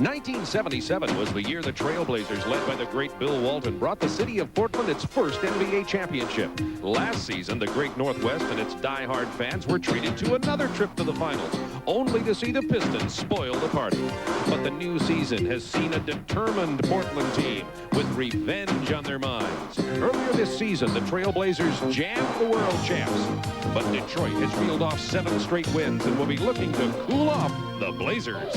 1977 was the year the Trailblazers, led by the great Bill Walton, brought the city of Portland its first NBA championship. Last season, the great Northwest and its die-hard fans were treated to another trip to the finals, only to see the Pistons spoil the party. But the new season has seen a determined Portland team with revenge on their minds. Earlier this season, the Trailblazers jammed the world champs. But Detroit has reeled off 7 straight wins and will be looking to cool off the Blazers.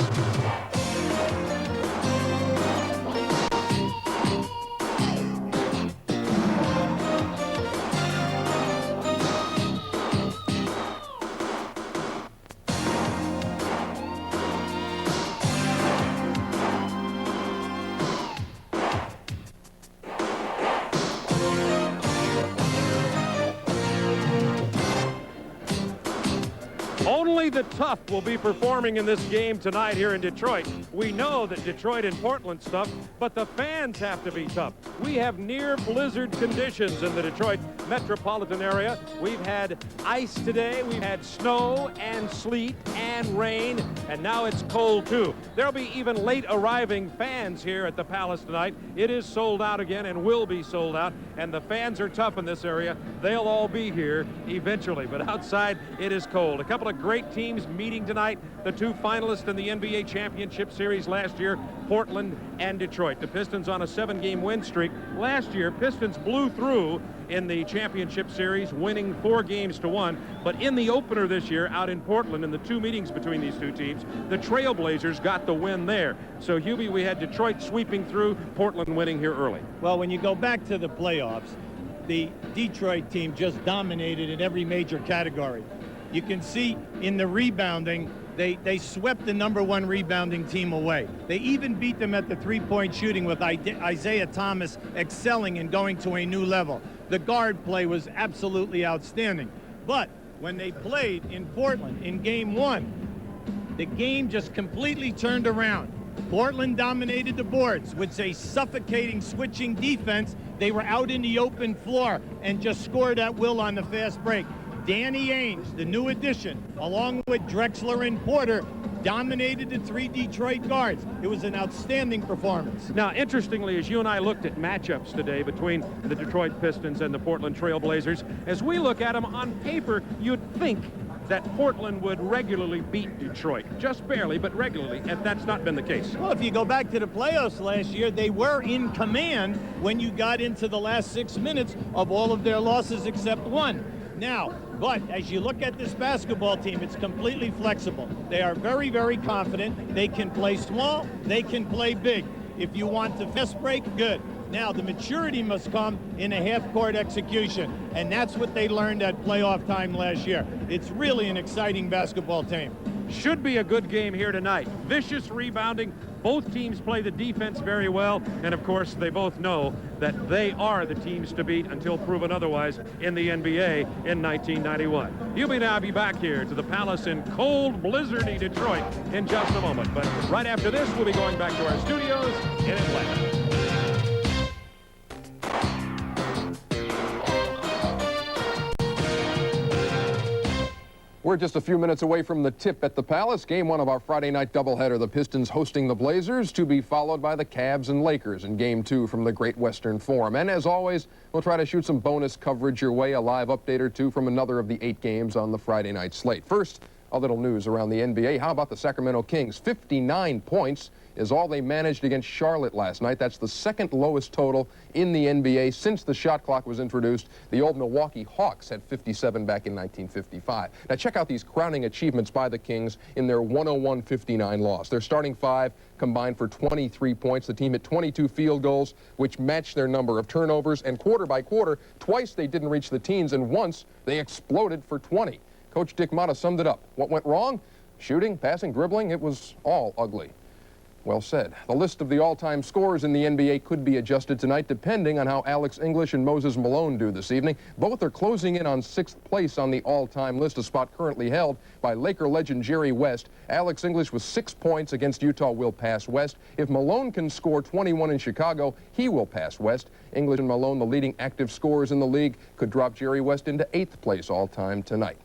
Only the tough will be performing in this game tonight here in Detroit. We know that Detroit and Portland's tough, but the fans have to be tough. We have near blizzard conditions in the Detroit metropolitan area. We've had ice today, we've had snow and sleet and rain, and now it's cold too. There'll be even late arriving fans here at the Palace tonight. It is sold out again and will be sold out, and the fans are tough in this area. They'll all be here eventually, but outside it is cold. A couple of great teams meeting tonight, the 2 finalists in the NBA championship series last year, Portland and Detroit. The Pistons on a 7-game win streak. Last year, Pistons blew through in the championship series, winning 4 games to 1. But in the opener this year out in Portland, in the 2 meetings between these 2 teams, the Trailblazers got the win there. So, Hubie, we had Detroit sweeping through, Portland winning here early. Well, when you go back to the playoffs, the Detroit team just dominated in every major category. You can see in the rebounding, they swept the #1 rebounding team away. They even beat them at the three-point shooting with Isaiah Thomas excelling and going to a new level. The guard play was absolutely outstanding. But when they played in Portland in Game 1, the game just completely turned around. Portland dominated the boards with a suffocating switching defense. They were out in the open floor and just scored at will on the fast break. Danny Ainge, the new addition, along with Drexler and Porter, dominated the 3 Detroit guards. It was an outstanding performance. Now, interestingly, as you and I looked at matchups today between the Detroit Pistons and the Portland Trailblazers, as we look at them on paper, you'd think that Portland would regularly beat Detroit. Just barely, but regularly, and that's not been the case. Well, if you go back to the playoffs last year, they were in command when you got into the last 6 minutes of all of their losses except 1. Now, but as you look at this basketball team, it's completely flexible. They are very, very confident. They can play small. They can play big. If you want to fast break, good. Now, the maturity must come in a half-court execution, and that's what they learned at playoff time last year. It's really an exciting basketball team. Should be a good game here tonight. Vicious rebounding. Both teams play the defense very well, and of course they both know that they are the teams to beat until proven otherwise in the NBA in 1991. You'll now be back here to the Palace in cold, blizzardy Detroit in just a moment. But right after this, we'll be going back to our studios in Atlanta. We're just a few minutes away from the tip at the Palace. Game 1 of our Friday night doubleheader. The Pistons hosting the Blazers, to be followed by the Cavs and Lakers in Game 2 from the Great Western Forum. And as always, we'll try to shoot some bonus coverage your way, a live update or 2 from another of the 8 games on the Friday night slate. First, a little news around the NBA. How about the Sacramento Kings? 59 points is all they managed against Charlotte last night. That's the 2nd lowest total in the NBA since the shot clock was introduced. The old Milwaukee Hawks had 57 back in 1955. Now check out these crowning achievements by the Kings in their 101-59 loss. Their starting 5 combined for 23 points. The team hit 22 field goals, which matched their number of turnovers. And quarter by quarter, twice they didn't reach the teens, and once they exploded for 20. Coach Dick Motta summed it up. What went wrong? Shooting, passing, dribbling, it was all ugly. Well said. The list of the all-time scorers in the NBA could be adjusted tonight depending on how Alex English and Moses Malone do this evening. Both are closing in on 6th place on the all-time list, a spot currently held by Laker legend Jerry West. Alex English with 6 points against Utah will pass West. If Malone can score 21 in Chicago, he will pass West. English and Malone, the leading active scorers in the league, could drop Jerry West into 8th place all-time tonight.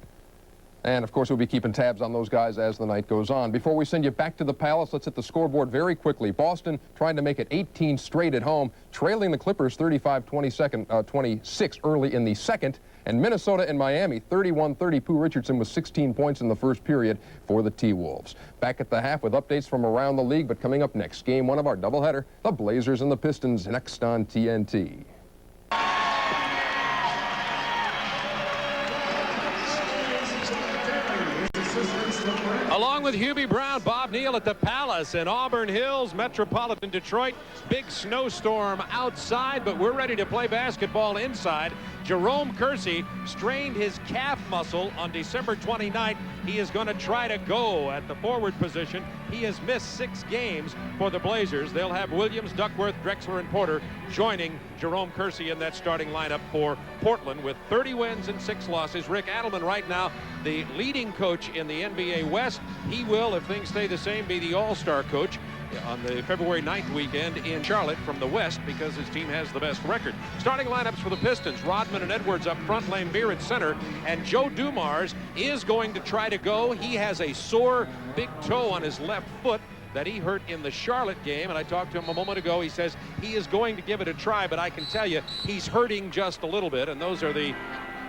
And, of course, we'll be keeping tabs on those guys as the night goes on. Before we send you back to the Palace, let's hit the scoreboard very quickly. Boston trying to make it 18 straight at home, trailing the Clippers 35-26 early in the second. And Minnesota and Miami 31-30. Pooh Richardson with 16 points in the first period for the T-Wolves. Back at the half with updates from around the league, but coming up next, game one of our doubleheader, the Blazers and the Pistons next on TNT. Along with Hubie Brown, Bob Neal at the Palace in Auburn Hills, Metropolitan Detroit. Big snowstorm outside, but we're ready to play basketball inside. Jerome Kersey strained his calf muscle on December 29th. He is going to try to go at the forward position. He has missed 6 games for the Blazers. They'll have Williams, Duckworth, Drexler, and Porter joining Jerome Kersey in that starting lineup for Portland with 30 wins and 6 losses. Rick Adelman right now the leading coach in the NBA West. He will, if things stay the same, be the all-star coach on the February 9th weekend in Charlotte from the West because his team has the best record. Starting lineups for the Pistons, Rodman and Edwards up front, Lambeer at center, and Joe Dumars is going to try to go. He has a sore big toe on his left foot that he hurt in the Charlotte game, and I talked to him a moment ago. He says he is going to give it a try, but I can tell you he's hurting just a little bit, and those are the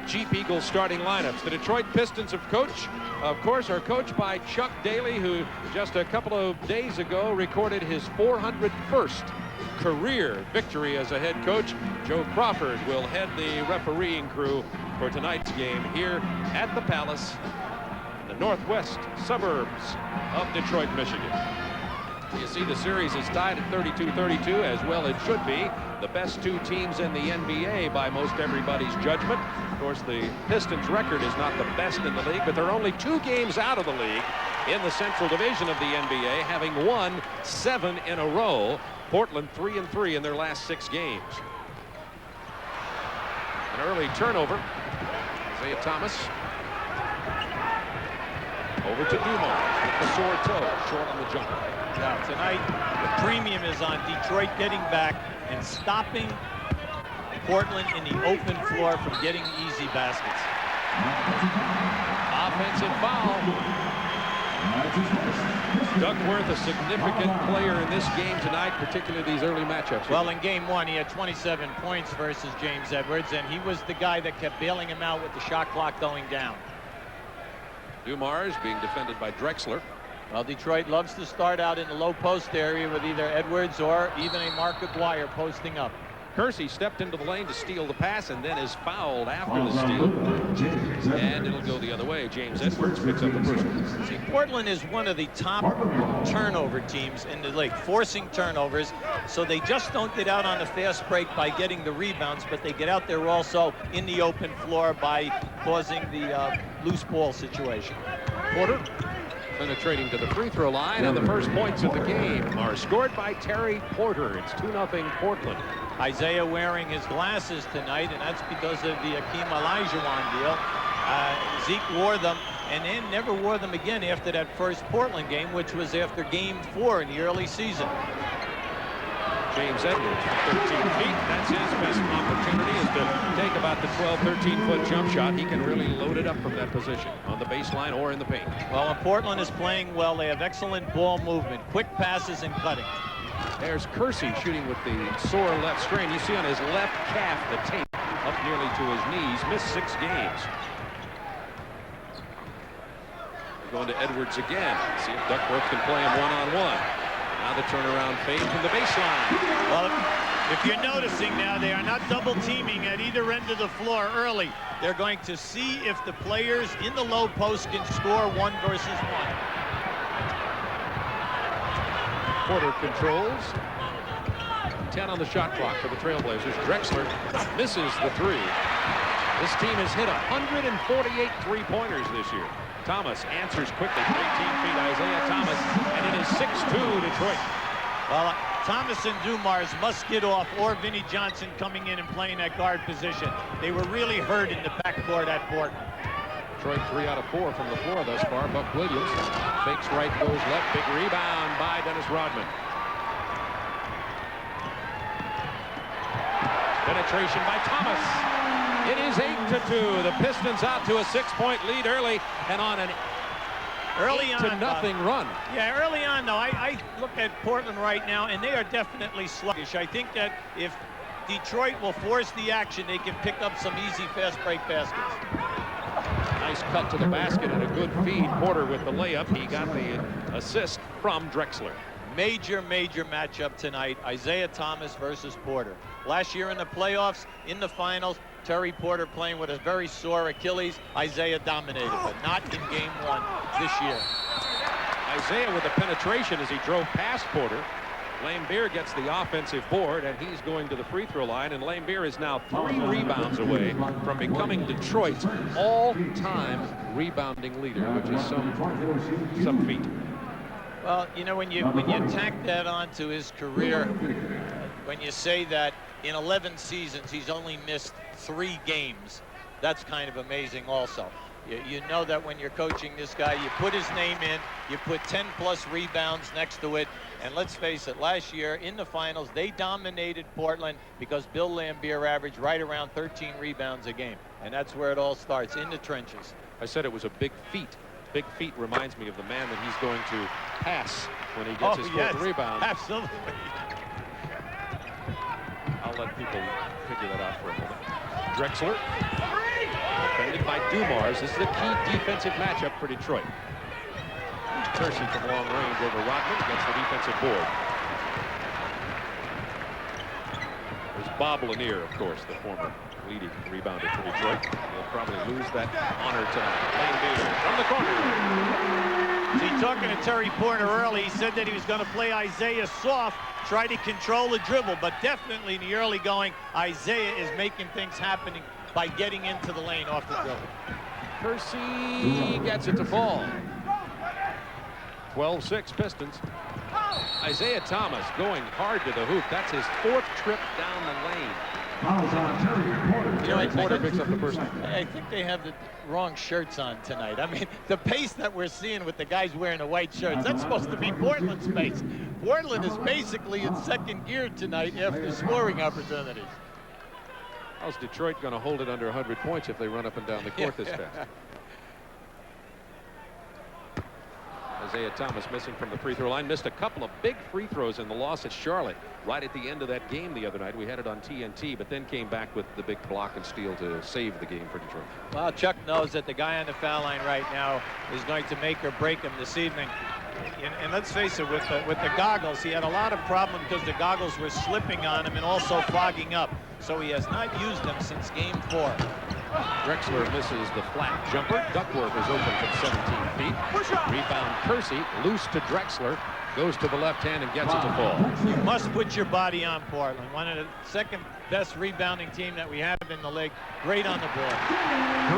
Jeep Eagles starting lineups. The Detroit Pistons of course, are coached by Chuck Daly, who just a couple of days ago recorded his 401st career victory as a head coach. Joe Crawford will head the refereeing crew for tonight's game here at the Palace, in the northwest suburbs of Detroit, Michigan. You see the series is tied at 32-32, as well it should be. The best 2 teams in the NBA by most everybody's judgment. Of course, the Pistons' record is not the best in the league, but they're only 2 games out of the league in the Central Division of the NBA, having won 7 in a row. Portland 3-3 in their last 6 games. An early turnover. Isaiah Thomas. Over to Dumars with the sore toe, short on the jumper. Now, tonight, the premium is on Detroit getting back and stopping Portland in the open floor from getting easy baskets. Offensive foul. Duckworth, a significant player in this game tonight, particularly these early matchups. Well, in game 1, he had 27 points versus James Edwards, and he was the guy that kept bailing him out with the shot clock going down. Dumars being defended by Drexler. Well, Detroit loves to start out in the low post area with either Edwards or even a Mark Aguirre posting up. Kersey stepped into the lane to steal the pass and then is fouled after the steal. And it'll go the other way. James Edwards picks up the first one. See, Portland is one of the top turnover teams in the league, forcing turnovers. So they just don't get out on the fast break by getting the rebounds, but they get out there also in the open floor by causing the loose ball situation. Porter penetrating to the free throw line, and the first points of the game are scored by Terry Porter. It's 2-0 Portland. Isaiah wearing his glasses tonight, and that's because of the Akeem Olajuwon deal. Zeke wore them and then never wore them again after that first Portland game, which was after game 4 in the early season. James Edwards from 13 feet. That's his best opportunity, is to take about the 12, 13-foot jump shot. He can really load it up from that position on the baseline or in the paint. Well, when Portland is playing well, they have excellent ball movement, quick passes and cutting. There's Kersey shooting with the sore left strain. You see on his left calf the tape up nearly to his knees. Missed 6 games. Going to Edwards again. See if Duckworth can play him one-on-one. Now the turnaround fade from the baseline. Well, if you're noticing now, they are not double teaming at either end of the floor early. They're going to see if the players in the low post can score 1 versus 1. Porter controls. 10 on the shot clock for the Trailblazers. Drexler misses the 3. This team has hit 148 three-pointers this year. Thomas answers quickly from 18 feet. Isaiah Thomas, and it is 6-2 Detroit. Well, Thomas and Dumars must get off, or Vinnie Johnson coming in and playing that guard position. They were really hurt in the backcourt at Portland. Detroit 3 out of 4 from the floor thus far. Buck Williams fakes right, goes left. Big rebound by Dennis Rodman. Penetration by Thomas. It is 8-2. The Pistons out to a 6-point lead early and on an Early 8-0 run. Yeah, early on, though, I look at Portland right now, and they are definitely sluggish. I think that if Detroit will force the action, they can pick up some easy fast break baskets. Nice cut to the basket and a good feed. Porter with the layup. He got the assist from Drexler. Major matchup tonight. Isaiah Thomas versus Porter. Last year in the playoffs, in the finals, Terry Porter playing with a very sore Achilles. Isaiah dominated, but not in game one this year. Isaiah with the penetration as he drove past Porter. Lambier gets the offensive board, and he's going to the free throw line, and Lambier is now 3 rebounds away from becoming Detroit's all-time rebounding leader, which is some feat. Well, you know, when you tack that onto his career, when you say that in 11 seasons he's only missed 3 games, that's kind of amazing also. You know that when you're coaching this guy, you put his name in, you put 10+ rebounds next to it, and let's face it, last year in the finals, they dominated Portland because Bill Lambier averaged right around 13 rebounds a game, and that's where it all starts, in the trenches. I said it was a big feat. Big feat reminds me of the man that he's going to pass when he gets his 4th rebound. Absolutely. I'll let people figure that out for a moment. Drexler, defended by Dumars. This is a key defensive matchup for Detroit. Kersey from long range over Rodman gets the defensive board. There's Bob Lanier, of course, the former leading rebounder for Detroit. He'll probably lose that honor tonight. Lambier from the corner. See, talking to Terry Porter early, he said that he was going to play Isaiah soft, try to control the dribble, but definitely in the early going, Isaiah is making things happening by getting into the lane off the dribble. Kersey gets it to fall. 12-6 Pistons. Isaiah Thomas going hard to the hoop. That's his 4th trip down the lane. Terry Porter picks up the first one. I think they have the wrong shirts on tonight. I mean, the pace that we're seeing with the guys wearing the white shirts, that's supposed to be Portland's pace. Portland is basically in 2nd gear tonight after scoring opportunities. How's Detroit going to hold it under 100 points if they run up and down the court this fast? Isaiah Thomas missing from the free throw line. Missed a couple of big free throws in the loss at Charlotte right at the end of that game the other night. We had it on TNT, but then came back with the big block and steal to save the game for Detroit. Well, Chuck knows that the guy on the foul line right now is going to make or break him this evening. And let's face it, with the goggles, he had a lot of problems because the goggles were slipping on him and also fogging up. So he has not used them since game 4. Drexler misses the flat jumper. Duckworth is open from 17 feet. Rebound Kersey, loose to Drexler. Goes to the left hand and gets it to fall. You must put your body on Portland. One of the 2nd best rebounding team that we have in the league. Great on the board.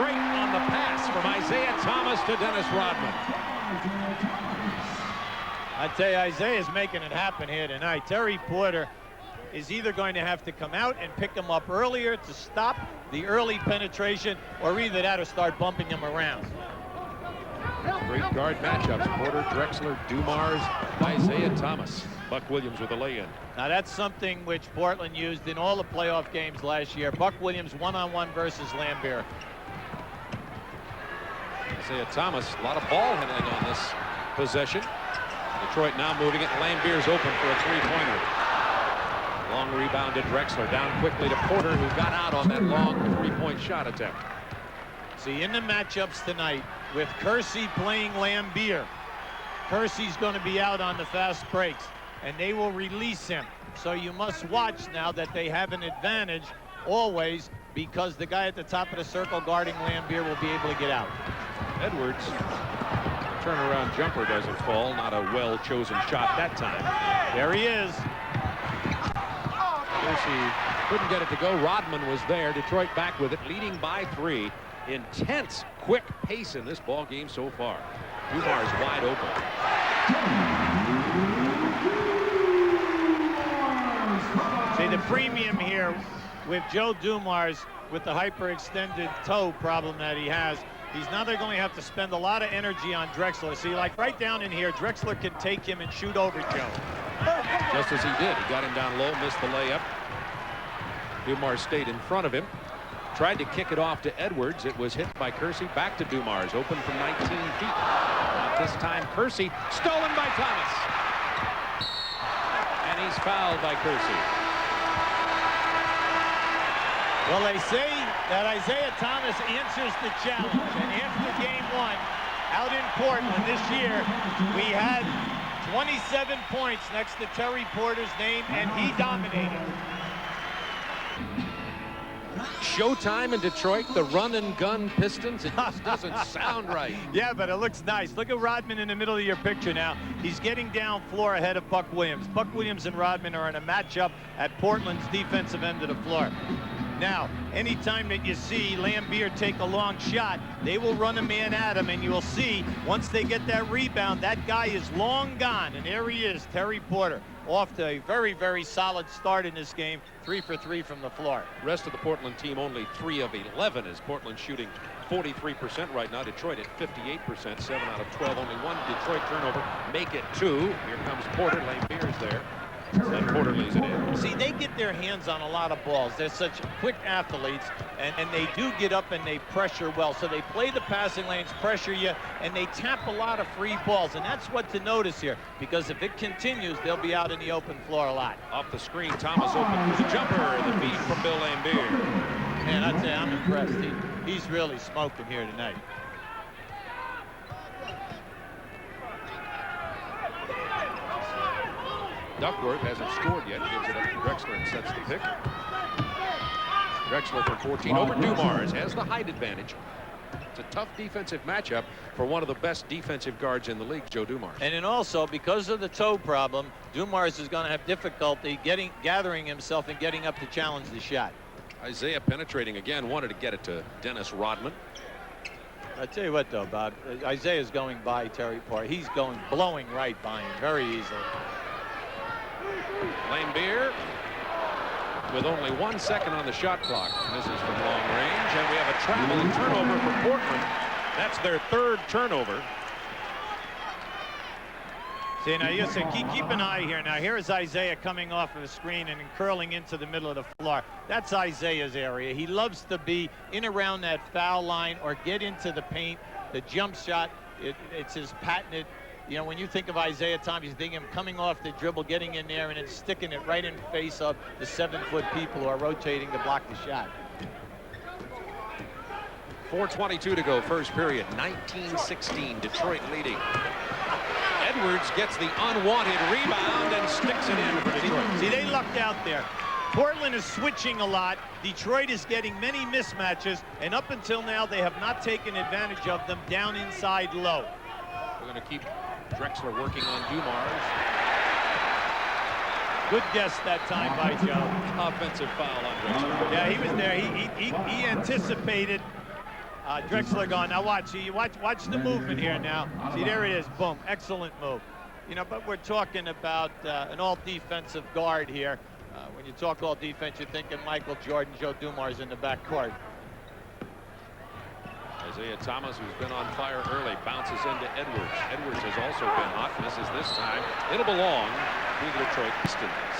Great on the pass from Isaiah Thomas to Dennis Rodman. I tell you, Isaiah's making it happen here tonight. Terry Porter is either going to have to come out and pick him up earlier to stop the early penetration, or either that or start bumping him around. Great guard matchups. Porter, Drexler, Dumars, Isaiah Thomas. Buck Williams with a lay-in. Now that's something which Portland used in all the playoff games last year. Buck Williams one-on-one versus Lambier. Isaiah Thomas, a lot of ball handling on this possession. Detroit now moving it. Lambier's open for a 3-pointer. Long rebound to Drexler. Down quickly to Porter, who got out on that long 3-point shot attempt. See, in the matchups tonight, with Kersey playing Lambier, Kersey's going to be out on the fast breaks, and they will release him. So you must watch now that they have an advantage always, because the guy at the top of the circle guarding Lambier will be able to get out. Edwards, turnaround jumper doesn't fall. Not a well-chosen shot that time. There he is. Kersey couldn't get it to go. Rodman was there. Detroit back with it, leading by 3. Intense, quick pace in this ball game so far. Dumars wide open. See, the premium here with Joe Dumars, with the hyperextended toe problem that he has, he's now they're going to have to spend a lot of energy on Drexler. See, like right down in here, Drexler can take him and shoot over Joe. Just as he did. He got him down low, missed the layup. Dumars stayed in front of him. Tried to kick it off to Edwards. It was hit by Kersey. Back to Dumars. Open from 19 feet. Not this time Kersey. Stolen by Thomas. And he's fouled by Kersey. Well, they say that Isaiah Thomas answers the challenge. And after game 1 out in Portland this year, we had 27 points next to Terry Porter's name, and he dominated. Showtime in Detroit, the run-and-gun Pistons. It just doesn't sound right. Yeah, but it looks nice. Look at Rodman in the middle of your picture now. He's getting down floor ahead of Buck Williams. Buck Williams and Rodman are in a matchup at Portland's defensive end of the floor. Now, anytime that you see Lambier take a long shot, they will run a man at him, and you will see once they get that rebound, that guy is long gone. And there he is, Terry Porter, off to a very, very solid start in this game. 3 for 3 from the floor. Rest of the Portland team only 3 of 11 as Portland shooting 43% right now. Detroit at 58%, 7 out of 12. Only 1 Detroit turnover. Make it 2. Here comes Porter. Lambier's there. And Porter lays it in. See, they get their hands on a lot of balls. They're such quick athletes, and they do get up and they pressure well. So they play the passing lanes, pressure you, and they tap a lot of free balls. And that's what to notice here, because if it continues, they'll be out in the open floor a lot. Off the screen, Thomas open for the jumper. The feed from Bill Lambier. Man, I'd say I'm impressed. He's really smoking here tonight. Duckworth hasn't scored yet. Gives it up to Drexler and sets the pick. Drexler from 14 over Dumars has the height advantage. It's a tough defensive matchup for one of the best defensive guards in the league, Joe Dumars. And then also, because of the toe problem, Dumars is going to have difficulty gathering himself and getting up to challenge the shot. Isaiah penetrating again, wanted to get it to Dennis Rodman. I tell you what, though, Bob, Isaiah's going by Terry Porter. He's blowing right by him very easily. Lambier with only 1 second on the shot clock. Misses from long range, and we have a travel and turnover for Portland. That's their 3rd turnover. See, now you say keep an eye here. Now here is Isaiah coming off of the screen and curling into the middle of the floor. That's Isaiah's area. He loves to be in around that foul line or get into the paint. The jump shot, it's his patented. You know, when you think of Isaiah Thomas, you think of him coming off the dribble, getting in there, and then sticking it right in face of the 7-foot people who are rotating to block the shot. 4:22 to go, first period. 19-16, Detroit leading. Edwards gets the unwanted rebound and sticks it in for Detroit. See, they lucked out there. Portland is switching a lot. Detroit is getting many mismatches, and up until now, they have not taken advantage of them down inside low. We're going to keep Drexler working on Dumars. Good guess that time by Joe. Offensive foul on Drexler. Yeah, he was there. He anticipated Drexler going. Now watch. See, watch the movement here now. See, there it is. Boom. Excellent move. You know, but we're talking about an all-defensive guard here. When you talk all defense, you're thinking Michael Jordan, Joe Dumars in the backcourt. Isaiah Thomas, who's been on fire early, bounces into Edwards. Edwards has also been hot. Misses this time. It'll belong to the Detroit Pistons.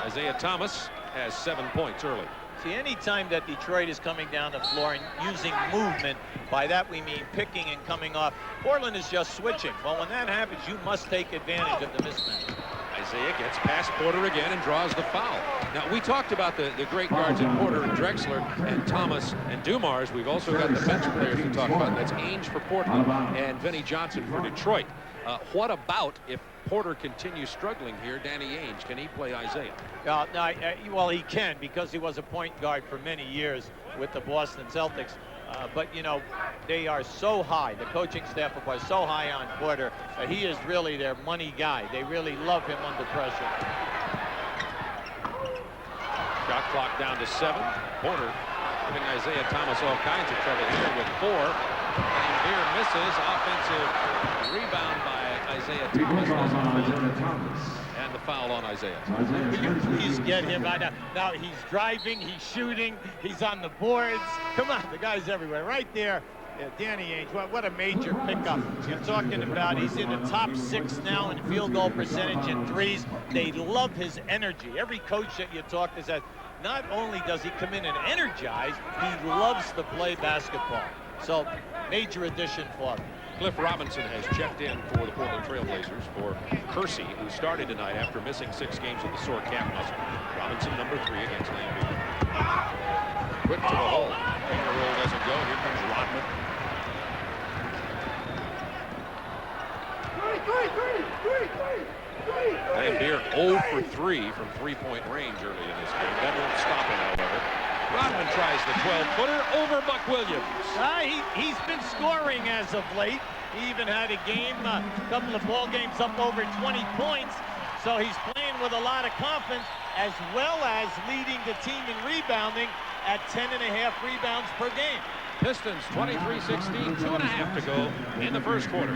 Isaiah Thomas has 7 points early. See, any time that Detroit is coming down the floor and using movement, by that we mean picking and coming off, Portland is just switching. Well, when that happens, you must take advantage of the mismatch. Isaiah gets past Porter again and draws the foul. Now, we talked about the great guards in Porter and Drexler and Thomas and Dumars. We've also got the bench players to talk about. That's Ainge for Portland and Vinnie Johnson for Detroit. What about if Porter continues struggling here, Danny Ainge? Can he play Isaiah? Well, he can, because he was a point guard for many years with the Boston Celtics. But, you know, they are so high. The coaching staff was so high on Porter. He is really their money guy. They really love him under pressure. Shot clock down to 7. Porter giving Isaiah Thomas all kinds of trouble here with 4. And here misses. Offensive rebound by Isaiah Thomas. And the foul on Isaiah. Will you please get him out now? He's driving, he's shooting, he's on the boards. Come on, the guy's everywhere. Right there, Yeah, Danny Ainge, what a major pickup. You're talking about he's in the top 6 now in field goal percentage and threes. They love his energy. Every coach that you talk to says, not only does he come in and energize, he loves to play basketball. So, major addition for them. Cliff Robinson has checked in for the Portland Trailblazers for Kersey, who started tonight after missing 6 games with the sore calf muscle. Robinson, number 3 against Lambeer. Quick to the hole. Finger roll doesn't go. Here comes Rodman. Lambeer 0 for 3 from 3-point range early in this game. That won't stop him, however. Rodman tries the 12-footer over Buck Williams. He's been scoring as of late. He even had a game, a couple of ball games up over 20 points. So he's playing with a lot of confidence, as well as leading the team in rebounding at 10.5 rebounds per game. Pistons 23-16, 2.5 to go in the first quarter.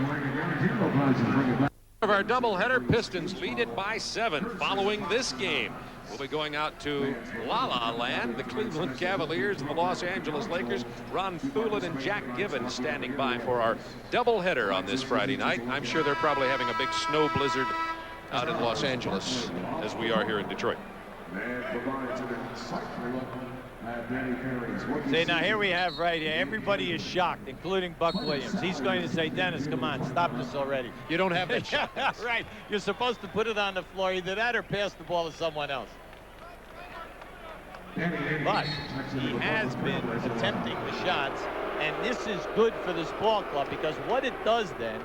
Of our doubleheader, Pistons lead it by 7 following this game. We'll be going out to La La Land, the Cleveland Cavaliers and the Los Angeles Lakers. Ron Thulin and Jack Gibbons standing by for our doubleheader on this Friday night. I'm sure they're probably having a big snow blizzard out in Los Angeles as we are here in Detroit. See, now here we have right here, everybody is shocked, including Buck Williams. He's going to say, Dennis, come on, stop this already. You don't have that shot. Right. You're supposed to put it on the floor, either that or pass the ball to someone else. But he has been attempting the shots, and this is good for this ball club, because what it does then,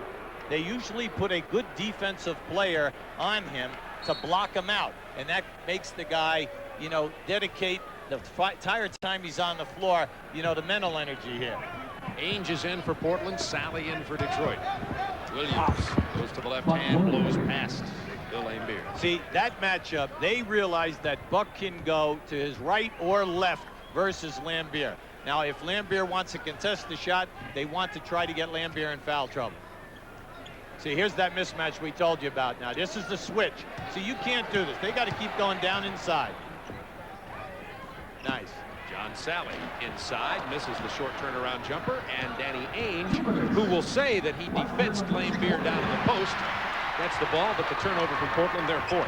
they usually put a good defensive player on him to block him out, and that makes the guy, you know, dedicate the entire time he's on the floor, you know, the mental energy here. Ainge is in for Portland, Sally in for Detroit. Williams goes to the left hand, blows past Bill Lambeer. See, that matchup, they realize that Buck can go to his right or left versus Lambeer. Now, if Lambeer wants to contest the shot, they want to try to get Lambeer in foul trouble. See, here's that mismatch we told you about. Now, this is the switch. So you can't do this. They got to keep going down inside. Nice. John Sally inside, misses the short turnaround jumper, and Danny Ainge, who will say that he defensed Lambeer down in the post, gets the ball, but the turnover from Portland, they're 4th.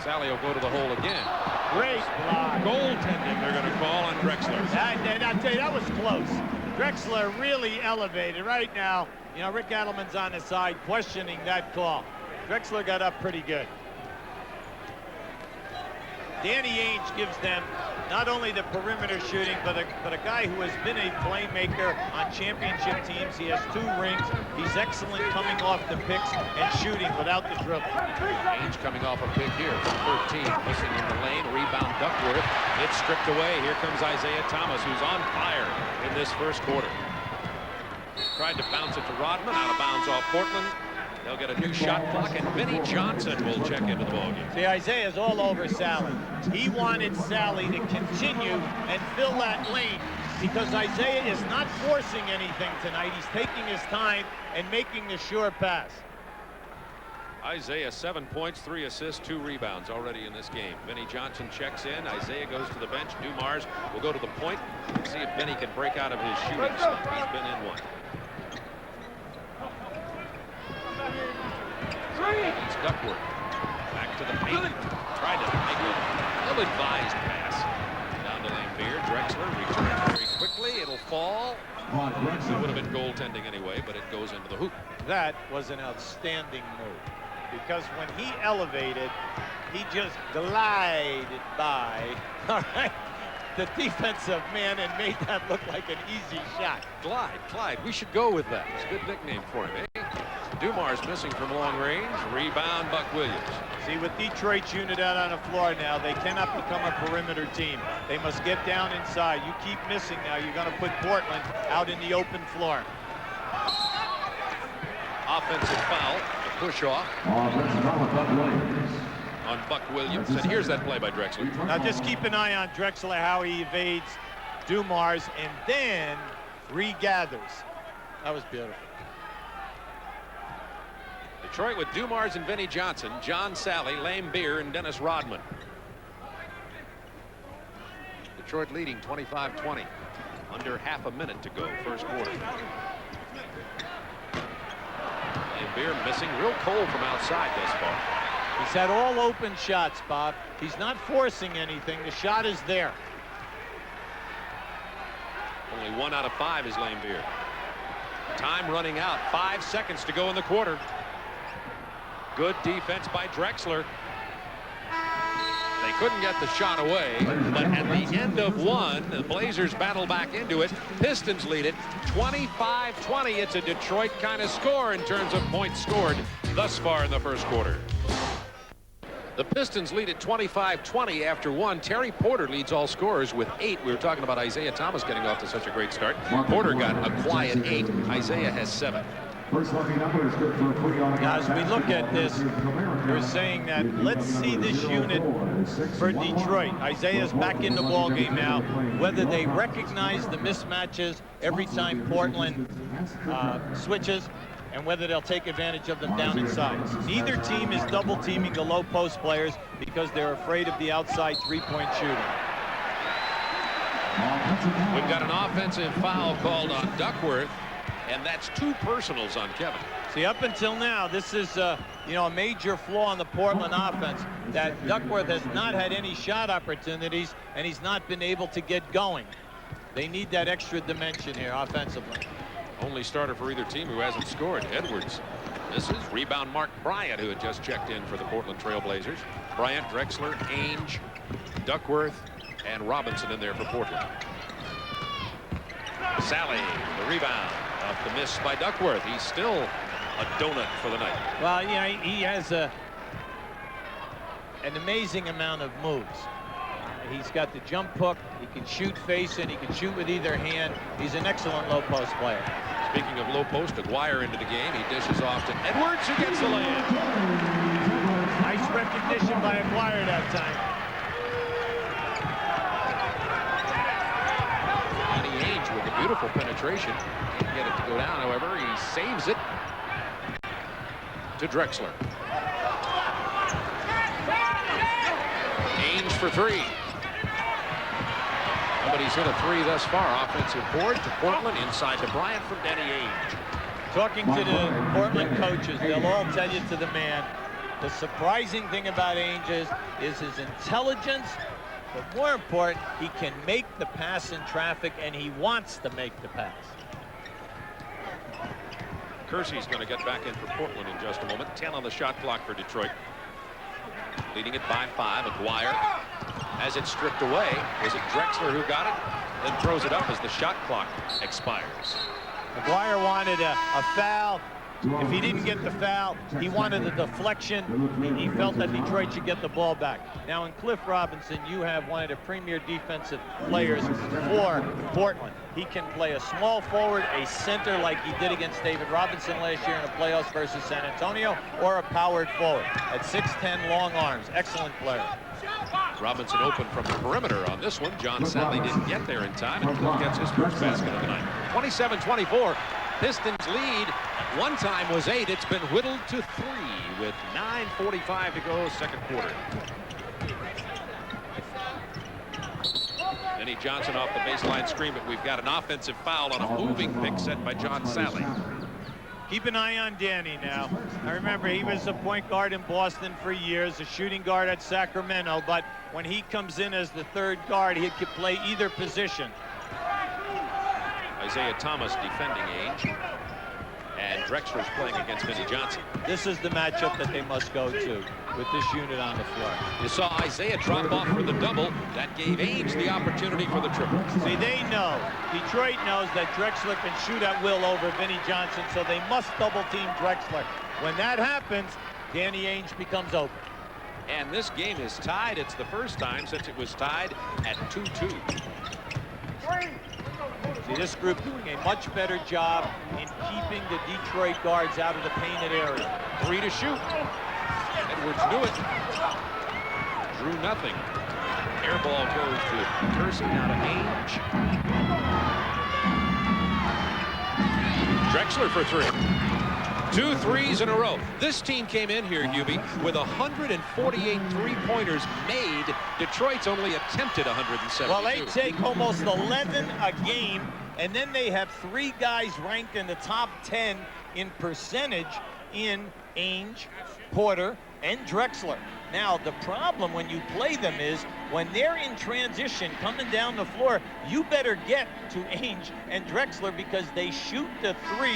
Sally will go to the hole again. Great block. Goaltending they're going to call on Drexler. I'll tell you, that was close. Drexler really elevated right now. You know, Rick Adelman's on the side questioning that call. Drexler got up pretty good. Danny Ainge gives them not only the perimeter shooting, but a guy who has been a playmaker on championship teams. He has 2 rings. He's excellent coming off the picks and shooting without the dribble. Ainge coming off a pick here from 13, missing in the lane. Rebound Duckworth. It's stripped away. Here comes Isaiah Thomas, who's on fire in this first quarter. Tried to bounce it to Rodman, out of bounds off Portland. They'll get a new shot clock, and Vinnie Johnson will check into the ballgame. See, Isaiah's all over Sally. He wanted Sally to continue and fill that lane, because Isaiah is not forcing anything tonight. He's taking his time and making the sure pass. Isaiah 7 points, 3 assists, 2 rebounds already in this game. Vinnie Johnson checks in. Isaiah goes to the bench. Dumars will go to the point. We'll see if Vinnie can break out of his shooting slump. He's been in one. It's Duckworth. Back to the paint. Tried to make an ill-advised pass. Down to Lambeer. Drexler returns very quickly. It'll fall. It would have been goaltending anyway, but it goes into the hoop. That was an outstanding move, because when he elevated, he just glided by, all right, the defensive man, and made that look like an easy shot. Clyde. We should go with that. It's a good nickname for him, eh? Dumars missing from long range. Rebound, Buck Williams. See, with Detroit's unit out on the floor now, they cannot become a perimeter team. They must get down inside. You keep missing now, you're going to put Portland out in the open floor. Offensive foul, a push off on Buck Williams. And here's that play by Drexler. Now just keep an eye on Drexler, how he evades Dumars and then regathers. That was beautiful. Detroit with Dumars and Vinnie Johnson, John Sally, Lambeer, and Dennis Rodman. Detroit leading 25-20. Under half a minute to go, first quarter. Beer missing, real cold from outside thus far. He's had all open shots, Bob. He's not forcing anything. The shot is there. Only 1 out of 5 is Lane Beer. Time running out. 5 seconds to go in the quarter. Good defense by Drexler. They couldn't get the shot away, but at the end of 1, the Blazers battle back into it. Pistons lead it 25-20. It's a Detroit kind of score in terms of points scored thus far in the first quarter. The Pistons lead it 25-20 after 1. Terry Porter leads all scorers with 8. We were talking about Isaiah Thomas getting off to such a great start. Porter got a quiet 8. Isaiah has 7. Now, as we look at this, they're saying that let's see this unit for Detroit. Isaiah's back in the ball game now. Whether they recognize the mismatches every time Portland switches, and whether they'll take advantage of them down inside. Neither team is double teaming the low post players because they're afraid of the outside three-point shooting. We've got an offensive foul called on Duckworth, and that's 2 personals on Kevin. See, up until now, this is a major flaw on the Portland offense, that Duckworth has not had any shot opportunities, and he's not been able to get going. They need that extra dimension here offensively. Only starter for either team who hasn't scored, Edwards. This is rebound Mark Bryant, who had just checked in for the Portland Trail Blazers. Bryant, Drexler, Ainge, Duckworth, and Robinson in there for Portland. Sally, the rebound off the miss by Duckworth. He's still a donut for the night. Well, yeah, he has an amazing amount of moves. He's got the jump hook. He can shoot face and he can shoot with either hand. He's an excellent low post player. Speaking of low post, Aguirre into the game. He dishes off to Edwards, who gets the layup. Nice recognition by Aguirre that time. Danny Ainge with a beautiful penetration. Can't get it to go down, however. He saves it to Drexler. Ainge for 3. Nobody's hit a 3 thus far. Offensive board to Portland, inside to Bryant from Danny Ainge. Talking to the Portland coaches, they'll all tell you to the man, the surprising thing about Ainge is his intelligence, but more important, he can make the pass in traffic, and he wants to make the pass. Kersey's going to get back in for Portland in just a moment. 10 on the shot clock for Detroit. Leading it by 5. Aguirre has it stripped away. Was it Drexler who got it? Then throws it up as the shot clock expires. Aguirre wanted a foul. If he didn't get the foul, he wanted a deflection. He felt that Detroit should get the ball back. Now in Cliff Robinson, you have one of the premier defensive players for Portland. He can play a small forward, a center like he did against David Robinson last year in the playoffs versus San Antonio, or a powered forward. At 6'10", long arms. Excellent player. Robinson open from the perimeter on this one. John Sally didn't get there in time, and Cliff gets his first basket of the night. 27-24. Pistons lead at one time was 8. It's been whittled to 3 with 9:45 to go, second quarter. Denny Johnson off the baseline screen, but we've got an offensive foul on a moving pick set by John Sally. Keep an eye on Danny now. I remember he was a point guard in Boston for years, a shooting guard at Sacramento, but when he comes in as the third guard, he could play either position. Isaiah Thomas defending Ainge, and Drexler's playing against Vinnie Johnson. This is the matchup that they must go to with this unit on the floor. You saw Isaiah drop off for the double. That gave Ainge the opportunity for the triple. See, they know, Detroit knows that Drexler can shoot at will over Vinnie Johnson, so they must double team Drexler. When that happens, Danny Ainge becomes open. And this game is tied. It's the first time since it was tied at 2-2. See, this group doing a much better job in keeping the Detroit guards out of the painted area. 3 to shoot. Edwards knew it. Drew nothing. Air ball goes to Kersey, now to Ainge. Drexler for 3. 2 threes in a row. This team came in here, Hubie, with 148 three-pointers made. Detroit's only attempted 172. Well, they take almost 11 a game, and then they have 3 guys ranked in the top 10 in percentage in Ainge, Porter, and Drexler. Now, the problem when you play them is when they're in transition coming down the floor, you better get to Ainge and Drexler because they shoot the 3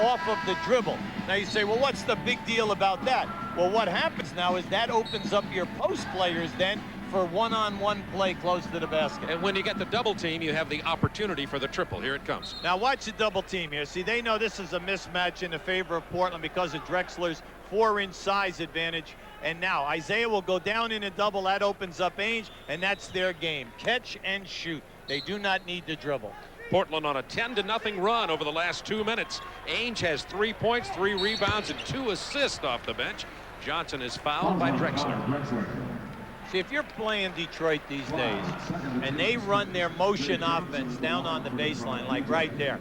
off of the dribble. Now you say, well, what's the big deal about that? Well, what happens now is that opens up your post players then for one-on-one play close to the basket. And when you get the double team, you have the opportunity for the triple. Here it comes. Now watch the double team here. See, they know this is a mismatch in the favor of Portland because of Drexler's 4-inch size advantage. And now Isaiah will go down in a double. That opens up Ainge, and that's their game. Catch and shoot. They do not need to dribble. Portland on a 10-0 run over the last 2 minutes. Ainge has 3 points, 3 rebounds, and 2 assists off the bench. Johnson is fouled by Drexler. See, if you're playing Detroit these days, and they run their motion offense down on the baseline, like right there,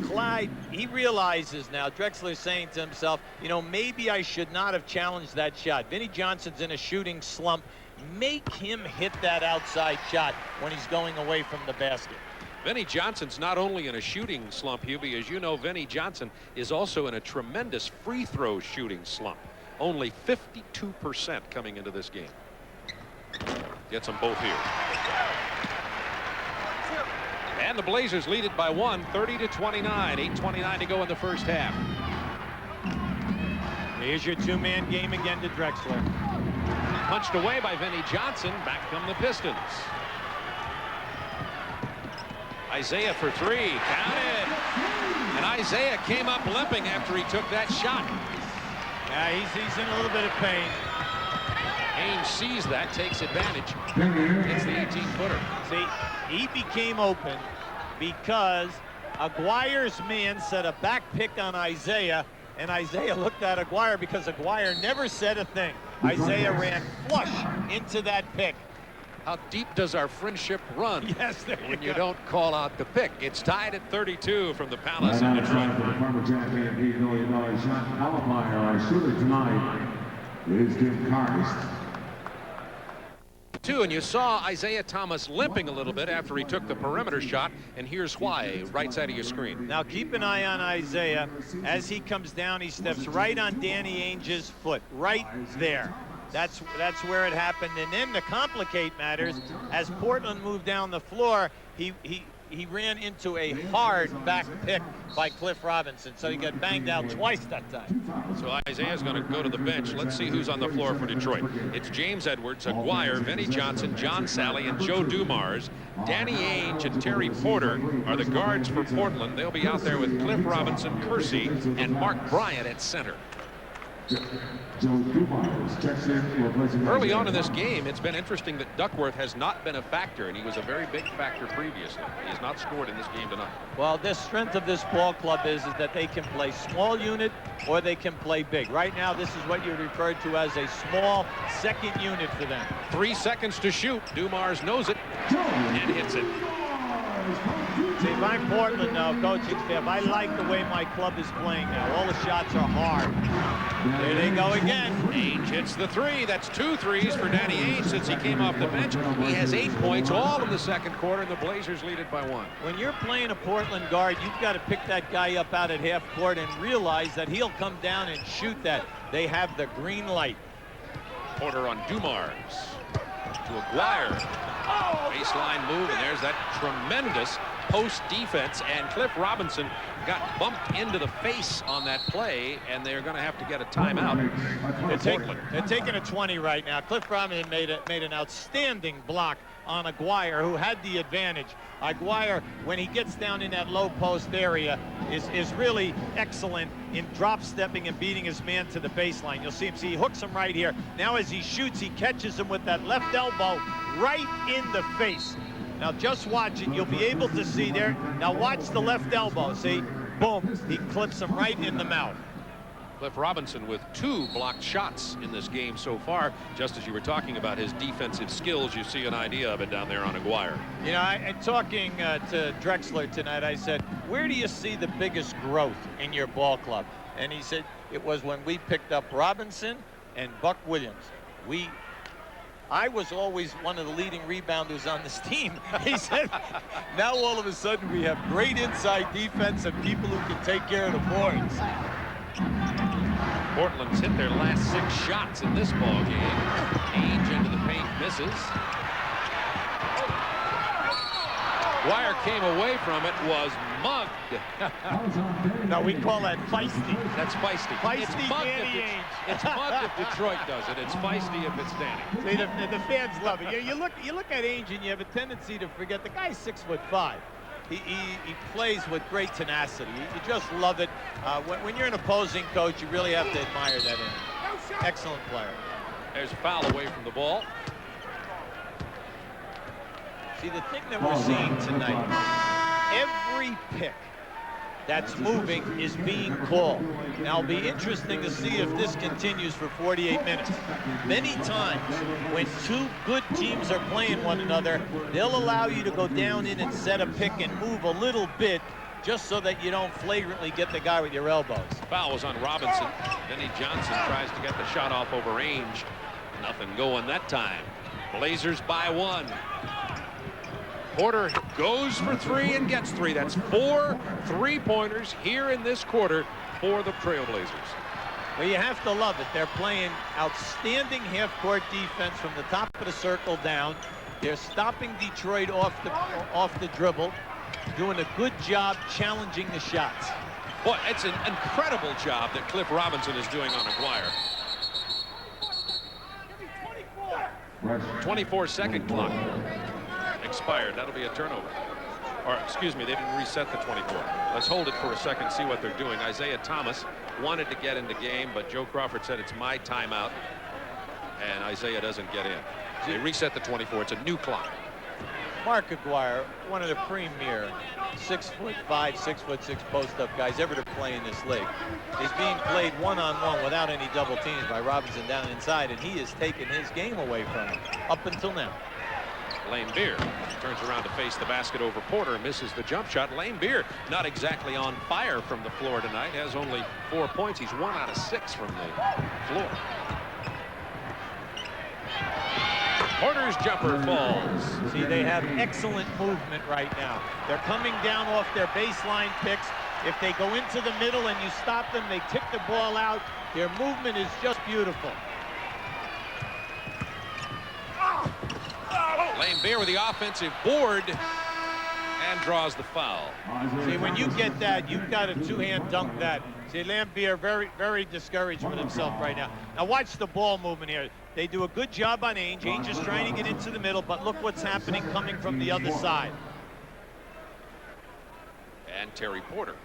Clyde, he realizes now, Drexler's saying to himself, you know, maybe I should not have challenged that shot. Vinnie Johnson's in a shooting slump. Make him hit that outside shot when he's going away from the basket. Vinnie Johnson's not only in a shooting slump, Hubie. As you know, Vinnie Johnson is also in a tremendous free throw shooting slump. Only 52% coming into this game. Gets them both here. And the Blazers lead it by 1, 30-29. 8:29 to go in the first half. Here's your 2-man game again to Drexler. Punched away by Vinnie Johnson. Back come the Pistons. Isaiah for 3. Count it. And Isaiah came up limping after he took that shot. Yeah, he's in a little bit of pain. Ainge sees that, takes advantage. It's the 18-footer. See, he became open because Aguirre's man set a back pick on Isaiah, and Isaiah looked at Aguirre because Aguirre never said a thing. Isaiah ran flush into that pick. How deep does our friendship run? Yes, there when you you go. don't call out the pick. It's tied at 32 from the Palace in Detroit. For the former champion, $8 million shot qualifier. Our shooter tonight is Jim Karst. And you saw Isaiah Thomas limping a little bit after he took the perimeter shot, and here's why, right side of your screen. Now keep an eye on Isaiah. As he comes down, he steps right on Danny Ainge's foot, right there. That's where it happened. And then to complicate matters, as Portland moved down the floor, he ran into a hard back pick by Cliff Robinson, so he got banged out twice that time. So Isaiah's going to go to the bench. Let's see who's on the floor for Detroit. It's James Edwards, Aguirre, Vinnie Johnson, John Sally, and Joe Dumars. Danny Ainge and Terry Porter are the guards for Portland. They'll be out there with Cliff Robinson, Kersey, and Mark Bryant at center. Early on in this game, it's been interesting that Duckworth has not been a factor, and he was a very big factor previously. He has not scored in this game tonight. Well, the strength of this ball club is that they can play small unit or they can play big. Right now, this is what you refer to as a small second unit for them. 3 seconds to shoot. Dumars knows it and hits it. See, if I'm Portland now, coaching staff, I like the way my club is playing now. All the shots are hard. There they go again. Ainge hits the 3. That's 2 threes for Danny Ainge since he came off the bench. He has 8 points all in the second quarter, and the Blazers lead it by 1. When you're playing a Portland guard, you've got to pick that guy up out at half court and realize that he'll come down and shoot that. They have the green light. Porter on Dumars to Aguirre. Baseline move, and there's that tremendous post defense, and Cliff Robinson got bumped into the face on that play, and they're going to have to get a timeout. They're taking a 20 right now. Cliff Robinson made an outstanding block on Aguirre, who had the advantage. Aguirre, when he gets down in that low post area, is really excellent in drop stepping and beating his man to the baseline. You'll see him. See, he hooks him right here. Now as he shoots, he catches him with that left elbow right in the face. Now just watch it. You'll be able to see there. Now watch the left elbow. See, boom, he clips him right in the mouth. Cliff Robinson with 2 blocked shots in this game so far. Just as you were talking about his defensive skills, you see an idea of it down there on Aguirre. You know, talking to Drexler tonight, I said, where do you see the biggest growth in your ball club? And he said, it was when we picked up Robinson and Buck Williams. I was always one of the leading rebounders on this team. He said, now all of a sudden we have great inside defense and people who can take care of the boards. Portland's hit their last 6 shots in this ball game. Ainge into the paint, misses. Dwyer came away from it, was mugged. No, we call that feisty. That's feisty. Feisty Danny Ainge. It's mugged if Detroit does it. It's feisty if it's Danny. See, the fans love it. You look at Ainge and you have a tendency to forget the guy's 6'5". He plays with great tenacity. You just love it. When you're an opposing coach, you really have to admire that in him. Excellent player. There's a foul away from the ball. See, the thing that we're seeing tonight, every pick that's moving is being called. Now, it'll be interesting to see if this continues for 48 minutes. Many times, when 2 good teams are playing one another, they'll allow you to go down in and set a pick and move a little bit just so that you don't flagrantly get the guy with your elbows. Foul was on Robinson. Denny Johnson tries to get the shot off over Ainge. Nothing going that time. Blazers by 1. Porter goes for 3 and gets 3. That's 4 3-pointers here in this quarter for the Trailblazers. Well, you have to love it. They're playing outstanding half-court defense from the top of the circle down. They're stopping Detroit off the dribble, doing a good job challenging the shots. Boy, it's an incredible job that Cliff Robinson is doing on Aguirre. 24-second clock expired. That'll be a turnover. Or, excuse me, they didn't reset the 24. Let's hold it for a second, see what they're doing. Isaiah Thomas wanted to get into game, but Joe Crawford said it's my timeout, and Isaiah doesn't get in. So they reset the 24. It's a new clock. Mark Aguirre, one of the premier 6'5", 6'6" post-up guys ever to play in this league, is being played one-on-one without any double teams by Robinson down inside, and he has taken his game away from him up until now. Lane Beer turns around to face the basket over Porter, misses the jump shot. Lane Beer not exactly on fire from the floor tonight, has only 4 points. He's 1 out of 6 from the floor. Porter's jumper falls. See, they have excellent movement right now. They're coming down off their baseline picks. If they go into the middle and you stop them, they kick the ball out. Their movement is just beautiful. Lane Beer with the offensive board and draws the foul. See, when you get that, you've got a 2-hand dunk that. See, Lane Beer very, very discouraged with himself right now. Now watch the ball movement here. They do a good job on Ainge. Ainge is trying to get into the middle, but look what's happening coming from the other side. And Terry Porter.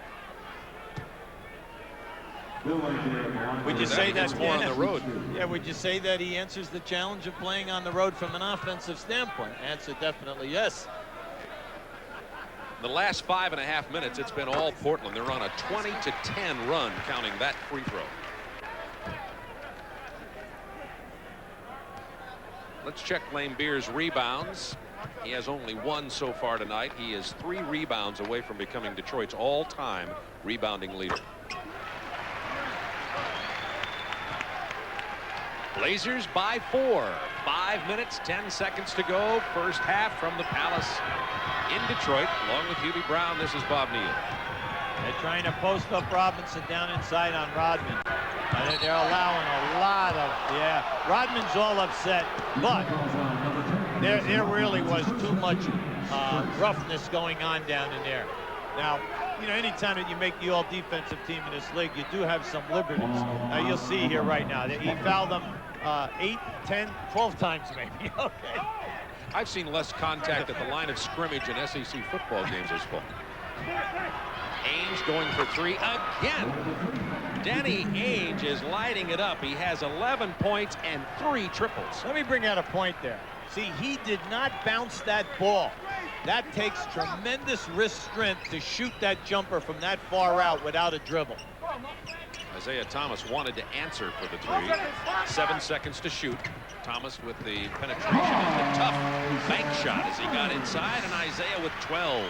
Would you say that's more on the road? Yeah, would you say that he answers the challenge of playing on the road from an offensive standpoint? Answer definitely yes. The last 5.5 minutes, it's been all Portland. They're on a 20-10 run, counting that free throw. Let's check Lane Beer's rebounds. He has only 1 so far tonight. He is 3 rebounds away from becoming Detroit's all-time rebounding leader. Blazers by 4. 5 minutes, 10 seconds to go. First half from the Palace in Detroit. Along with Hubie Brown, this is Bob Neal. They're trying to post up Robinson down inside on Rodman. They're allowing a lot of, Rodman's all upset, but there really was too much roughness going on down in there. Now, you know, anytime that you make the all-defensive team in this league, you do have some liberties. Now, you'll see here right now that he fouled them 8, 10, 12 times maybe. Okay. I've seen less contact at the line of scrimmage in SEC football games this fall. Ainge going for 3 again. Danny Ainge is lighting it up. He has 11 points and 3 triples. Let me bring out a point there. See, he did not bounce that ball. That takes tremendous wrist strength to shoot that jumper from that far out without a dribble. Isaiah Thomas wanted to answer for the three. 7 seconds to shoot. Thomas with the penetration and the tough bank shot as he got inside, and Isaiah with 12.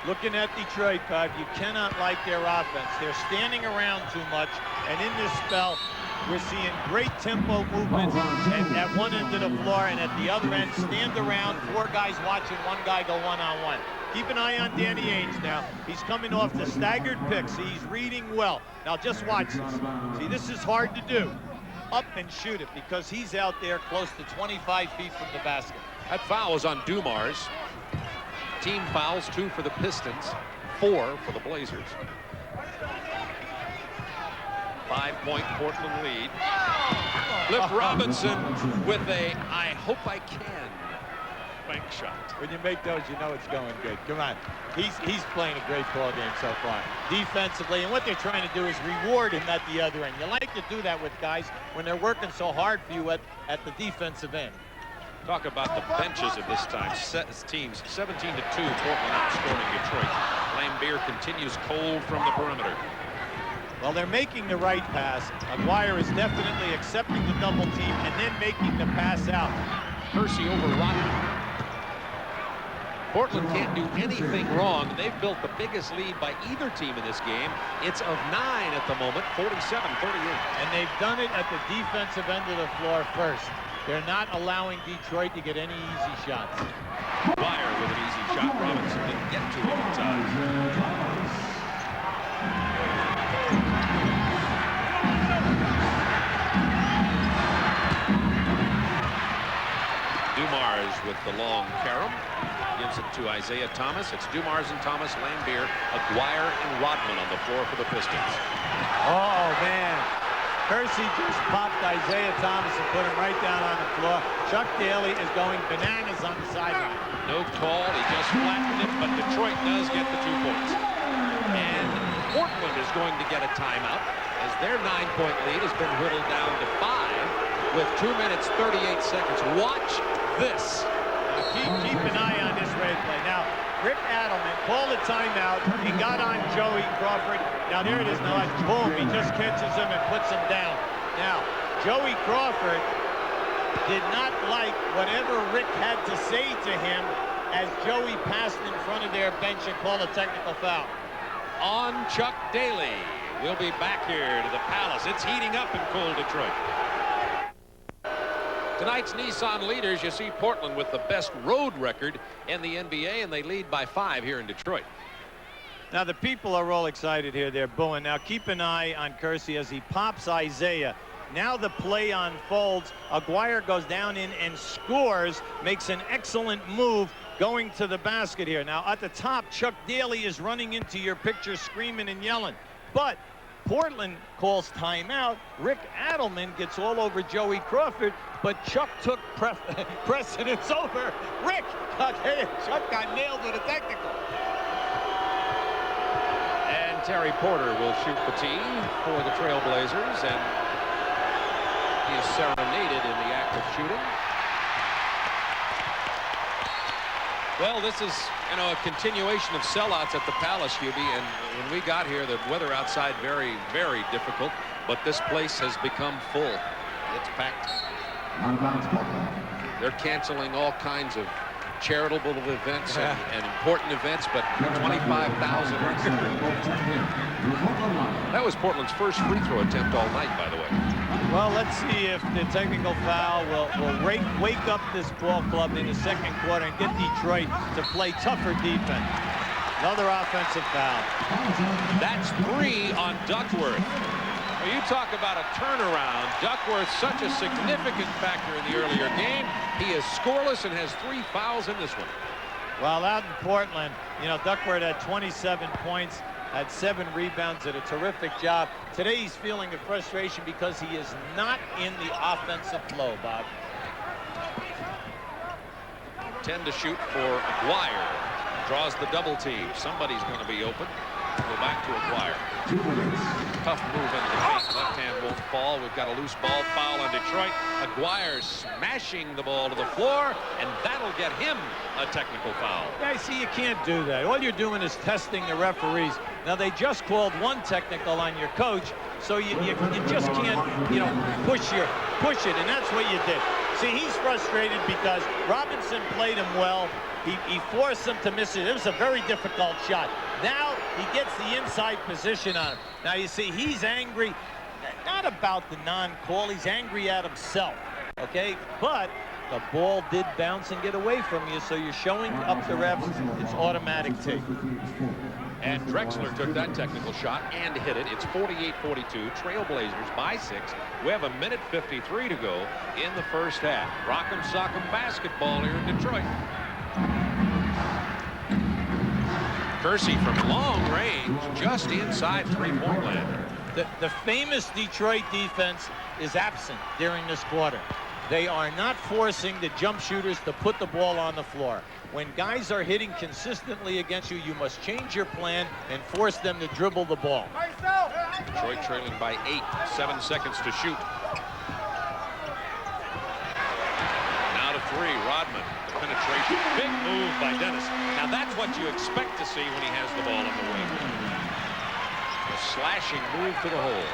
Looking at Detroit, Bob, you cannot like their offense. They're standing around too much, and in this spell, we're seeing great tempo movement at one end of the floor, and at the other end, stand around, 4 guys watching, 1 guy go one-on-one. Keep an eye on Danny Ainge now. He's coming off the staggered picks. He's reading well. Now just watch this. See, this is hard to do. Up and shoot it, because he's out there close to 25 feet from the basket. That foul was on Dumars. Team fouls, 2 for the Pistons, 4 for the Blazers. 5-point Portland lead. Cliff Robinson with a "I hope I can" bank shot. When you make those, you know it's going good. Come on. He's playing a great ball game so far. Defensively, and what they're trying to do is reward him at the other end. You like to do that with guys when they're working so hard for you at the defensive end. Talk about the benches of this time. Teams 17-2, Portland outscoring Detroit. Lambeer continues cold from the perimeter. Well, they're making the right pass. Aguirre is definitely accepting the double team and then making the pass out. Percy over Rodman. Portland can't do anything wrong. They've built the biggest lead by either team in this game. It's of 9 at the moment, 47-38. And they've done it at the defensive end of the floor first. They're not allowing Detroit to get any easy shots. Dwyer with an easy shot. Robinson didn't get to it in time. Dumars with the long carom. Gives it to Isaiah Thomas. It's Dumars and Thomas, Lambeer, Aguirre, and Rodman on the floor for the Pistons. Oh, man. Percy just popped Isaiah Thomas and put him right down on the floor. Chuck Daly is going bananas on the sideline. No call. He just flattened it, but Detroit does get the 2 points. And Portland is going to get a timeout as their 9-point lead has been whittled down to 5 with 2 minutes, 38 seconds. Watch this. Keep an eye on this replay. Now, Rick Adelman called a timeout. He got on Joey Crawford. Now, there it is. Now, boom, he just catches him and puts him down. Now, Joey Crawford did not like whatever Rick had to say to him as Joey passed in front of their bench and called a technical foul. On Chuck Daly. We'll be back here to the Palace. It's heating up in cold Detroit. Tonight's Nissan leaders, you see Portland with the best road record in the NBA, and they lead by 5 here in Detroit. Now, the people are all excited here. They're booing. Now, keep an eye on Kersey as he pops Isaiah. Now the play unfolds. Aguirre goes down in and scores, makes an excellent move going to the basket here. Now, at the top, Chuck Daly is running into your picture screaming and yelling. But Portland calls timeout. Rick Adelman gets all over Joey Crawford, but Chuck took precedence over Rick. Chuck got nailed with a technical. And Terry Porter will shoot the tee for the Trailblazers, and he is serenaded in the act of shooting. Well, this is, a continuation of sellouts at the Palace, Hubie, and when we got here, the weather outside very, very difficult, but this place has become full. It's packed. They're canceling all kinds of charitable events and important events, but 25,000. That was Portland's first free throw attempt all night, by the way. Well, let's see if the technical foul will wake up this ball club in the second quarter and get Detroit to play tougher defense. Another offensive foul. That's 3 on Duckworth. Well, you talk about a turnaround. Duckworth, such a significant factor in the earlier game. He is scoreless and has 3 fouls in this one. Well, out in Portland, Duckworth had 27 points, had 7 rebounds, did a terrific job. Today he's feeling the frustration because he is not in the offensive flow, Bob. 10 to shoot for Aguirre. Draws the double team. Somebody's going to be open. Go back to Aguirre. Tough move into the paint. Left hand won't fall. We've got a loose ball foul on Detroit. Aguirre smashing the ball to the floor, and that'll get him a technical foul. Yeah, see, you can't do that. All you're doing is testing the referees. Now, they just called 1 technical on your coach. So you just can't, you know, push it, and that's what you did. See, he's frustrated because Robinson played him well. He forced him to miss it. It was a very difficult shot. Now he gets the inside position on him. Now you see he's angry, not about the non-call. He's angry at himself, okay? But the ball did bounce and get away from you, so you're showing up the refs. It's automatic take. And Drexler took that technical shot and hit it. It's 48-42. Trailblazers by 6. We have 1:53 to go in the first half. Rock'em sock'em basketball here in Detroit. Kersey from long range, just inside three-point land. The famous Detroit defense is absent during this quarter. They are not forcing the jump shooters to put the ball on the floor. When guys are hitting consistently against you, you must change your plan and force them to dribble the ball. Detroit trailing by 8, 7 seconds to shoot. Now to 3, Rodman. The penetration, big move by Dennis. Now that's what you expect to see when he has the ball in the wing. A slashing move to the hole.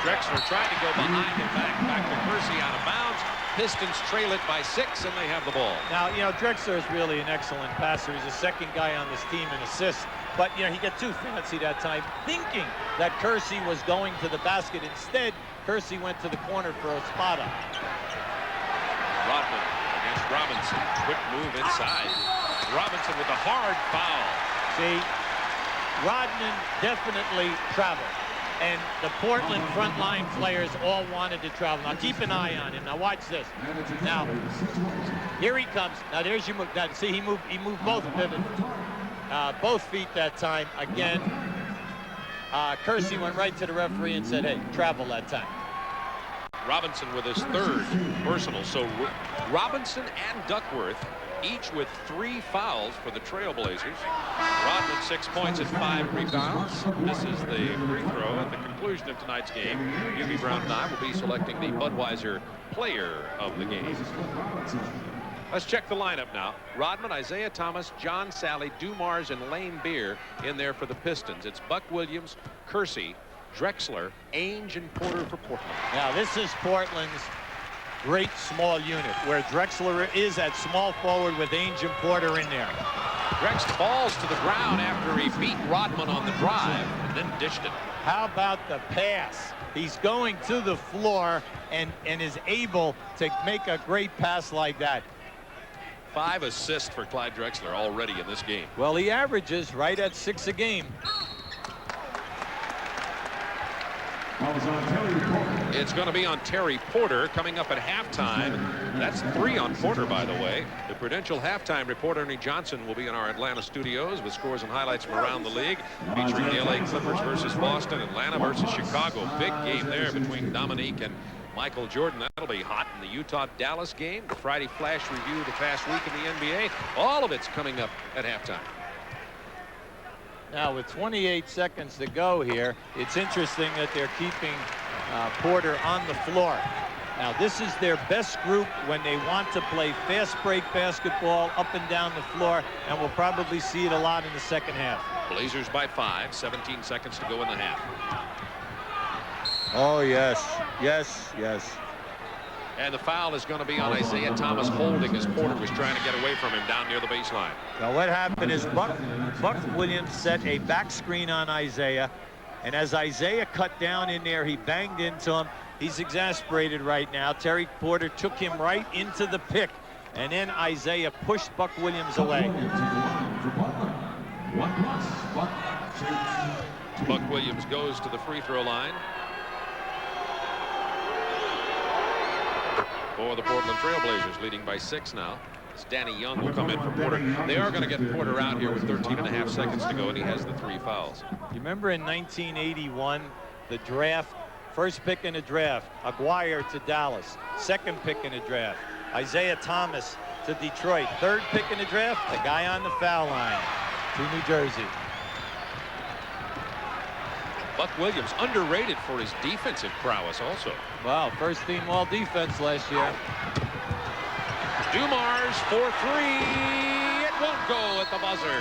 Drexler tried to go behind and back to Kersey out of bounds. Pistons trail it by 6, and they have the ball. Now, you know, Drexler is really an excellent passer. He's the second guy on this team in assists. But, you know, he got too fancy that time, thinking that Kersey was going to the basket. Instead, Kersey went to the corner for a spot up. Rodman against Robinson. Quick move inside. Robinson with a hard foul. See, Rodman definitely traveled. And the Portland frontline players all wanted to travel. Now keep an eye on him. Now watch this. Now here he comes. Now there's your move. Now see, he moved both both feet that time. Again, Kersey went right to the referee and said, "Hey, travel that time." Robinson with his 3rd personal. So Robinson and Duckworth each with 3 fouls for the Trailblazers. Rodman 6 points and 5 rebounds. This is the free throw at the conclusion of tonight's game. UB Brown and I will be selecting the Budweiser player of the game. Let's check the lineup now. Rodman, Isaiah Thomas, John Sally, Dumars, and Lane Beer in there for the Pistons. It's Buck Williams, Kersey, Drexler, Ainge, and Porter for Portland. Now this is Portland's great small unit, where Drexler is at small forward with Ainge and Porter in there. Drex falls to the ground after he beat Rodman on the drive and then dished it. How about the pass? He's going to the floor and is able to make a great pass like that. 5 assists for Clyde Drexler already in this game. Well, he averages right at 6 a game. It's going to be on Terry Porter coming up at halftime. That's 3 on Porter, by the way. The Prudential halftime report, Ernie Johnson, will be in our Atlanta studios with scores and highlights from around the league, featuring the LA Clippers versus Boston, Atlanta versus Chicago. Big game there between Dominique and Michael Jordan. That'll be hot in the Utah-Dallas game. The Friday Flash review of the past week in the NBA. All of it's coming up at halftime. Now with 28 seconds to go here, it's interesting that they're keeping Porter on the floor. Now this is their best group when they want to play fast break basketball up and down the floor, and we'll probably see it a lot in the second half. Blazers by 5, 17 seconds to go in the half. Oh yes, yes, yes. And the foul is going to be on Isaiah Thomas holding as Porter was trying to get away from him down near the baseline. Now what happened is Buck Williams set a back screen on Isaiah, and as Isaiah cut down in there, he banged into him. He's exasperated right now. Terry Porter took him right into the pick, and then Isaiah pushed Buck Williams away. Buck Williams goes to the free throw line for the Portland Trailblazers, leading by 6 now. As Danny Young will come in for Porter. They are going to get Porter out here with 13.5 seconds to go, and he has the 3 fouls. You remember in 1981, the draft, first pick in the draft, Aguirre to Dallas. Second pick in the draft, Isaiah Thomas to Detroit. Third pick in the draft, the guy on the foul line to New Jersey. Buck Williams underrated for his defensive prowess also. Wow, first team all defense last year. Dumars for 3. It won't go at the buzzer.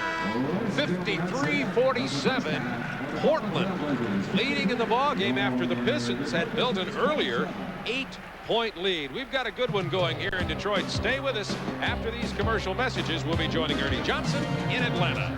53-47. Portland leading in the ballgame after the Pistons had built an earlier 8-point lead. We've got a good one going here in Detroit. Stay with us. After these commercial messages, we'll be joining Ernie Johnson in Atlanta.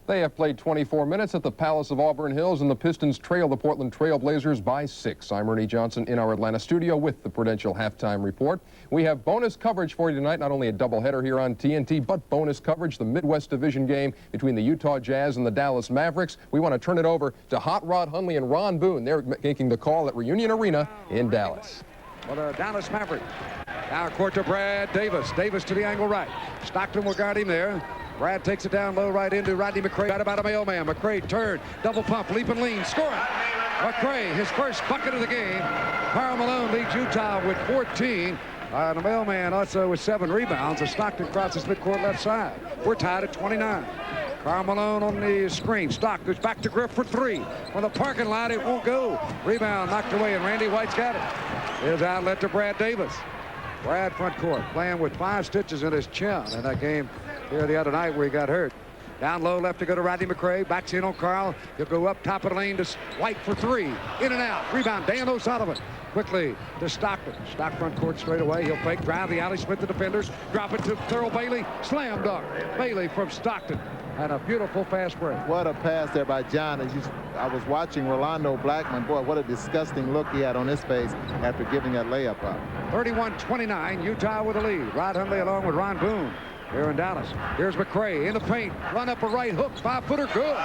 They have played 24 minutes at the Palace of Auburn Hills, and the Pistons trail the Portland Trail Blazers by 6. I'm Ernie Johnson in our Atlanta studio with the Prudential Halftime Report. We have bonus coverage for you tonight, not only a doubleheader here on TNT, but bonus coverage, the Midwest Division game between the Utah Jazz and the Dallas Mavericks. We want to turn it over to Hot Rod Hundley and Ron Boone. They're making the call at Reunion Arena in Dallas. Well, the Dallas Mavericks. Down court to Brad Davis. Davis to the angle right. Stockton will guard him there. Brad takes it down low right into Rodney McCray. Got about a mailman. McCray turn, double pump, leap and lean, score it. McCray, his first bucket of the game. Karl Malone leads Utah with 14. The mailman also with 7 rebounds as Stockton crosses midcourt left side. We're tied at 29. Karl Malone on the screen. Stock goes back to Griff for 3. From the parking lot, it won't go. Rebound knocked away, and Randy White's got it. His outlet to Brad Davis. Brad front court playing with 5 stitches in his chin in that game here the other night where he got hurt. Down low left to go to Rodney McCray. Backs in on Karl. He'll go up top of the lane to White for 3. In and out. Rebound. Dan O'Sullivan. Quickly to Stockton. Stock front court straight away. He'll fake, drive the alley, split the defenders. Drop it to Thurl Bailey. Slam dunk. Bailey from Stockton. And a beautiful fast break. What a pass there by John. I was watching Rolando Blackman. Boy, what a disgusting look he had on his face after giving that layup up. 31-29. Utah with the lead. Rod Hundley along with Ron Boone. Here in Dallas. Here's McCray in the paint. Run up a right hook. 5-footer. Good.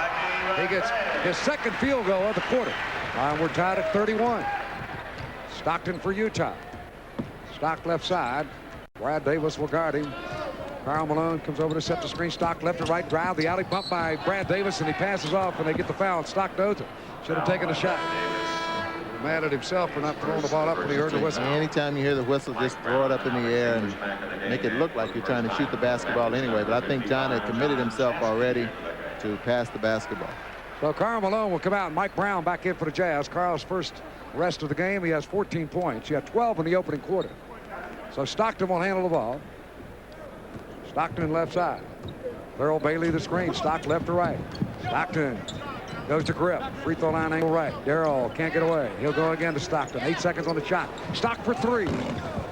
He gets his second field goal of the quarter. And we're tied at 31. Stockton for Utah. Stock left side. Brad Davis will guard him. Karl Malone comes over to set the screen. Stock left to right. Drive the alley. Bump by Brad Davis, and he passes off, and they get the foul. Stock knows it. Should have taken a shot. Mad at himself for not throwing the ball up when he heard the whistle. Anytime you hear the whistle, just throw it up in the air and make it look like you're trying to shoot the basketball anyway. But I think John had committed himself already to pass the basketball. So Karl Malone will come out. Mike Brown back in for the Jazz. Karl's first rest of the game. He has 14 points. He had 12 in the opening quarter. So Stockton will handle the ball. Stockton left side. Thurl Bailey the screen. Stock left to right. Stockton goes to Griff. Free throw line angle right. Darrell can't get away. He'll go again to Stockton. 8 seconds on the shot. Stock for 3.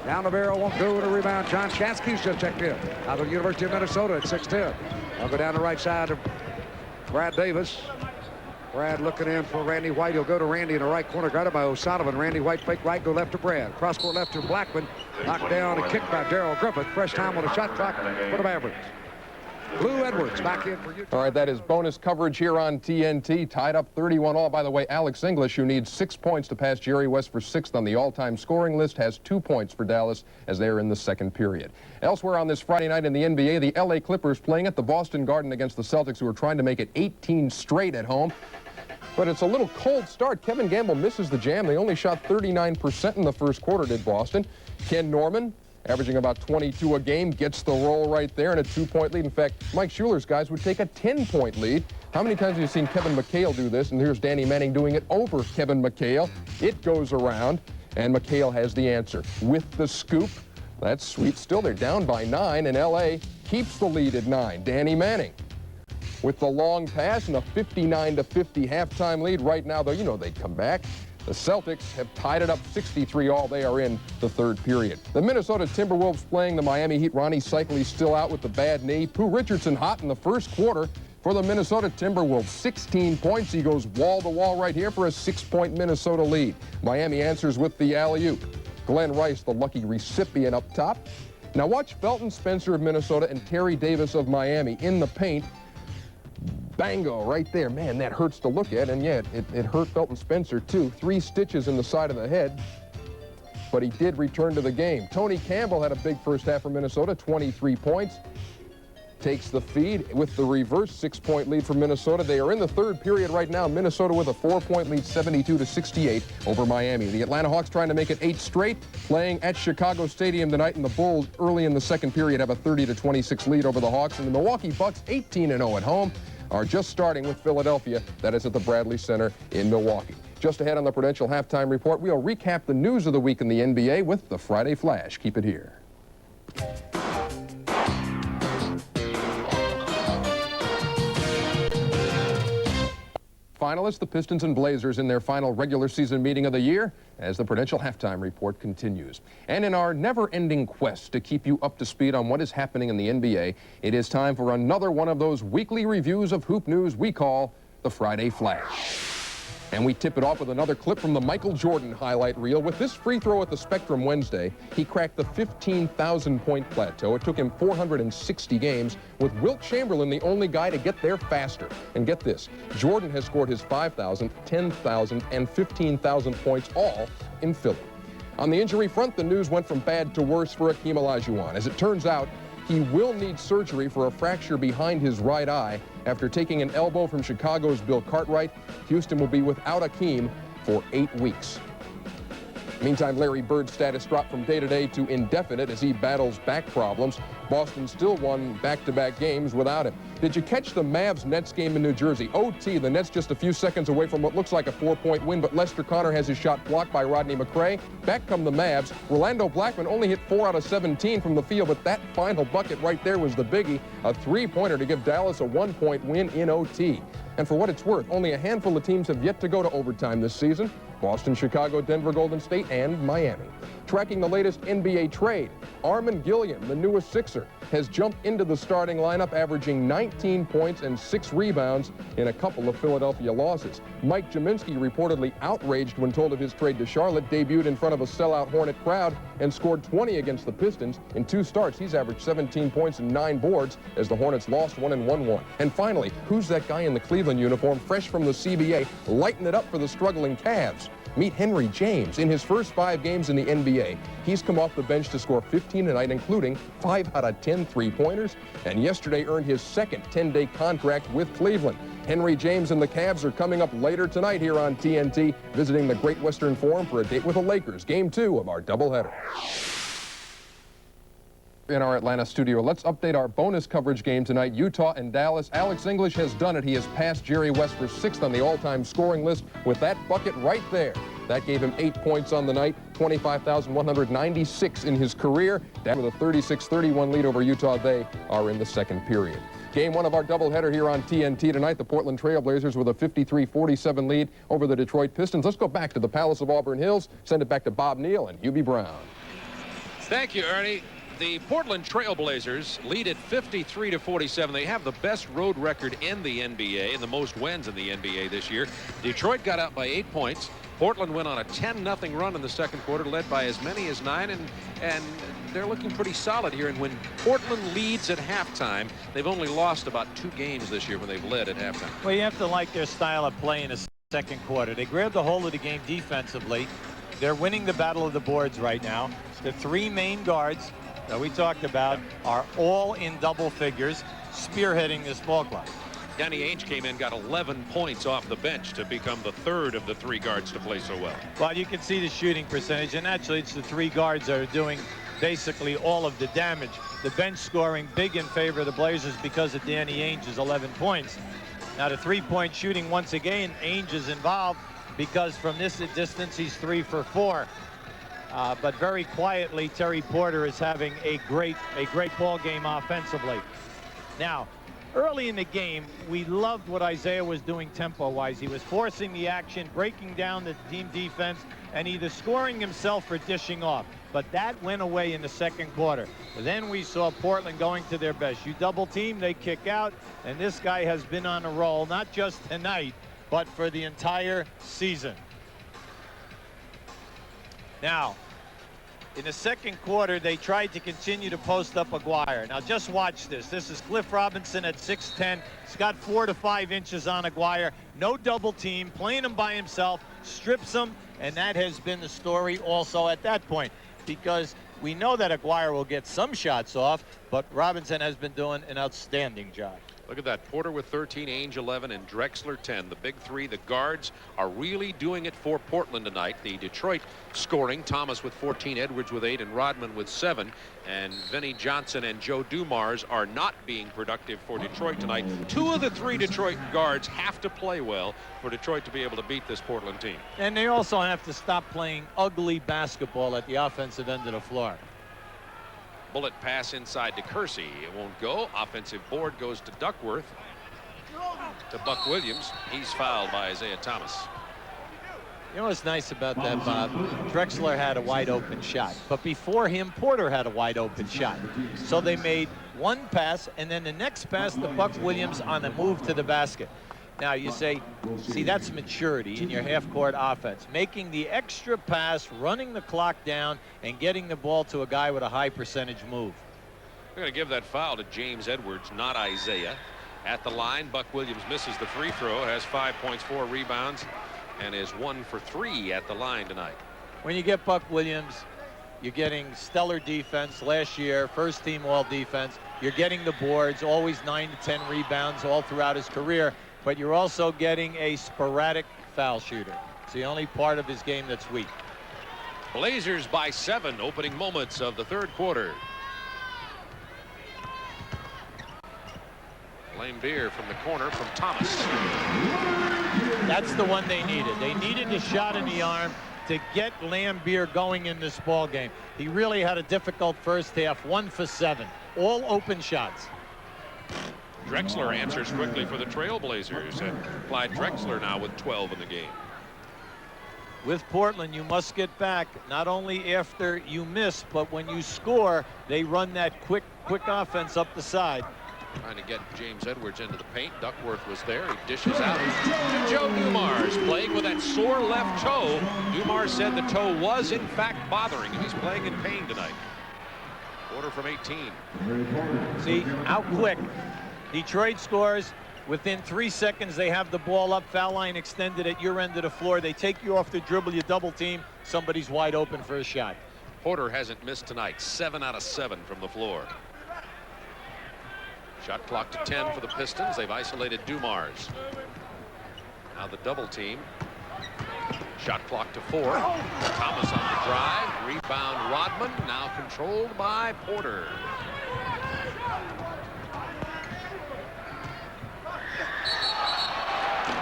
Down the barrel, won't go with a rebound. John Chansky's just checked in. Out of the University of Minnesota at 6'10". I'll go down the right side to Brad Davis. Brad looking in for Randy White. He'll go to Randy in the right corner, guarded by O'Sullivan. Randy White fake right, go left to Brad. Cross court left to Blackman. Knocked down and kicked by Darrell Griffith. Fresh time on the shot clock for the Mavericks. Lou Edwards back in for Utah. All right, that is bonus coverage here on TNT. Tied up 31 all. By the way, Alex English, who needs 6 points to pass Jerry West for 6th on the all-time scoring list, has 2 points for Dallas as they are in the second period. Elsewhere on this Friday night in the NBA, the LA Clippers playing at the Boston Garden against the Celtics, who are trying to make it 18 straight at home. But it's a little cold start. Kevin Gamble misses the jam. They only shot 39% in the first quarter, did Boston. Ken Norman, averaging about 22 a game, gets the roll right there in a 2-point lead. In fact, Mike Schuler's guys would take a 10-point lead. How many times have you seen Kevin McHale do this? And here's Danny Manning doing it over Kevin McHale. It goes around, and McHale has the answer with the scoop. That's sweet. Still, they're down by 9, and L.A. keeps the lead at 9. Danny Manning with the long pass and a 59-50 halftime lead. Right now, though, you know they'd come back. The Celtics have tied it up 63 all. They are in the third period. The Minnesota Timberwolves playing the Miami Heat. Ronnie Cycli still out with the bad knee. Pooh Richardson hot in the first quarter for the Minnesota Timberwolves. 16 points. He goes wall-to-wall right here for a 6-point Minnesota lead. Miami answers with the alley-oop. Glenn Rice, the lucky recipient up top. Now watch Felton Spencer of Minnesota and Terry Davis of Miami in the paint. Bango right there. Man, that hurts to look at, and yet it hurt Felton Spencer too. 3 stitches in the side of the head, but he did return to the game. Tony Campbell had a big first half for Minnesota, 23 points. Takes the feed with the reverse 6-point lead for Minnesota. They are in the third period right now. Minnesota with a 4-point lead, 72-68 over Miami. The Atlanta Hawks trying to make it 8 straight, playing at Chicago Stadium tonight, and the Bulls early in the second period have a 30-26 lead over the Hawks. And the Milwaukee Bucks, 18-0 at home, are just starting with Philadelphia. That is at the Bradley Center in Milwaukee. Just ahead on the Prudential Halftime Report, we'll recap the news of the week in the NBA with the Friday Flash. Keep it here. Finalists, the Pistons and Blazers in their final regular season meeting of the year as the Prudential Halftime Report continues. And in our never-ending quest to keep you up to speed on what is happening in the NBA, it is time for another one of those weekly reviews of hoop news we call the Friday Flash. And we tip it off with another clip from the Michael Jordan highlight reel. With this free throw at the Spectrum Wednesday, he cracked the 15,000-point plateau. It took him 460 games, with Wilt Chamberlain the only guy to get there faster. And get this, Jordan has scored his 5,000, 10,000, and 15,000 points all in Philly. On the injury front, the news went from bad to worse for Hakeem Olajuwon. As it turns out, he will need surgery for a fracture behind his right eye. After taking an elbow from Chicago's Bill Cartwright, Houston will be without Hakeem for 8 weeks. Meantime, Larry Bird's status dropped from day-to-day to indefinite as he battles back problems. Boston still won back-to-back games without him. Did you catch the Mavs-Nets game in New Jersey? OT, the Nets just a few seconds away from what looks like a 4-point win, but Lester Connor has his shot blocked by Rodney McRae. Back come the Mavs. Rolando Blackman only hit 4 out of 17 from the field, but that final bucket right there was the biggie, a 3-pointer to give Dallas a 1-point win in OT. And for what it's worth, only a handful of teams have yet to go to overtime this season. Boston, Chicago, Denver, Golden State, and Miami. Tracking the latest NBA trade, Armin Gilliam, the newest Sixer, has jumped into the starting lineup, averaging 19 points and 6 rebounds in a couple of Philadelphia losses. Mike Jaminski, reportedly outraged when told of his trade to Charlotte, debuted in front of a sellout Hornet crowd and scored 20 against the Pistons. In 2 starts, he's averaged 17 points and 9 boards as the Hornets lost 1 and won 1. And finally, who's that guy in the Cleveland uniform, fresh from the CBA, lighting it up for the struggling Cavs? Meet Henry James. In his first 5 games in the NBA, he's come off the bench to score 15 a night, including 5 out of 10 3-pointers, and yesterday earned his second 10-day contract with Cleveland. Henry James and the Cavs are coming up later tonight here on TNT, visiting the Great Western Forum for a date with the Lakers, Game 2 of our doubleheader. In our Atlanta studio, let's update our bonus coverage game tonight, Utah and Dallas. Alex English has done it. He has passed Jerry West for 6th on the all-time scoring list with that bucket right there. That gave him 8 points on the night, 25,196 in his career. Down with a 36-31 lead over Utah. They are in the second period. Game 1 of our doubleheader here on TNT tonight, the Portland Trail Blazers with a 53-47 lead over the Detroit Pistons. Let's go back to the Palace of Auburn Hills, send it back to Bob Neal and Hubie Brown. Thank you, Ernie. The Portland Trail Blazers lead at 53-47. They have the best road record in the NBA and the most wins in the NBA this year. Detroit got out by 8 points. Portland went on a 10-0 run in the second quarter, led by as many as 9, and they're looking pretty solid here. And when Portland leads at halftime, they've only lost about 2 games this year when they've led at halftime. Well, you have to like their style of play in the second quarter. They grabbed the whole of the game defensively. They're winning the battle of the boards right now. The 3 main guards that we talked about are all in double figures, spearheading this ball club. Danny Ainge came in, got 11 points off the bench to become the 3rd of the 3 guards to play so well. Well, you can see the shooting percentage, and actually it's the 3 guards that are doing basically all of the damage. The bench scoring big in favor of the Blazers because of Danny Ainge's 11 points. Now the 3-point shooting, once again, Ainge is involved because from this distance he's 3 for 4. But very quietly, Terry Porter is having a great ball game offensively. Now, early in the game, we loved what Isaiah was doing tempo-wise. He was forcing the action, breaking down the team defense, and either scoring himself or dishing off. But that went away in the second quarter. Then we saw Portland going to their best. You double team, they kick out, and this guy has been on a roll, not just tonight, but for the entire season. Now, in the second quarter, they tried to continue to post up Aguirre. Now, just watch this. This is Cliff Robinson at 6'10". He's got 4 to 5 inches on Aguirre. No double team, playing him by himself, strips him, and that has been the story also at that point, because we know that Aguirre will get some shots off, but Robinson has been doing an outstanding job. Look at that. Porter with 13, Ainge 11, and Drexler 10. The big 3, the guards, are really doing it for Portland tonight. The Detroit scoring, Thomas with 14, Edwards with 8, and Rodman with 7. And Vinnie Johnson and Joe Dumars are not being productive for Detroit tonight. 2 of the 3 Detroit guards have to play well for Detroit to be able to beat this Portland team. And they also have to stop playing ugly basketball at the offensive end of the floor. Bullet pass inside to Kersey. It won't go. Offensive board goes to Duckworth. To Buck Williams. He's fouled by Isaiah Thomas. You know what's nice about that, Bob? Drexler had a wide open shot, but before him, Porter had a wide open shot. So they made one pass, and then the next pass to Buck Williams on the move to the basket. Now you say, see, that's maturity in your half-court offense. Making the extra pass, running the clock down, and getting the ball to a guy with a high percentage move. They're going to give that foul to James Edwards, not Isaiah. At the line, Buck Williams misses the free throw, has 5 points, 4 rebounds, and is 1 for 3 at the line tonight. When you get Buck Williams, you're getting stellar defense last year, first team all defense. You're getting the boards, always 9 to 10 rebounds all throughout his career, but you're also getting a sporadic foul shooter. It's the only part of his game that's weak. Blazers by 7, opening moments of the third quarter. Lambeer from the corner from Thomas. That's the one they needed. They needed a shot in the arm to get Lambeer going in this ball game. He really had a difficult first half, 1 for 7, all open shots. Drexler answers quickly for the Trailblazers, and Clyde Drexler now with 12 in the game. With Portland, you must get back not only after you miss, but when you score, they run that quick offense up the side. Trying to get James Edwards into the paint. Duckworth was there. He dishes out to Joe Dumars, playing with that sore left toe. Dumars said the toe was in fact bothering him. He's playing in pain tonight. Quarter from 18. See how quick Detroit scores. Within 3 seconds, they have the ball up, foul line extended at your end of the floor. They take you off the dribble, you double team, somebody's wide open for a shot. Porter hasn't missed tonight. 7 out of 7 from the floor. Shot clock to 10 for the Pistons. They've isolated Dumars. Now the double team. Shot clock to 4. Thomas on the drive. Rebound Rodman. Now controlled by Porter.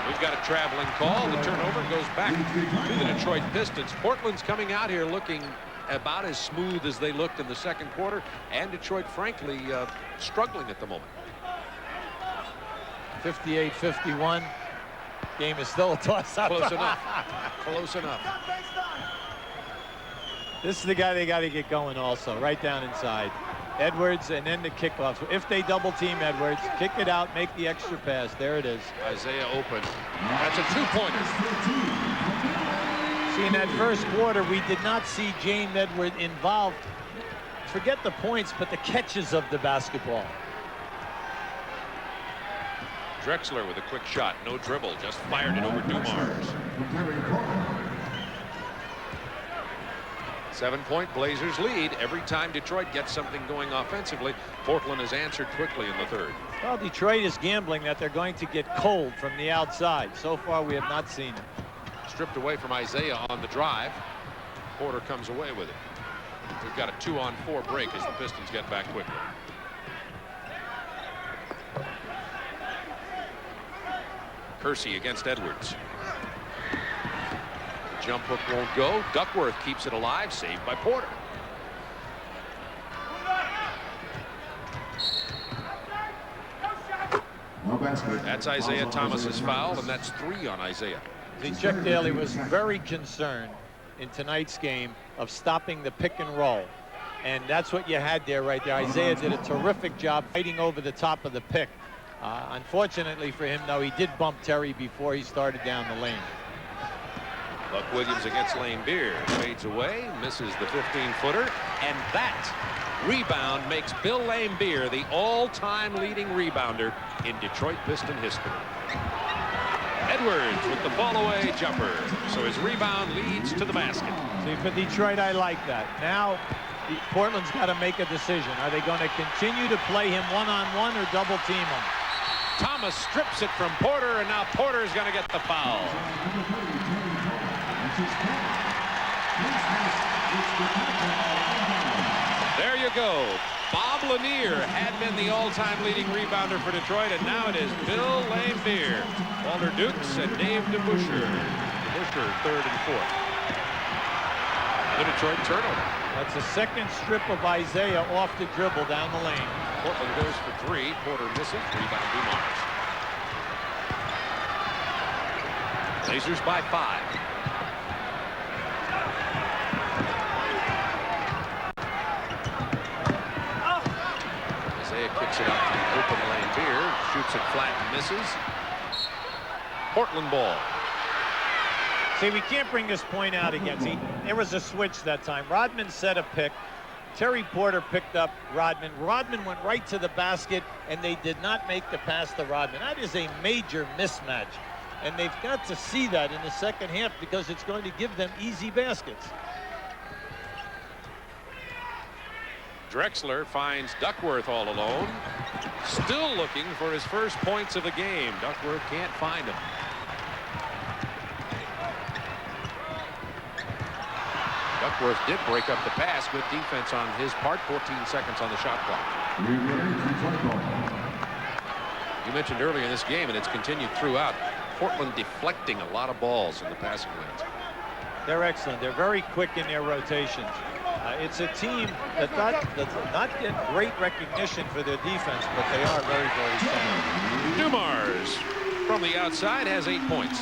We've got a traveling call. The turnover goes back to the Detroit Pistons. Portland's coming out here looking about as smooth as they looked in the second quarter, and Detroit, frankly, struggling at the moment. 58-51. Game is still a toss-up. Close enough. Close enough. This is the guy they got to get going also, right down inside. Edwards, and then the kickoffs. If they double team Edwards, kick it out, make the extra pass. There it is. Isaiah open. That's a two-pointer. See, in that first quarter, we did not see James Edwards involved. Forget the points, but the catches of the basketball. Drexler with a quick shot. No dribble. Just fired it over Dumars. 7-point Blazers lead. Every time Detroit gets something going offensively, Portland has answered quickly in the third. Well, Detroit is gambling that they're going to get cold from the outside. So far, we have not seen it. Stripped away from Isaiah on the drive. Porter comes away with it. We've got a 2-on-4 break as the Pistons get back quickly. Kersey against Edwards. Jump hook won't go. Duckworth keeps it alive, saved by Porter. No basket. That's Isaiah Thomas's foul, and that's 3 on Isaiah. See, Chuck Daly was very concerned in tonight's game of stopping the pick and roll. And that's what you had there right there. Isaiah did a terrific job fighting over the top of the pick. Unfortunately for him, though, he did bump Terry before he started down the lane. Buck Williams against Lambeer. Fades away, misses the 15-footer, and that rebound makes Bill Lambeer the all-time leading rebounder in Detroit Piston history. Edwards with the fall-away jumper. So his rebound leads to the basket. See, for Detroit, I like that. Now, Portland's got to make a decision. Are they going to continue to play him one-on-one or double team him? Thomas strips it from Porter, and now Porter's going to get the foul. There you go. Bob Lanier had been the all-time leading rebounder for Detroit, and now it is Bill Lambeer, Walter Dukes, and Dave DeBusschere. DeBusschere, third and fourth. The Detroit turnover. That's a second strip of Isaiah off the dribble down the lane. Portland goes for three. Porter misses. Rebound Dumars. Blazers by 5. Isaiah kicks it up to the open lane here. Shoots it flat and misses. Portland ball. See, we can't bring this point out again. See, there was a switch that time. Rodman set a pick. Terry Porter picked up Rodman. Rodman went right to the basket, and they did not make the pass to Rodman. That is a major mismatch. And they've got to see that in the second half because it's going to give them easy baskets. Drexler finds Duckworth all alone. Still looking for his first points of the game. Duckworth can't find him. Duckworth did break up the pass. Good defense on his part. 14 seconds on the shot clock. You mentioned earlier in this game, and it's continued throughout, Portland deflecting a lot of balls in the passing lanes. They're excellent. They're very quick in their rotations. It's a team that does not get great recognition for their defense, but they are very, very sound. Dumars from the outside has 8 points.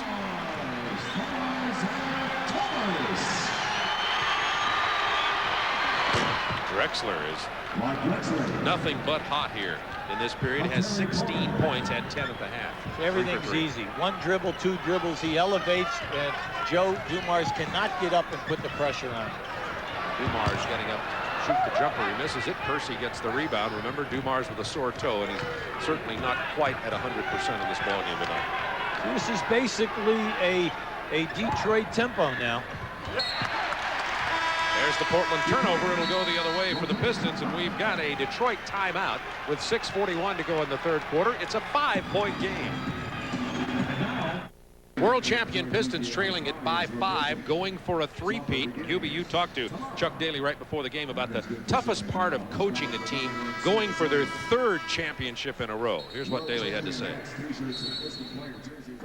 Drexler is nothing but hot here in this period. Has 16 points, had 10 at the half. Everything's easy. One dribble, two dribbles. He elevates, and Joe Dumars cannot get up and put the pressure on him. Dumars getting up, shoot the jumper. He misses it. Percy gets the rebound. Remember, Dumars with a sore toe, and he's certainly not quite at 100% in this ballgame tonight. This is basically a Detroit tempo now. There's the Portland turnover. It'll go the other way for the Pistons, and we've got a Detroit timeout with 6:41 to go in the third quarter. It's a 5-point game. World champion Pistons trailing it by 5, going for a three-peat. Hubie, you talked to Chuck Daly right before the game about the toughest part of coaching a team going for their 3rd championship in a row. Here's what Daly had to say.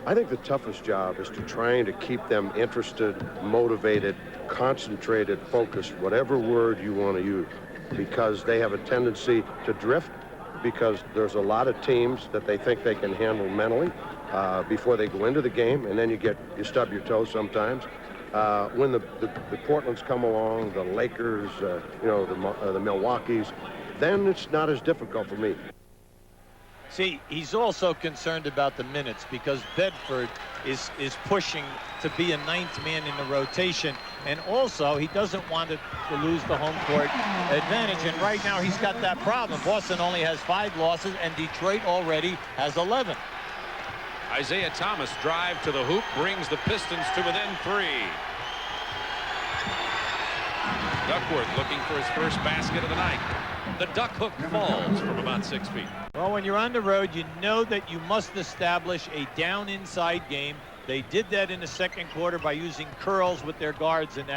I think the toughest job is to trying to keep them interested, motivated, concentrated, focused, whatever word you want to use, because they have a tendency to drift, because there's a lot of teams that they think they can handle mentally before they go into the game, and then you stub your toe sometimes. When the Portlands come along, the Lakers, the Milwaukees, then it's not as difficult for me. See, he's also concerned about the minutes because Bedford is pushing to be a 9th man in the rotation, and also he doesn't want to lose the home court advantage, and right now he's got that problem. Boston only has 5 losses, and Detroit already has 11. Isaiah Thomas drive to the hoop brings the Pistons to within 3. Duckworth looking for his first basket of the night. The duck hook falls from about 6 feet. Well, when you're on the road, you know that you must establish a down inside game. They did that in the second quarter by using curls with their guards and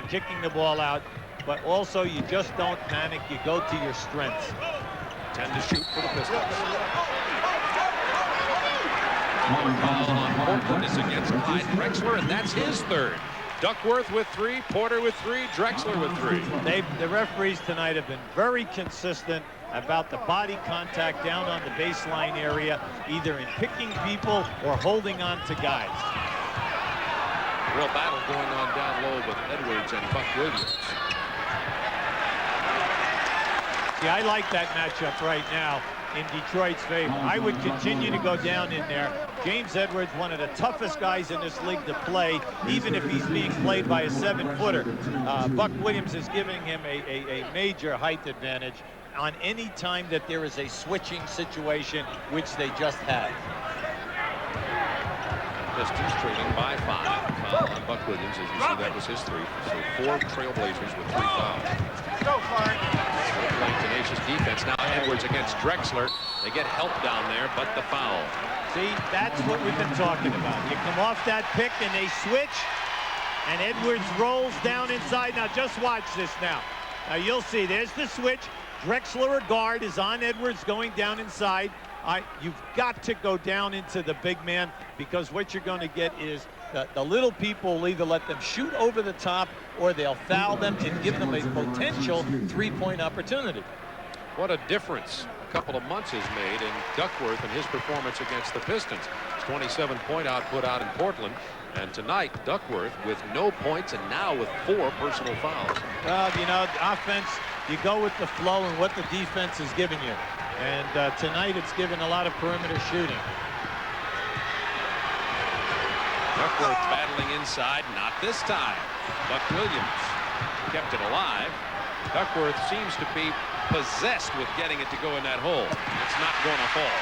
kicking the ball out. But also, you just don't panic. You go to your strengths. 10 to shoot for the Pistons. Foul on Portland is against Clyde Drexler, and that's his 3rd. Duckworth with 3, Porter with 3, Drexler with 3. The referees tonight have been very consistent about the body contact down on the baseline area, either in picking people or holding on to guys. Real battle going on down low with Edwards and Buck Williams. Yeah, I like that matchup right now in Detroit's favor. I would continue to go down in there. James Edwards, one of the toughest guys in this league to play, even if he's being played by a 7-footer. Buck Williams is giving him a major height advantage on any time that there is a switching situation, which they just had. Pistons trailing by 5. Foul on Buck Williams. As you see, that was his 3. So 4 Trailblazers with 3 fouls. Go, Clark. Playing tenacious defense. Now Edwards against Drexler. They get help down there, but the foul. See, that's what we've been talking about. You come off that pick and they switch, and Edwards rolls down inside. Now just watch this now. Now you'll see, there's the switch. Drexler, a guard, is on Edwards going down inside. You've got to go down into the big man, because what you're going to get is The little people will either let them shoot over the top or they'll foul them and give them a potential three-point opportunity. What a difference a couple of months has made in Duckworth and his performance against the Pistons. His 27-point output out in Portland. And tonight, Duckworth with no points and now with 4 personal fouls. Well, you know, offense, you go with the flow and what the defense is giving you. And tonight it's given a lot of perimeter shooting. Duckworth battling inside, not this time. Buck Williams kept it alive. Duckworth seems to be possessed with getting it to go in that hole. It's not going to fall.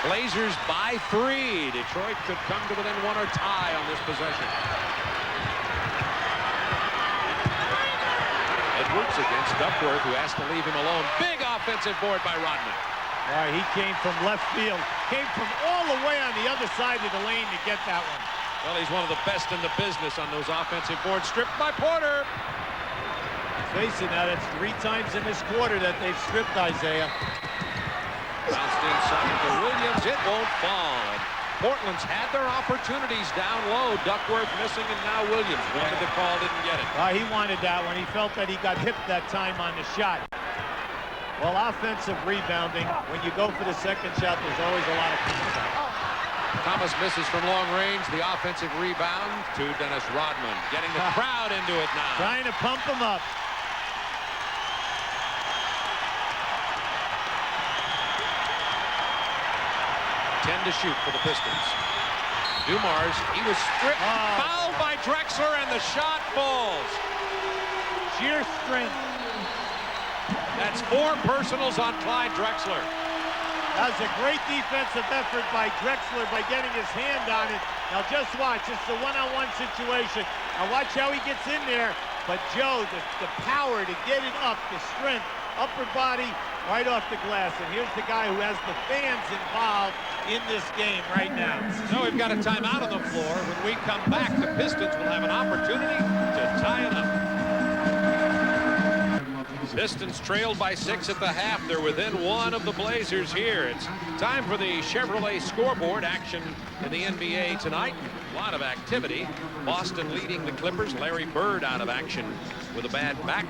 Blazers by 3. Detroit could come to within 1 or tie on this possession. Edwards against Duckworth, who has to leave him alone. Big offensive board by Rodman. All right, he came from left field, came from all the way on the other side of the lane to get that one. Well, he's one of the best in the business on those offensive boards. Stripped by Porter. Face it, now that's 3 times in this quarter that they've stripped Isaiah. Bounced inside to Williams. It won't fall. And Portland's had their opportunities down low. Duckworth missing, and now Williams wanted the call, didn't get it. He wanted that one. He felt that he got hit that time on the shot. Well, offensive rebounding, when you go for the second shot, there's always a lot of contact. Thomas misses from long range. The offensive rebound to Dennis Rodman. Getting the crowd into it now. Trying to pump him up. To shoot for the Pistons. Dumars, he was stripped, fouled by Drexler, and the shot falls. Sheer strength. That's 4 personals on Clyde Drexler. That was a great defensive effort by Drexler by getting his hand on it. Now just watch, it's a one-on-one situation. Now watch how he gets in there. But Joe, the power to get it up, the strength, upper body, right off the glass. And here's the guy who has the fans involved in this game right now. So we've got a timeout on the floor. When we come back, the Pistons will have an opportunity to tie it up. Pistons trailed by 6 at the half. They're within 1 of the Blazers here. It's time for the Chevrolet scoreboard action in the NBA tonight. A lot of activity. Boston leading the Clippers. Larry Bird out of action with a bad back.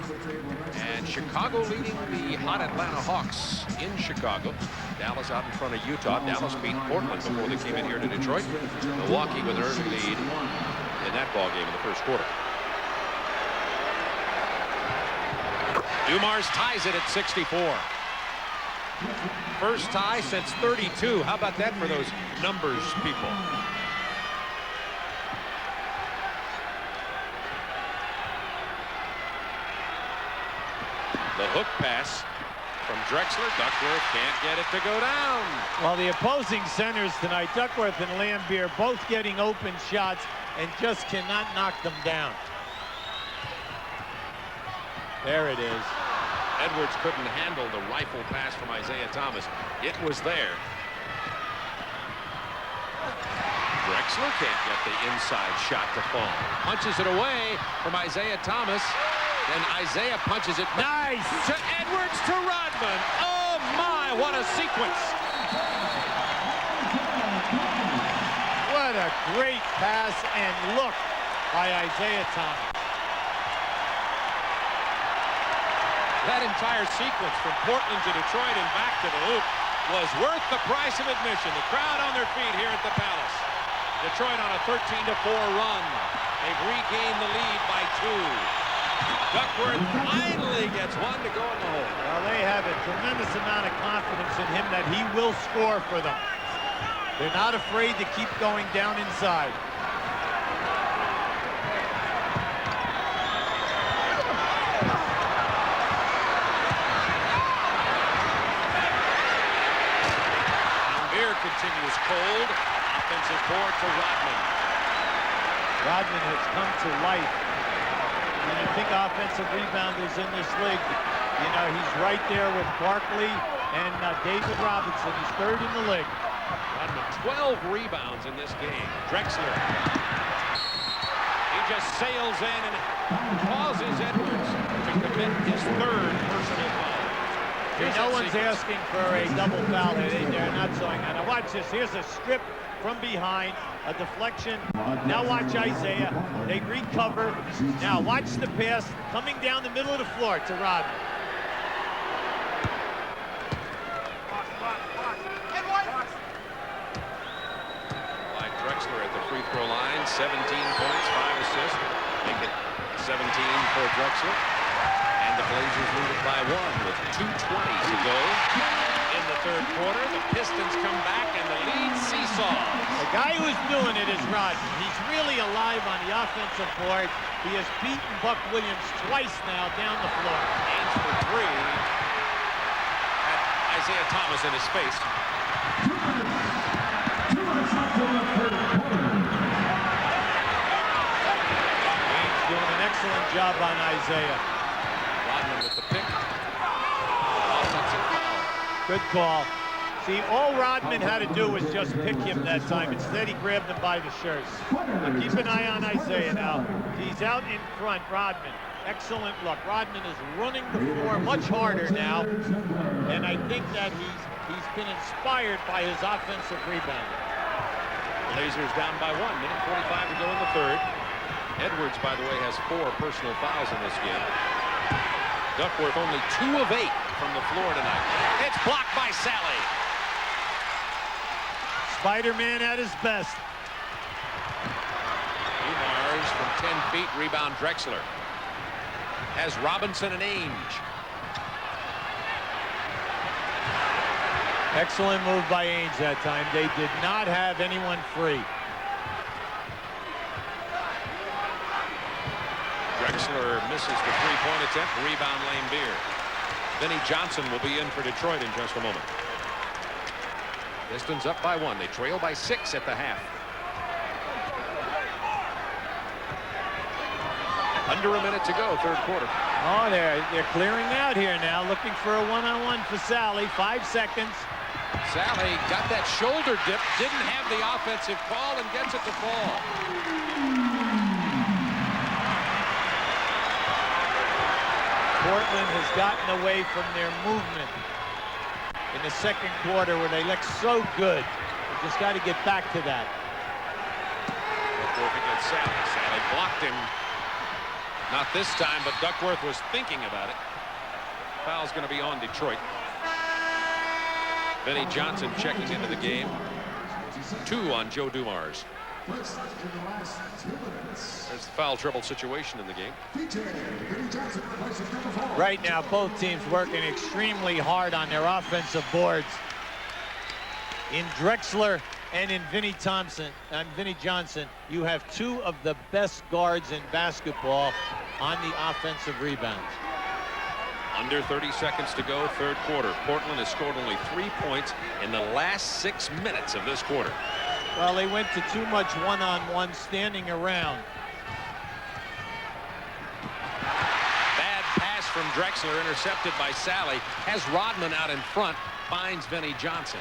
And Chicago leading the hot Atlanta Hawks in Chicago. Dallas out in front of Utah. Dallas beat Portland before they came in here to Detroit. Milwaukee with an early lead in that ball game in the first quarter. Dumars ties it at 64. First tie since 32. How about that for those numbers, people? The hook pass from Drexler. Duckworth can't get it to go down. Well, the opposing centers tonight, Duckworth and Lambier, both getting open shots and just cannot knock them down. There it is. Edwards couldn't handle the rifle pass from Isaiah Thomas. It was there. Drexler can't get the inside shot to fall. Punches it away from Isaiah Thomas. Then Isaiah punches it back. Nice! To Edwards to Rodman. Oh my, what a sequence. What a great pass and look by Isaiah Thomas. That entire sequence from Portland to Detroit and back to the hoop was worth the price of admission. The crowd on their feet here at the Palace. Detroit on a 13-4 run. They've regained the lead by 2. Duckworth finally gets one to go in the hole. Well, they have a tremendous amount of confidence in him that he will score for them. They're not afraid to keep going down inside. Continues cold. Offensive board to Rodman. Rodman has come to life. When you think offensive rebounders in this league, you know, he's right there with Barkley and David Robinson. He's 3rd in the league. Rodman, 12 rebounds in this game. Drexler. He just sails in and causes Edwards to commit his 3rd personal foul. No one's asking for a double foul. They're not showing that. Now watch this. Here's a strip from behind. A deflection. Now watch Isaiah. They recover. Now watch the pass coming down the middle of the floor to Rodman. Drexler at the free throw line, 17 points, 5 assists. Make it 17 for Drexler. And the Blazers lead it by 1 with 2:20 to go in the third quarter. The Pistons come back and the lead seesaws. The guy who's doing it is Rodman. He's really alive on the offensive board. He has beaten Buck Williams twice now down the floor. Aims for 3. And Isaiah Thomas in his face. Doing an excellent job on Isaiah. Rodman with the pick. Offensive foul. Good call. See, all Rodman had to do was just pick him that time. Instead, he grabbed him by the shirts. Now keep an eye on Isaiah now. He's out in front, Rodman. Excellent look. Rodman is running the floor much harder now. And I think that he's been inspired by his offensive rebound. Blazers down by 1. Minute 45 to go in the third. Edwards, by the way, has 4 personal fouls in this game. Duckworth only 2 of 8 from the floor tonight. It's blocked by Sally. Spider-Man at his best. Dumars from 10 feet, rebound Drexler. Has Robinson and Ainge. Excellent move by Ainge that time. They did not have anyone free. Drexler misses the three-point attempt. Rebound Lane Beer. Vinnie Johnson will be in for Detroit in just a moment. Pistons up by 1. They trail by 6 at the half. Under a minute to go, third quarter. Oh, they're clearing out here now, looking for a one-on-one for Sally. 5 seconds. Sally got that shoulder dip, didn't have the offensive call, and gets it to fall. Portland has gotten away from their movement in the second quarter where they look so good. They just got to get back to that. Duckworth against Sally. Sally blocked him. Not this time, but Duckworth was thinking about it. Foul's going to be on Detroit. Vinnie Johnson checking into the game. 2 on Joe Dumars. There's the foul trouble situation in the game. Right now, both teams working extremely hard on their offensive boards. In Drexler and in Vinnie Johnson, you have 2 of the best guards in basketball on the offensive rebounds. Under 30 seconds to go, third quarter. Portland has scored only 3 points in the last 6 minutes of this quarter. Well, they went to too much one-on-one standing around. Bad pass from Drexler, intercepted by Sally. Has Rodman out in front, finds Vinnie Johnson.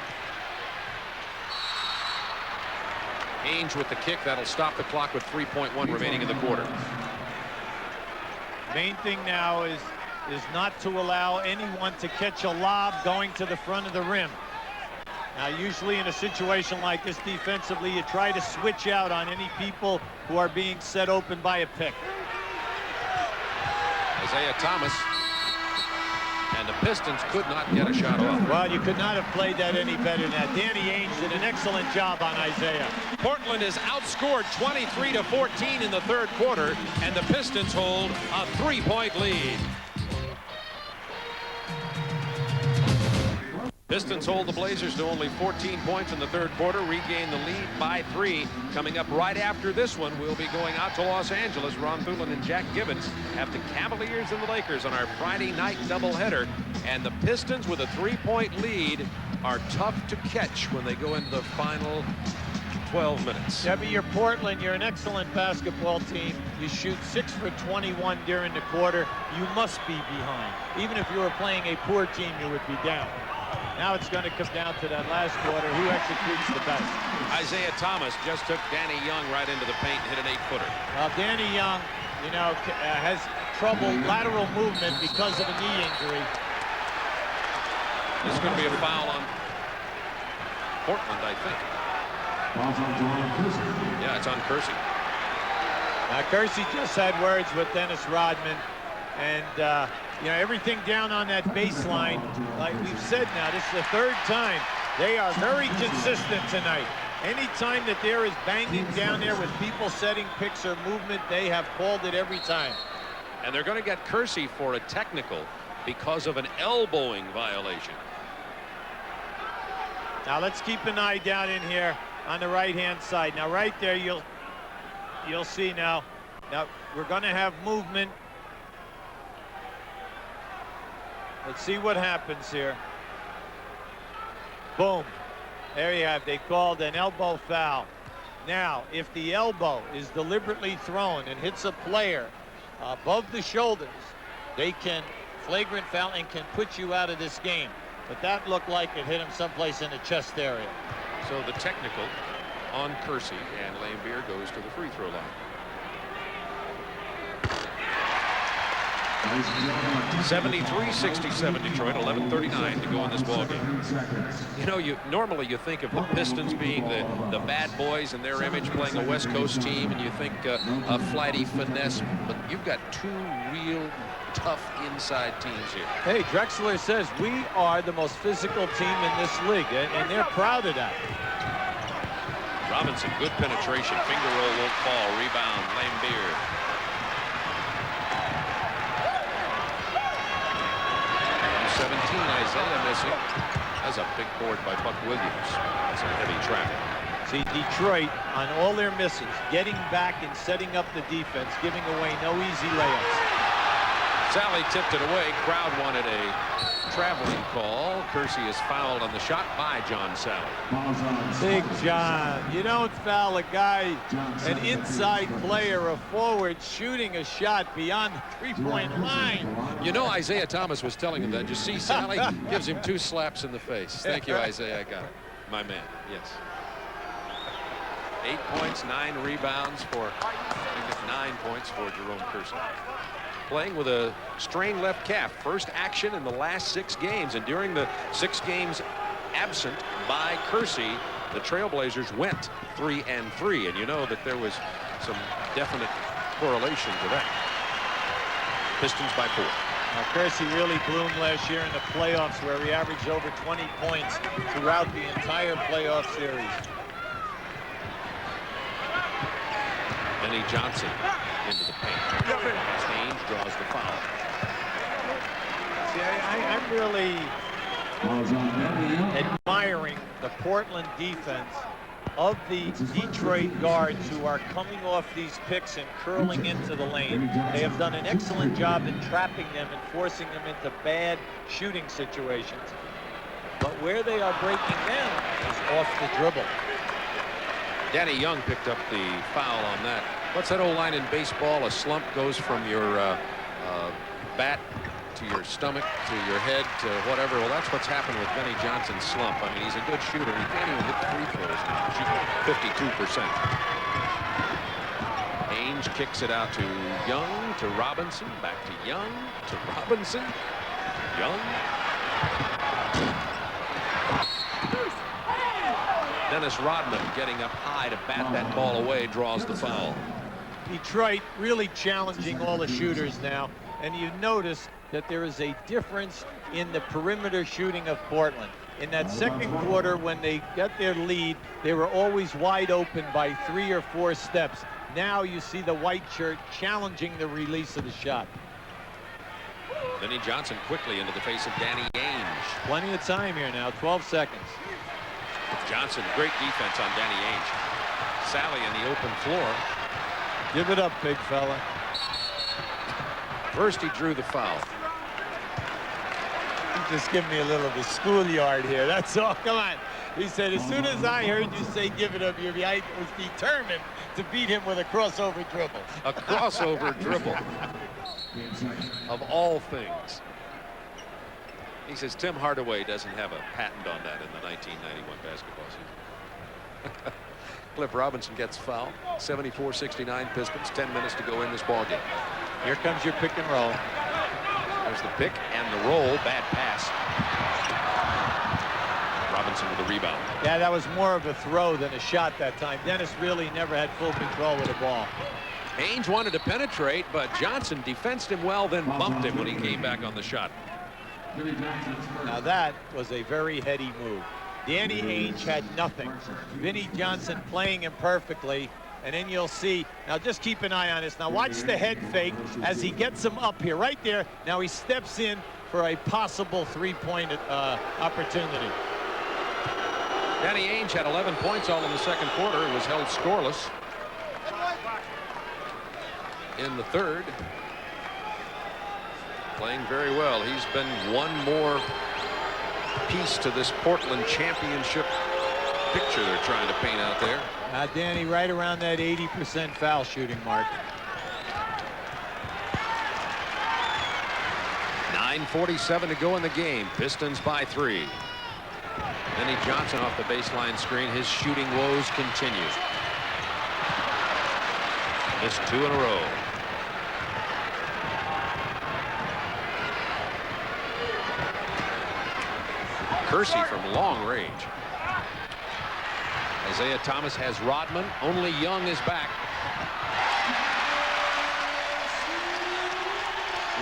Ainge with the kick. That'll stop the clock with 3.1 remaining in the quarter. Main thing now is not to allow anyone to catch a lob going to the front of the rim. Now, usually in a situation like this defensively, you try to switch out on any people who are being set open by a pick. Isaiah Thomas. And the Pistons could not get a shot off. Well, you could not have played that any better than that. Danny Ainge did an excellent job on Isaiah. Portland is outscored 23-14 in the third quarter, and the Pistons hold a 3-point lead. Pistons hold the Blazers to only 14 points in the third quarter, regain the lead by 3. Coming up right after this one, we'll be going out to Los Angeles. Ron Thulin and Jack Gibbons have the Cavaliers and the Lakers on our Friday night doubleheader. And the Pistons, with a 3-point lead, are tough to catch when they go into the final 12 minutes. Yeah, but you're Portland. You're an excellent basketball team. You shoot 6 for 21 during the quarter. You must be behind. Even if you were playing a poor team, you would be down. Now it's going to come down to that last quarter. Who executes the best? Isaiah Thomas just took Danny Young right into the paint and hit an 8-footer. Well, Danny Young, you know, has trouble lateral movement because of a knee injury. This is going to be a foul on Portland, I think. Yeah, it's on Kersey. Now, Kersey just had words with Dennis Rodman, and you know, everything down on that baseline, like we've said now, this is the third time. They are very consistent tonight. Anytime that there is banging down there with people setting picks or movement, they have called it every time. And they're going to get Kersey for a technical because of an elbowing violation. Now let's keep an eye down in here on the right-hand side. Now right there, you'll see now. Now we're going to have movement. Let's see what happens here. Boom. There you have. They called an elbow foul. Now, if the elbow is deliberately thrown and hits a player above the shoulders, they can flagrant foul and can put you out of this game. But that looked like it hit him someplace in the chest area. So the technical on Kersey, and Laimbeer goes to the free throw line. 73-67 Detroit, 11:39 to go in this ballgame. You know, normally you think of the Pistons being the bad boys in their image, playing a West Coast team, and you think a flighty finesse, but you've got two real tough inside teams here. Hey, Drexler says we are the most physical team in this league, and they're proud of that. Robinson, good penetration, finger roll won't fall, rebound, Laimbeer. 17, Isaiah missing. That's a big board by Buck Williams. That's a heavy traffic. See, Detroit, on all their misses, getting back and setting up the defense, giving away no easy layups. Sally tipped it away. Crowd wanted a traveling call. Kersey is fouled on the shot by John Sally. Big John, you don't foul a guy, an inside player, a forward, shooting a shot beyond the three-point line. You know, Isaiah Thomas was telling him that. You see, Sally gives him 2 slaps in the face. Thank you, Isaiah. I got it. My man. Yes. 8 points, 9 rebounds for, I think it's 9 points for Jerome Kersey. Playing with a strained left calf. First action in the last 6 games. And during the 6 games absent by Kersey, the Trailblazers went 3-3. And you know that there was some definite correlation to that. Pistons by 4. Now, Kersey really bloomed last year in the playoffs, where he averaged over 20 points throughout the entire playoff series. Benny Johnson into the paint. Haynes draws the foul. See, I'm really admiring the Portland defense of the Detroit guards who are coming off these picks and curling into the lane. They have done an excellent job in trapping them and forcing them into bad shooting situations. But where they are breaking them is off the dribble. Danny Young picked up the foul on that. What's that old line in baseball? A slump goes from your bat to your stomach to your head to whatever. Well, that's what's happened with Benny Johnson's slump. I mean, he's a good shooter. He can't even hit the free throws now. Shooting 52%. Ainge kicks it out to Young, to Robinson, back to Young, to Robinson. Young. Dennis Rodman getting up high to bat that ball away, draws the foul. Detroit really challenging all the shooters now, and you notice that there is a difference in the perimeter shooting of Portland. In that second quarter, when they got their lead, they were always wide open by 3 or 4 steps. Now you see the white shirt challenging the release of the shot. Benny Johnson quickly into the face of Danny Ainge. Plenty of time here now, 12 seconds. Johnson, great defense on Danny Ainge. Sally in the open floor. Give it up, big fella. First he drew the foul. He's just giving me a little of the schoolyard here, that's all. Come on. He said, as soon as I heard you say give it up, I was determined to beat him with a crossover dribble. A crossover dribble. Of all things. He says Tim Hardaway doesn't have a patent on that in the 1991 basketball season. Cliff Robinson gets fouled. 74-69 Pistons. 10 minutes to go in this ballgame. Here comes your pick and roll. There's the pick and the roll. Bad pass. Robinson with the rebound. Yeah, that was more of a throw than a shot that time. Dennis really never had full control with the ball. Ainge wanted to penetrate, but Johnson defensed him well, then bumped him when he came back on the shot. Now that was a very heady move. Danny Ainge had nothing. Vinnie Johnson playing him perfectly. And then you'll see, now just keep an eye on this. Now watch the head fake as he gets him up here, right there. Now he steps in for a possible three-point opportunity. Danny Ainge had 11 points all in the second quarter. It was held scoreless in the third. Playing very well. He's been one more piece to this Portland championship picture they're trying to paint out there. Danny right around that 80% foul shooting mark. 9:47 to go in the game. Pistons by 3. Vinnie Johnson off the baseline screen. His shooting woes continue. Missed 2 in a row. Kersey from long range. Isaiah Thomas has Rodman. Only Young is back.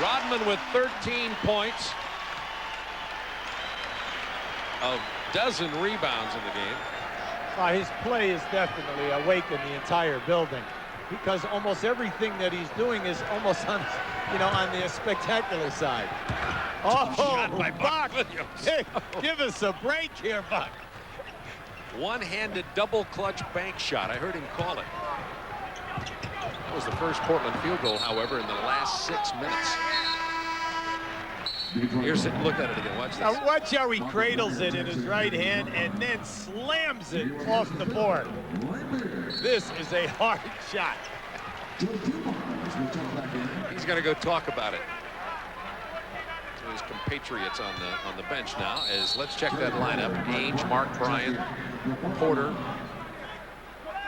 Rodman with 13 points. A dozen rebounds in the game. His play is definitely awakened the entire building, because almost everything that he's doing is almost on, on the spectacular side. Oh, Shot by Buck! Hey, give us a break here, Buck. One-handed double clutch bank shot. I heard him call it. That was the first Portland field goal, however, in the last 6 minutes. Here's it. Look at it again. Watch this. Now watch how he cradles it in his right hand and then slams it off the board. This is a hard shot. He's going to go talk about it to his compatriots on the bench now. As let's check that lineup: Ainge, Mark Bryant, Porter,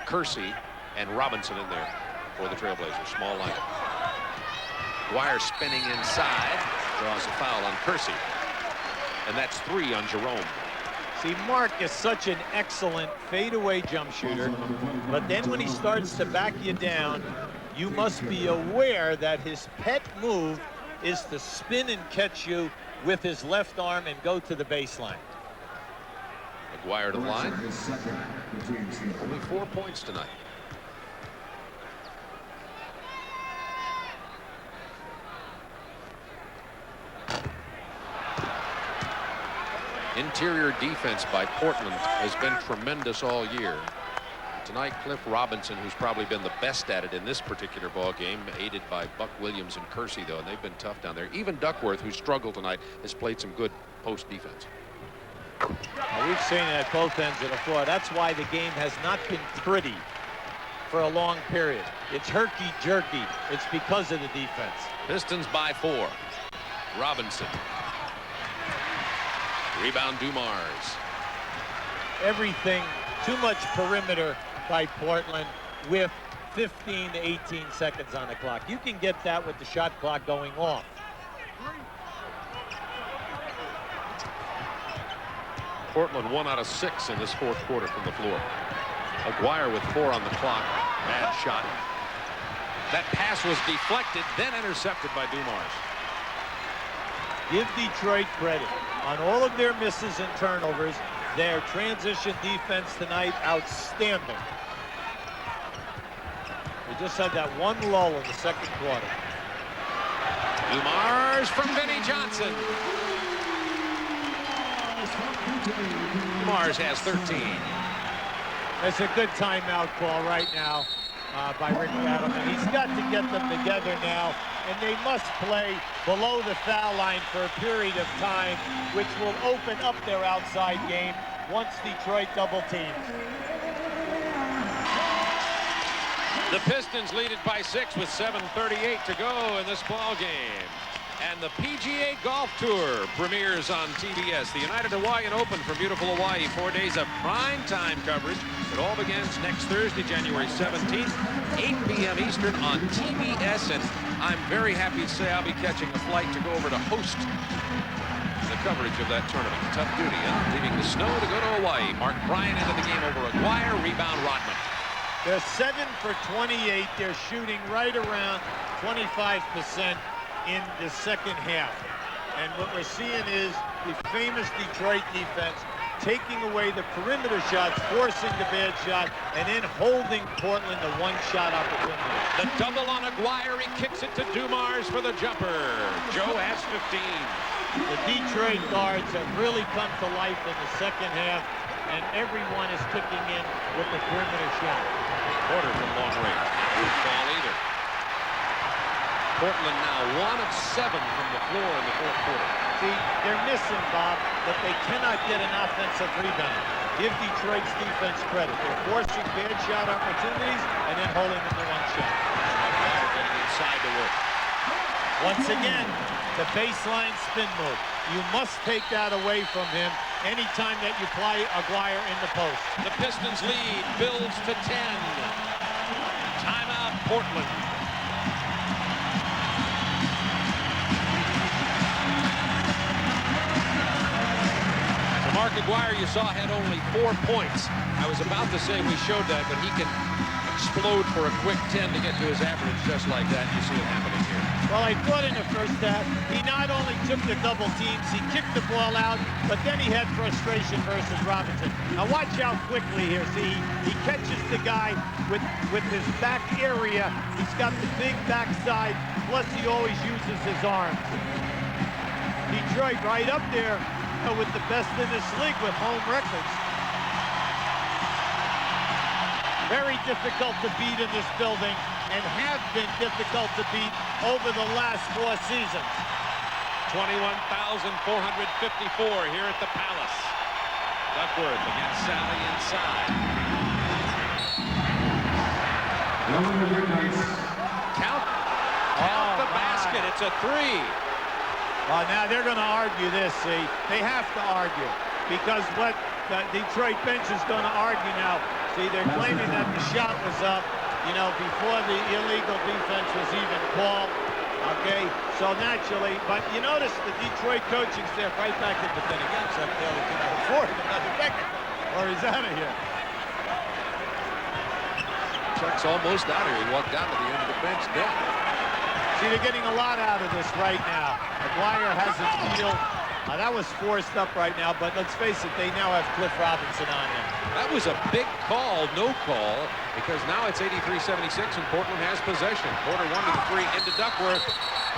Kersey, and Robinson in there for the Trailblazers. Small lineup. Dwyer spinning inside, draws a foul on Kersey, and that's 3 on Jerome. See, Mark is such an excellent fadeaway jump shooter, but then when he starts to back you down, you must be aware that his pet move is to spin and catch you with his left arm and go to the baseline. McGuire to the line. Only 4 points tonight. Interior defense by Portland has been tremendous all year. Tonight, Cliff Robinson, who's probably been the best at it in this particular ball game, aided by Buck Williams and Kersey, though, and they've been tough down there. Even Duckworth, who struggled tonight, has played some good post defense. Now, we've seen it at both ends of the floor. That's why the game has not been pretty for a long period. It's herky-jerky. It's because of the defense. Pistons by 4. Robinson. Rebound Dumars. Everything, too much perimeter by Portland with 15 to 18 seconds on the clock. You can get that with the shot clock going off. Portland 1 out of 6 in this fourth quarter from the floor. McGuire with 4 on the clock. Bad shot. That pass was deflected, then intercepted by Dumars. Give Detroit credit on all of their misses and turnovers. Their transition defense tonight, outstanding. They just had that one lull in the second quarter. Dumars from Vinnie Johnson. Dumars has 13. It's a good timeout call right now by Rick Adelman. He's got to get them together now, and they must play below the foul line for a period of time, which will open up their outside game once Detroit double teams. The Pistons lead it by 6 with 7:38 to go in this ball game. And the PGA Golf Tour premieres on TBS. The United Hawaiian Open from beautiful Hawaii. 4 days of prime time coverage. It all begins next Thursday, January 17th, 8 p.m. Eastern on TBS. And I'm very happy to say I'll be catching a flight to go over to host the the coverage of that tournament. Tough duty, huh? Leaving the snow to go to Hawaii. Mark Bryant into the game over Aguirre. Rebound, Rodman. They're 7 for 28. They're shooting right around 25% in the second half. And what we're seeing is the famous Detroit defense taking away the perimeter shots, forcing the bad shot, and then holding Portland to one-shot opportunity. The double on Aguirre. He kicks it to Dumars for the jumper. Joe has 15. The Detroit guards have really come to life in the second half, and everyone is kicking in with the perimeter shot. Porter from long range. Good ball either. Portland now 1 of 7 from the floor in the fourth quarter. See, they're missing, Bob, but they cannot get an offensive rebound. Give Detroit's defense credit. They're forcing bad shot opportunities and then holding them to one shot. Getting inside to work. Once again, the baseline spin move. You must take that away from him anytime that you play Aguirre in the post. The Pistons lead builds to 10. Timeout, Portland. Mark Aguirre, you saw, had only 4 points. I was about to say we showed that, but he can explode for a quick 10 to get to his average just like that. You see it happening here. Well, I thought in the first half, he not only took the double teams, he kicked the ball out, but then he had frustration versus Robinson. Now watch out quickly here. See, he catches the guy with his back area. He's got the big backside, plus he always uses his arm. Detroit right up there with the best in this league with home records. Very difficult to beat in this building and have been difficult to beat over the last 4 seasons. 21,454 here at the Palace. Duckworth against Sally inside. Count the basket. It's a 3. Now they're going to argue this, see. They have to argue because what the Detroit bench is going to argue now, see, they're claiming that the shot was up, you know, before the illegal defense was even called, okay? So naturally, but you notice the Detroit coaching staff right back at the then again, except they only can afford another technical, or he's out of here. Chuck's almost out here. He walked down to the end of the bench deck. See, they're getting a lot out of this right now. Aguirre has his deal. That was forced up right now, but let's face it, they now have Cliff Robinson on him. That was a big call, no call, because now it's 83-76 and Portland has possession. Porter 1 to the 3 into Duckworth.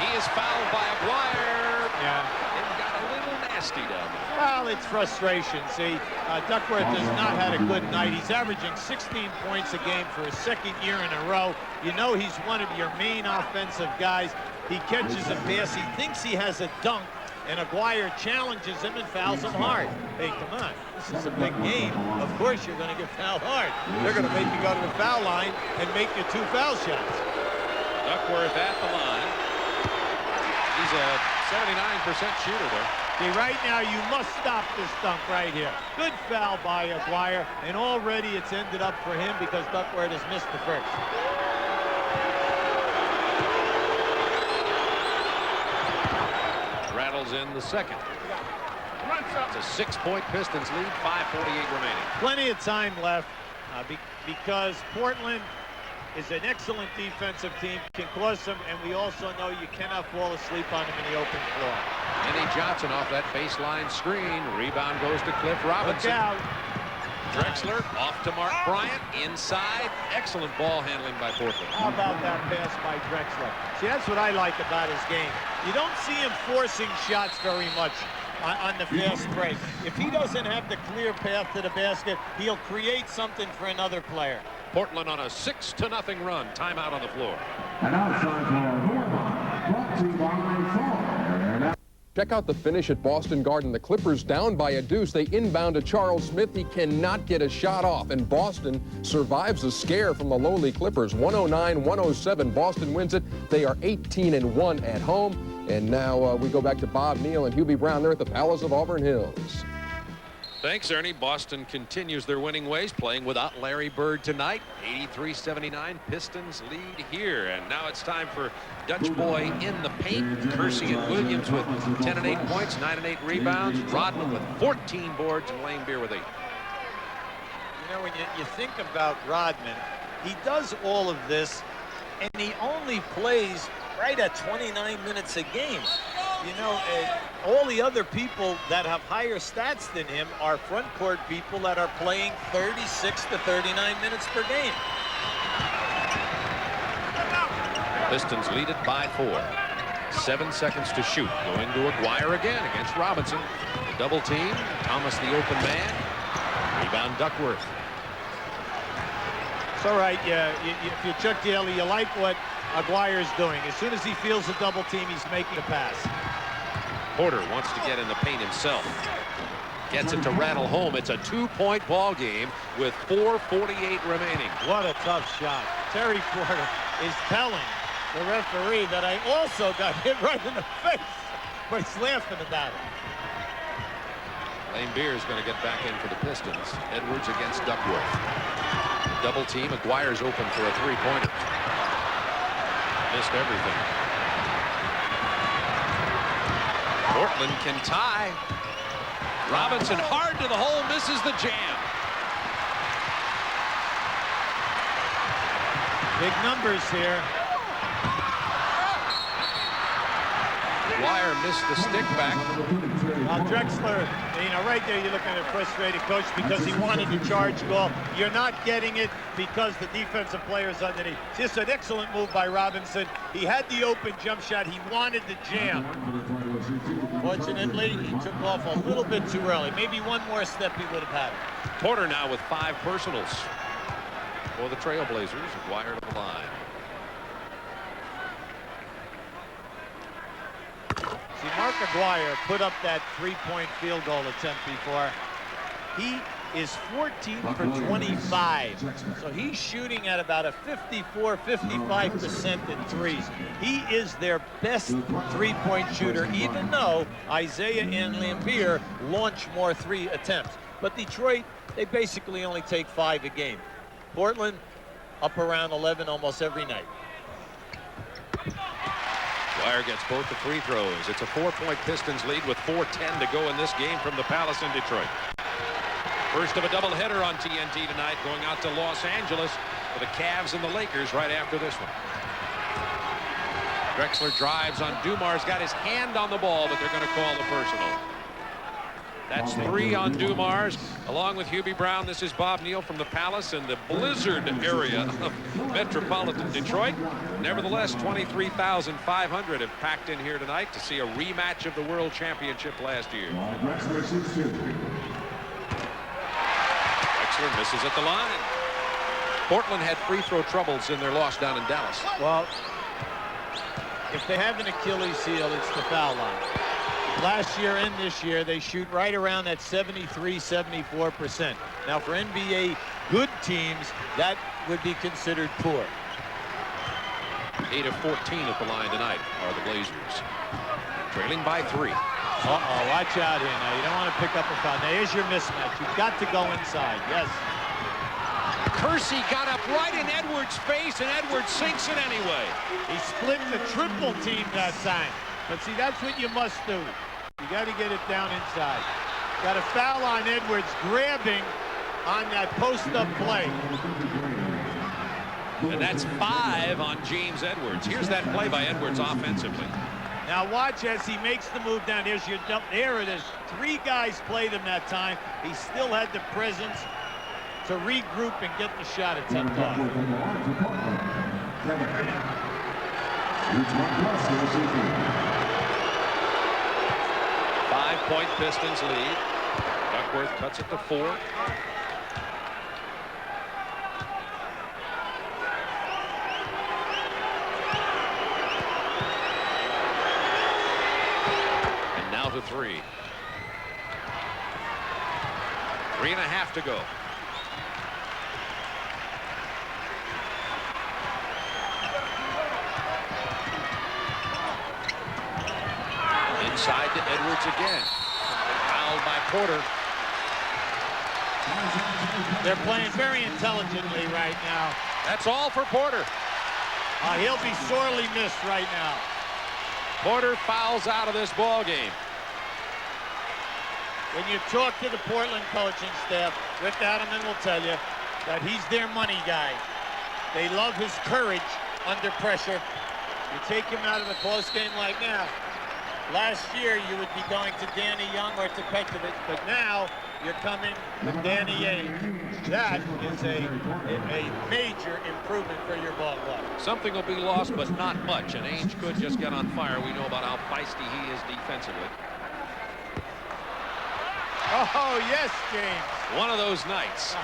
He is fouled by Aguirre. Yeah. And got a little nasty down there. Well, it's frustration, see. Duckworth has not had a good night. He's averaging 16 points a game for his second year in a row. You know he's one of your main offensive guys. He catches a pass. He thinks he has a dunk, and Aguirre challenges him and fouls him hard. Hey, come on. This is a big game. Of course you're going to get fouled hard. They're going to make you go to the foul line and make your 2 foul shots. Duckworth at the line. He's a 79% shooter there. See, right now you must stop this dunk right here. Good foul by Aguirre, and already it's ended up for him because Duckworth has missed the first. Rattles in the second. It's a 6-point Pistons lead, 5:48 remaining. Plenty of time left because Portland is an excellent defensive team, can cause them, and we also know you cannot fall asleep on them in the open floor. Kenny Johnson off that baseline screen. Rebound goes to Cliff Robinson. Look out. Drexler off to Mark Bryant. Inside. Excellent ball handling by Portland. How about that pass by Drexler? See, that's what I like about his game. You don't see him forcing shots very much on the fast break. If he doesn't have the clear path to the basket, he'll create something for another player. Portland on a 6-0 run. Timeout on the floor. And outside for Norman, brought to you by Ford. Check out the finish at Boston Garden. The Clippers down by a deuce. They inbound to Charles Smith. He cannot get a shot off, and Boston survives a scare from the lowly Clippers. 109-107. Boston wins it. They are 18-1 at home. And now we go back to Bob Neal and Hubie Brown there at the Palace of Auburn Hills. Thanks, Ernie. Boston continues their winning ways, playing without Larry Bird tonight. 83-79, Pistons lead here. And now it's time for Dutch Boy in the paint. Kersey and Williams with 10 and 8 points, 9 and 8 rebounds. Rodman with 14 boards, and Lane Beer with 8. You know, when you think about Rodman, he does all of this, and he only plays right at 29 minutes a game. You know, all the other people that have higher stats than him are front court people that are playing 36 to 39 minutes per game. Pistons lead it by 4. 7 seconds to shoot. Going to Aguirre again against Robinson. The double team. Thomas the open man. Rebound Duckworth. It's all right. If you're Chuck Daly, you like what Aguirre's doing. As soon as he feels a double team, he's making a pass. Porter wants to get in the paint himself. Gets it to rattle home. It's a 2-point ball game with 4:48 remaining. What a tough shot. Terry Porter is telling the referee that I also got hit right in the face, but he's laughing about it. Lane Beer is going to get back in for the Pistons. Edwards against Duckworth. Double team. Aguirre's open for a 3-pointer. Missed everything. Portland can tie. Robinson hard to the hole, misses the jam. Big numbers here. Aguirre missed the stick back. Drexler, you know, right there you're looking at a frustrated coach because he wanted the charge call. You're not getting it because the defensive player's underneath. Just an excellent move by Robinson. He had the open jump shot. He wanted the jam. Fortunately, he took off a little bit too early. Maybe one more step he would have had it. Porter now with 5 personals for the Trailblazers. Aguirre to the line. See, Mark Aguirre put up that 3-point field goal attempt before. He is 14 for 25. So he's shooting at about a 54-55% in threes. He is their best 3-point shooter, even though Isaiah and Lambeer launch more 3 attempts. But Detroit, they basically only take 5 a game. Portland, up around 11 almost every night. Aguirre gets both the free throws. It's a 4-point Pistons lead with 4:10 to go in this game from the Palace in Detroit. First of a doubleheader on TNT tonight, going out to Los Angeles for the Cavs and the Lakers right after this one. Drexler drives on Dumars, got his hand on the ball, but they're going to call the personal. That's 3 on Dumars. Along with Hubie Brown, this is Bob Neal from the Palace in the blizzard area of metropolitan Detroit. Nevertheless, 23,500 have packed in here tonight to see a rematch of the World Championship last year. Drexler misses at the line. Portland had free throw troubles in their loss down in Dallas. Well, if they have an Achilles heel, it's the foul line. Last year and this year, they shoot right around that 73-74%. Now, for NBA good teams, that would be considered poor. 8 of 14 at the line tonight are the Blazers. Trailing by 3. Uh-oh, watch out here now. You don't want to pick up a foul. Now, here's your mismatch. You've got to go inside. Yes. Kersey got up right in Edwards' face, and Edwards sinks it anyway. He split the triple team that time. But see, that's what you must do. You got to get it down inside. Got a foul on Edwards grabbing on that post-up play. And that's 5 on James Edwards. Here's that play by Edwards offensively. Now watch as he makes the move down. Here's your dump. There it is. 3 guys played him that time. He still had the presence to regroup and get the shot attempt off. 5-point Pistons lead. Duckworth cuts it to 4. And now to 3. 3.5 to go. Inside to Edwards again. Fouled by Porter. They're playing very intelligently right now. That's all for Porter. He'll be sorely missed right now. Porter fouls out of this ball game. When you talk to the Portland coaching staff, Rick Adelman will tell you that he's their money guy. They love his courage under pressure. You take him out of a close game like now. Last year, you would be going to Danny Young or to Petrovic, but now you're coming with Danny Ainge. That is a major improvement for your ball club. Something will be lost, but not much, and Ainge could just get on fire. We know about how feisty he is defensively. Oh, yes, James. One of those nights.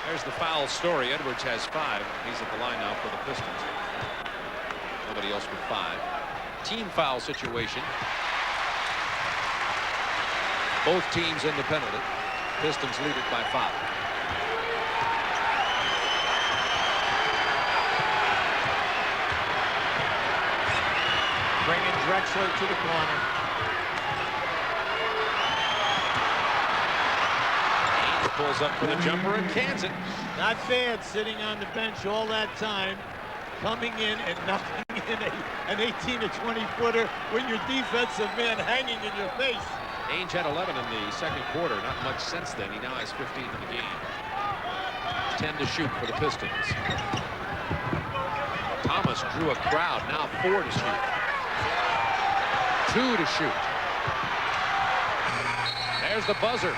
There's the foul story. Edwards has 5. He's at the line now for the Pistons. Nobody else with 5. Team foul situation. Both teams in the penalty. Pistons lead it by 5. Bringing Drexler to the corner. Ainge pulls up for the jumper and cans it. Not bad sitting on the bench all that time, coming in and knocking in an 18 to 20 footer when your defensive man hanging in your face. Ainge had 11 in the second quarter. Not much since then. He now has 15 in the game. 10 to shoot for the Pistons. Thomas drew a crowd. Now 4 to shoot. 2 to shoot. There's the buzzer.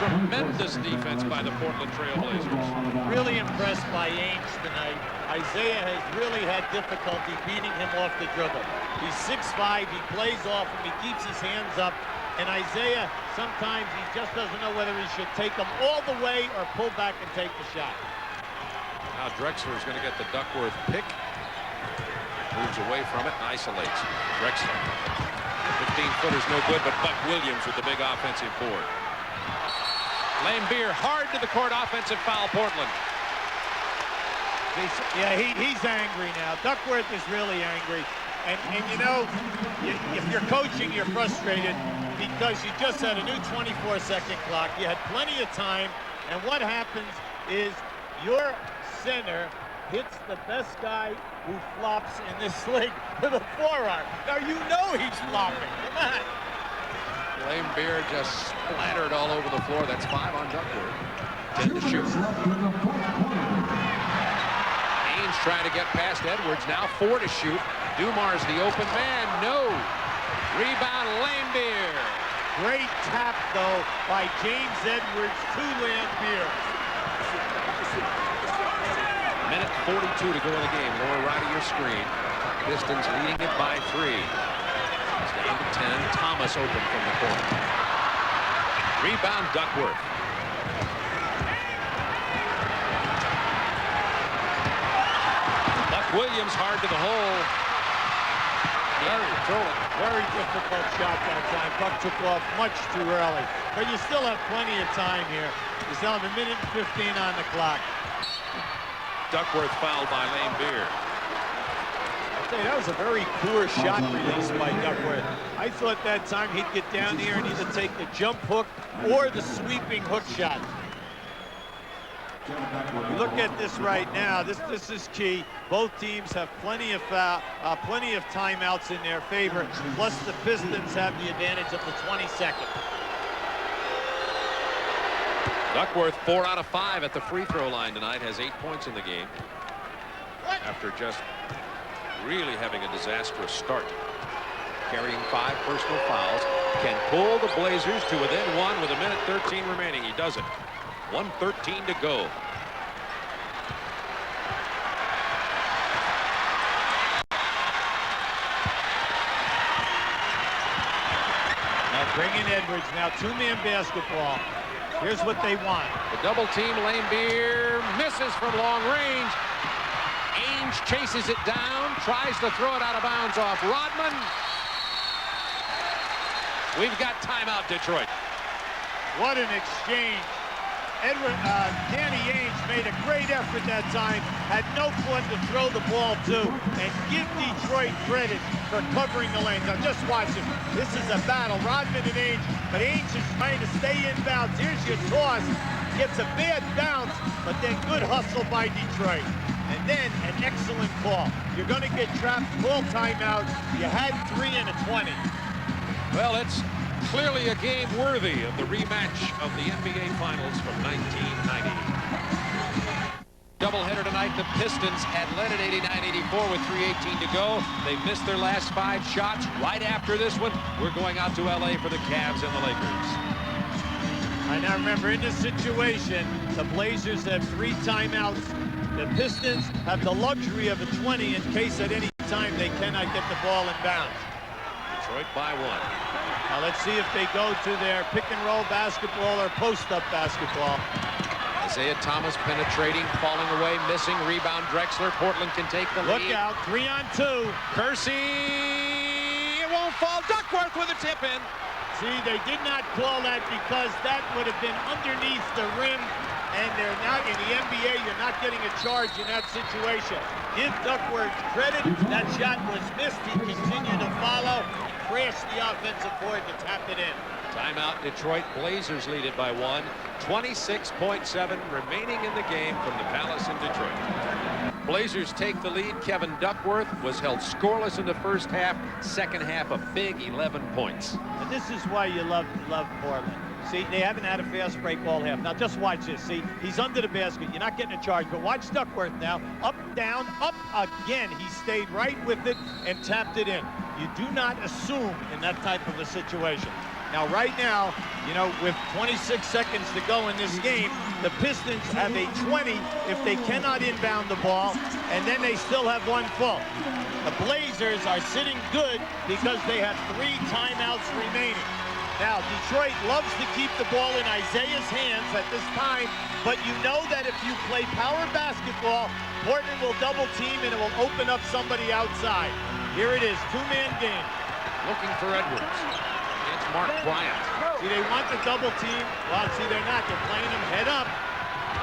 Tremendous defense by the Portland Trail Blazers. Really impressed by Ainge tonight. Isaiah has really had difficulty beating him off the dribble. He's 6'5", he plays off him, he keeps his hands up, and Isaiah, sometimes he just doesn't know whether he should take them all the way or pull back and take the shot. Now Drexler is going to get the Duckworth pick. Moves away from it and isolates. Drexler. 15-footer's no good, but Buck Williams with the big offensive board. Lane Beer hard to the court, offensive foul, Portland. Yeah, he's angry now. Duckworth is really angry. And you know, if you're coaching, you're frustrated because you just had a new 24-second clock. You had plenty of time. And what happens is your center hits the best guy who flops in this league with a forearm. Now, you know he's flopping. Come on. Lane Beer just splattered all over the floor. That's 5 on Duckworth. 10 to shoot. Ainge trying to get past Edwards. Now 4 to shoot. Dumar's the open man. No. Rebound, Lane Beer. Great tap, though, by James Edwards to Lane Beer. Minute 42 to go in the game. Lower right of your screen. Pistons leading it by 3. It's down to 10. Thomas open from the corner. Rebound, Duckworth. Buck Williams hard to the hole. Very difficult shot that time. Buck took off much too early. But you still have plenty of time here. You still have 1 minute and 15 on the clock. Duckworth fouled by Lane Beer. That was a very poor shot release by Duckworth. I thought that time he'd get down here and either take the jump hook or the sweeping hook shot. Look at this right now. This is key. Both teams have plenty of timeouts in their favor. Plus the Pistons have the advantage of the 22nd. Duckworth 4 out of 5 at the free throw line tonight. Has 8 points in the game. After just really having a disastrous start. Carrying 5 personal fouls. Can pull the Blazers to within 1 with 1:13 remaining. He does it. 1:13 to go. Now bring in Edwards. Now 2-man basketball. Here's what they want. The double team. Lane Beer misses from long range. Ainge chases it down, tries to throw it out of bounds off Rodman. We've got timeout, Detroit. What an exchange. Danny Ainge made a great effort that time, had no one to throw the ball to, and give Detroit credit for covering the lanes. Now just watch it. This is a battle, Rodman and Ainge, but Ainge is trying to stay inbounds. Here's your toss. gets a bad bounce, but then good hustle by Detroit. And then an excellent call. You're going to get trapped, call timeout. You had 3 and a 20. Well, it's clearly a game worthy of the rematch of the NBA Finals from 1990. Doubleheader tonight. The Pistons had led at 89-84 with 3:18 to go. They missed their last 5 shots. Right after this one, we're going out to LA for the Cavs and the Lakers. I now remember in this situation, the Blazers have 3 timeouts. The Pistons have the luxury of a 20 in case at any time they cannot get the ball in bounds. Detroit by 1. Now let's see if they go to their pick-and-roll basketball or post-up basketball. Isaiah Thomas penetrating, falling away, missing, rebound Drexler. Portland can take the lead. Look out, 3 on 2. Kersey, it won't fall. Duckworth with a tip in. See, they did not call that because that would have been underneath the rim, and they're not in the NBA. You're not getting a charge in that situation. Give Duckworth credit. That shot was missed. He continued to follow, crashed the offensive board to tap it in. Timeout, Detroit. Blazers lead it by 1. 26.7 remaining in the game from the Palace in Detroit. Blazers take the lead. Kevin Duckworth was held scoreless in the first half. Second half, a big 11 points. And this is why you love Portland. See, they haven't had a fast break all half. Now just watch this. See, he's under the basket. You're not getting a charge, but watch Duckworth now. Up, down, up again. He stayed right with it and tapped it in. You do not assume in that type of a situation. Now, right now, you know, with 26 seconds to go in this game, the Pistons have a 20 if they cannot inbound the ball, and then they still have 1 full. The Blazers are sitting good because they have 3 timeouts remaining. Now, Detroit loves to keep the ball in Isaiah's hands at this time, but you know that if you play power basketball, Portland will double team and it will open up somebody outside. Here it is, 2-man game. Looking for Edwards. It's Mark Bryant. See, they want the double team. Well, see, they're not. They're playing him head up.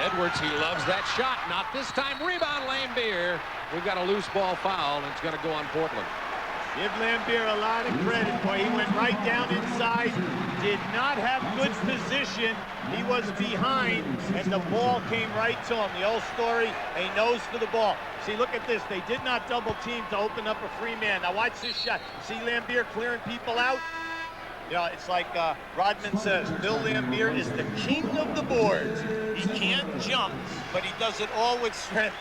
Edwards, he loves that shot. Not this time. Rebound, Lambier. We've got a loose ball foul, and it's going to go on Portland. Give Lambier a lot of credit, boy. He went right down inside, did not have good position. He was behind, and the ball came right to him. The old story, a nose for the ball. See, look at this. They did not double team to open up a free man. Now watch this shot. See Lambier clearing people out? You know, it's like Rodman says, Bill Lambier is the king of the boards. He can't jump, but he does it all with strength.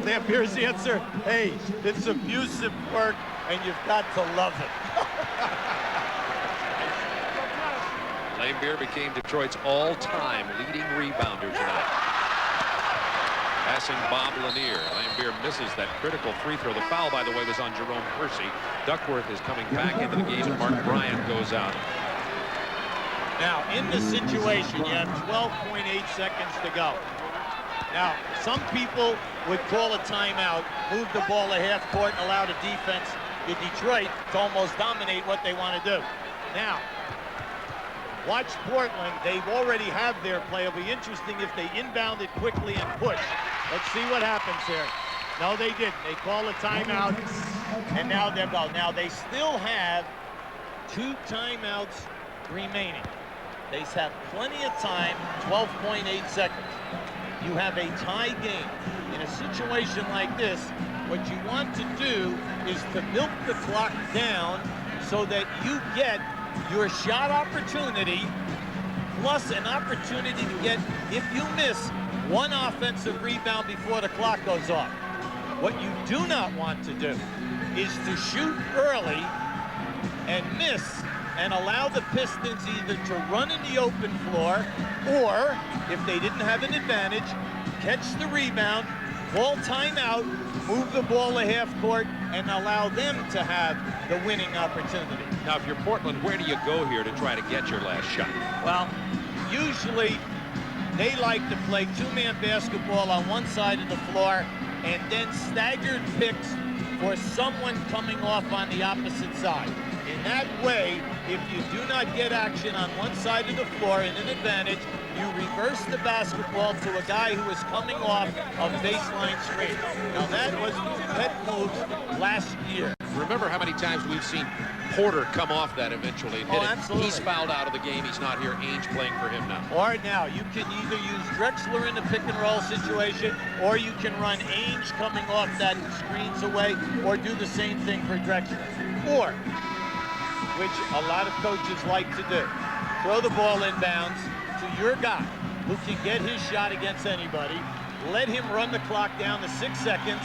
Lambier's answer, hey, it's abusive work, and you've got to love it. Lambier became Detroit's all-time leading rebounder tonight. Passing Bob Lanier. Lambier misses that critical free throw. The foul, by the way, was on Jerome Kersey. Duckworth is coming back into the game, and Mark Bryant goes out. Now, in the situation, you have 12.8 seconds to go. Now, some people would call a timeout, move the ball a half court, and allow the defense in Detroit to almost dominate what they want to do. Now, watch Portland. They've already have their play. It'll be interesting if they inbound it quickly and push. Let's see what happens here. No, they didn't. They call a timeout, and now they're going. Now, they still have 2 timeouts remaining. They have plenty of time, 12.8 seconds. You have a tie game. In a situation like this, what you want to do is to milk the clock down so that you get your shot opportunity plus an opportunity to get, if you miss, 1 offensive rebound before the clock goes off. What you do not want to do is to shoot early and miss and allow the Pistons either to run in the open floor or, if they didn't have an advantage, catch the rebound, call timeout, move the ball a half court, and allow them to have the winning opportunity. Now, if you're Portland, where do you go here to try to get your last shot? Well, usually they like to play 2-man basketball on one side of the floor and then staggered picks for someone coming off on the opposite side. In that way, if you do not get action on one side of the floor in an advantage, you reverse the basketball to a guy who is coming off of baseline screen. Now that was pet moves last year. Remember how many times we've seen Porter come off that eventually and hit it. Absolutely. He's fouled out of the game. He's not here. Ainge playing for him now. Or now, you can either use Drexler in a pick-and-roll situation, or you can run Ainge coming off that screens away, or do the same thing for Drexler. Or, which a lot of coaches like to do, throw the ball inbounds to your guy who can get his shot against anybody, let him run the clock down to 6 seconds,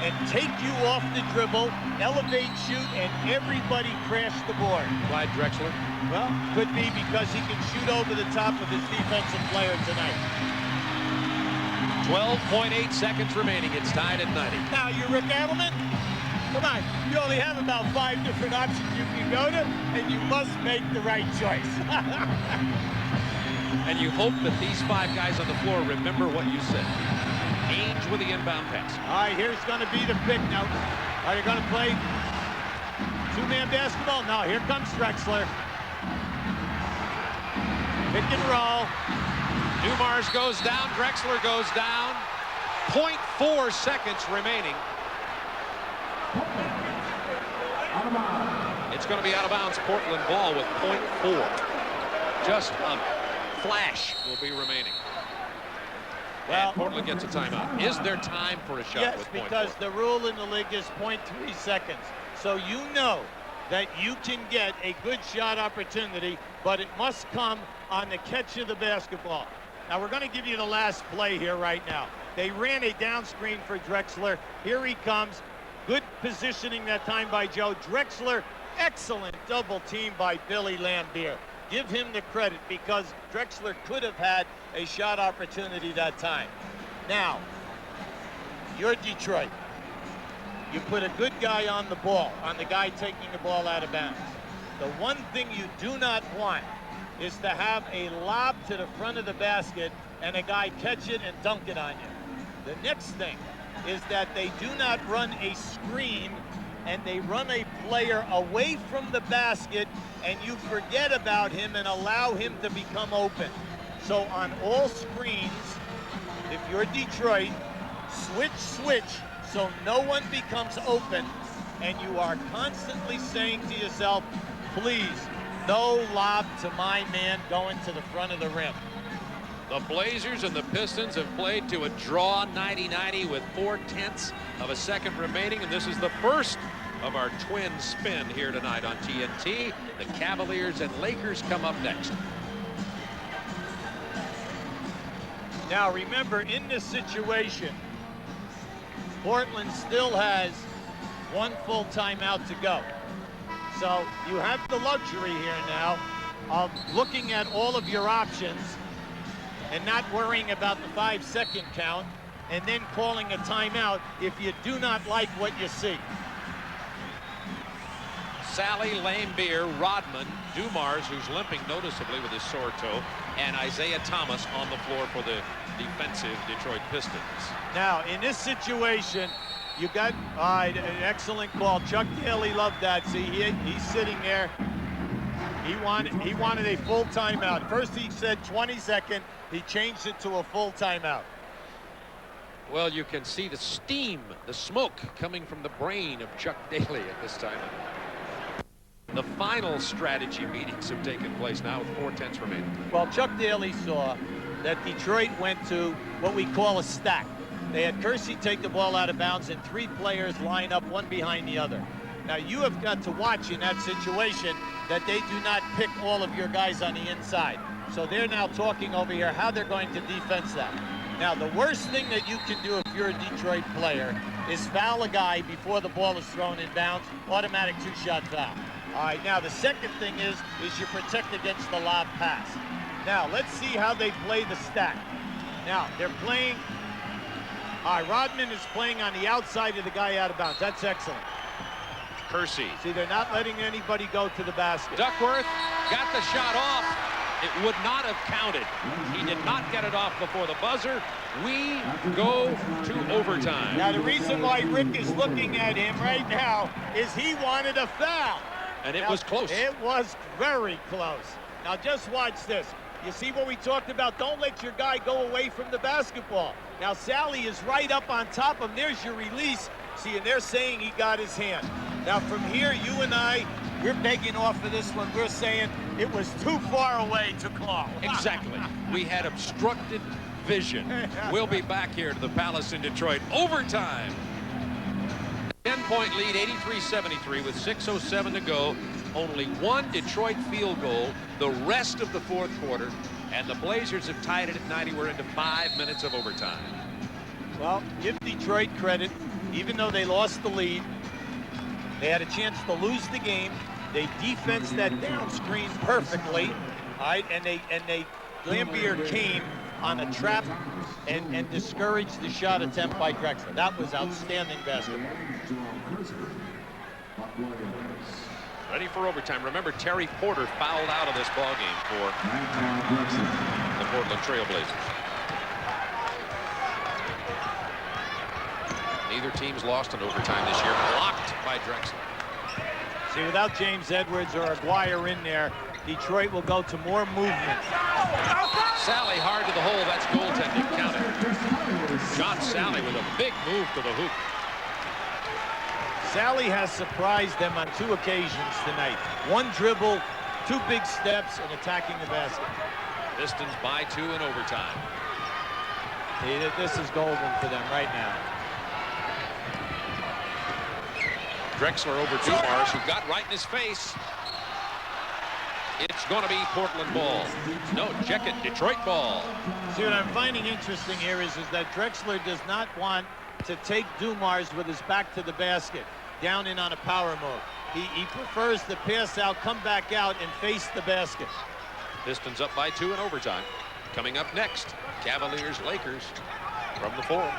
and take you off the dribble, elevate, shoot, and everybody crash the board. Clyde Drexler? Well, could be because he can shoot over the top of his defensive player tonight. 12.8 seconds remaining. It's tied at 90. Now, you're Rick Adelman? Come on, you only have about 5 different options you can go to, and you must make the right choice. And you hope that these 5 guys on the floor remember what you said. Ainge with the inbound pass. All right, here's going to be the pick now. Are you going to play two-man basketball? No, here comes Drexler. Pick and roll. Dumars goes down. Drexler goes down. 0.4 seconds remaining. It's going to be out of bounds. Portland ball with 0.4. Just a flash will be remaining. Well, and Portland gets a timeout. Is there time for a shot? yes, with because 0.4? the rule in the league is 0.3 seconds. So you know that you can get a good shot opportunity, but it must come on the catch of the basketball. Now, we're going to give you the last play here right now. They ran a down screen for Drexler. Here he comes. Good positioning that time by Joe. Drexler, excellent double team by Billy Lambier. Give him the credit because Drexler could have had a shot opportunity that time. Now, you're Detroit. You put a good guy on the ball, on the guy taking the ball out of bounds. The one thing you do not want is to have a lob to the front of the basket and a guy catch it and dunk it on you. The next thing is that they do not run a screen and they run a player away from the basket and you forget about him and allow him to become open. So on all screens, if you're Detroit, switch, so no one becomes open, and you are constantly saying to yourself, please, no lob to my man going to the front of the rim. The Blazers and the Pistons have played to a draw 90-90 with 0.4 of a second remaining, and this is the first of our twin spin here tonight on TNT. The Cavaliers and Lakers come up next. Now remember, in this situation, Portland still has one full timeout to go. So you have the luxury here now of looking at all of your options and not worrying about the 5-second count and then calling a timeout if you do not like what you see. Sally, Lambier, Rodman, Dumars, who's limping noticeably with his sore toe, and Isaiah Thomas on the floor for the defensive Detroit Pistons. Now, in this situation, you got an excellent call. Chuck Daly loved that. See, he's sitting there. He wanted a full timeout. First he said 20-second. He changed it to a full timeout. Well, you can see the steam, the smoke coming from the brain of Chuck Daly at this time. The final strategy meetings have taken place now with 4/10 remaining. Well, Chuck Daly saw that Detroit went to what we call a stack. They had Kersey take the ball out of bounds and 3 players line up one behind the other. Now, you have got to watch in that situation that they do not pick all of your guys on the inside. So they're now talking over here how they're going to defense that. Now, the worst thing that you can do if you're a Detroit player is foul a guy before the ball is thrown in bounds, automatic 2-shot foul. All right, now the second thing is you protect against the lob pass. Now, let's see how they play the stack. Now, they're playing, all right, Rodman is playing on the outside of the guy out of bounds. That's excellent. Kersey. See, they're not letting anybody go to the basket. Duckworth got the shot off. It would not have counted. He did not get it off before the buzzer. We go to overtime. Now, the reason why Rick is looking at him right now is he wanted a foul. And it was close. It was very close. Now, just watch this. You see what we talked about? Don't let your guy go away from the basketball. Now, Sally is right up on top of him. There's your release. See, and they're saying he got his hand. Now from here, you and I, we're begging off of this one. We're saying it was too far away to call. Exactly. We had obstructed vision. We'll be back here to the Palace in Detroit. Overtime. 10-point lead, 83-73 with 6:07 to go. Only one Detroit field goal the rest of the fourth quarter, and the Blazers have tied it at 90. We're into 5 minutes of overtime. Well, give Detroit credit. Even though they lost the lead, they had a chance to lose the game. They defensed that down screen perfectly. All right, and Lambier came on a trap and discouraged the shot attempt by Drexler. That was outstanding basketball. Ready for overtime. Remember, Terry Porter fouled out of this ballgame for the Portland Trail Blazers. Neither team's lost in overtime this year. Blocked by Drexler. See, without James Edwards or Aguirre in there, Detroit will go to more movement. Sally hard to the hole. That's goaltending. Count it. John Sally with a big move to the hoop. Sally has surprised them on 2 occasions tonight. 1 dribble, 2 big steps, and attacking the basket. Pistons by 2 in overtime. This is golden for them right now. Drexler over Dumars, who got right in his face. It's going to be Portland ball. No, check it, Detroit ball. See, what I'm finding interesting here is that Drexler does not want to take Dumars with his back to the basket, down in on a power move. He prefers to pass out, come back out, and face the basket. Pistons up by 2 in overtime. Coming up next, Cavaliers, Lakers from the 4.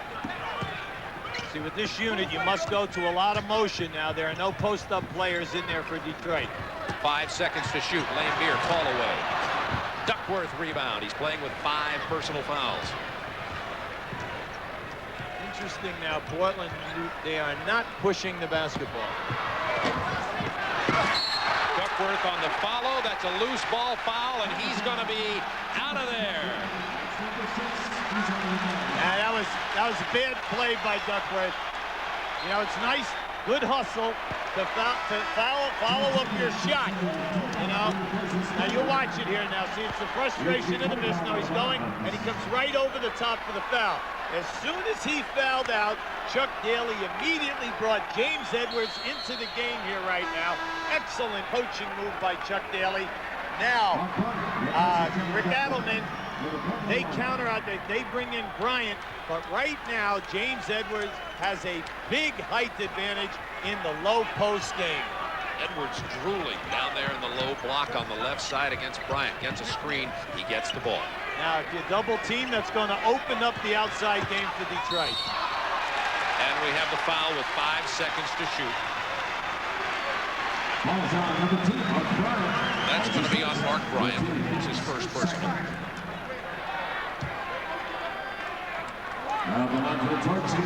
See, with this unit, you must go to a lot of motion now. There are no post-up players in there for Detroit. 5 seconds to shoot. Lambier, fall away. Duckworth rebound. He's playing with 5 personal fouls. Interesting now, Portland, they are not pushing the basketball. Duckworth on the follow. That's a loose ball foul, and he's going to be out of there. That was a bad play by Duckworth. You know, it's nice, good hustle to follow up your shot. You know, now you watch it here now. See, it's the frustration of the miss. Now he's going, and he comes right over the top for the foul. As soon as he fouled out, Chuck Daly immediately brought James Edwards into the game here right now. Excellent coaching move by Chuck Daly. Now, Rick Adelman, they counter out, they bring in Bryant, but right now, James Edwards has a big height advantage in the low post game. Edwards drooling down there in the low block on the left side against Bryant. Gets a screen, he gets the ball. Now, if you double team, that's going to open up the outside game for Detroit. And we have the foul with 5 seconds to shoot. That's going to be on Mark Bryant. It's his first personal.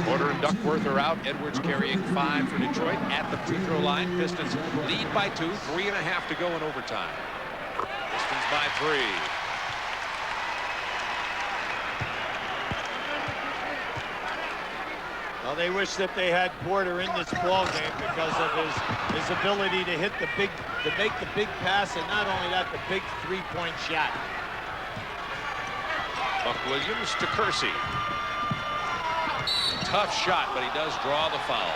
Porter and Duckworth are out. Edwards carrying 5 for Detroit at the free throw line. Pistons lead by 2, 3.5 to go in overtime. Pistons by 3. Well, they wish that they had Porter in this ball game because of his ability to hit to make the big pass, and not only that, the big 3-point shot. Buck Williams to Kersey. Tough shot, but he does draw the foul.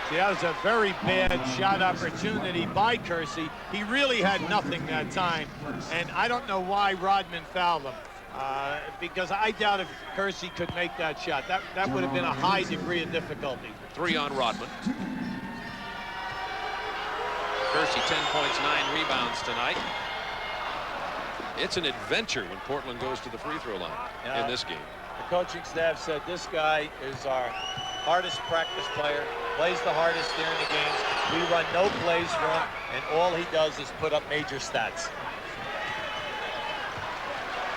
See, that was a very bad shot opportunity by Kersey. He really had nothing that time, and I don't know why Rodman fouled him. Because I doubt if Kersey could make that shot. That would have been a high degree of difficulty. 3 on Rodman. Kersey 10 points, 9 rebounds tonight. It's an adventure when Portland goes to the free throw line in this game. The coaching staff said this guy is our hardest practice player, plays the hardest during the games. We run no plays for him, and all he does is put up major stats.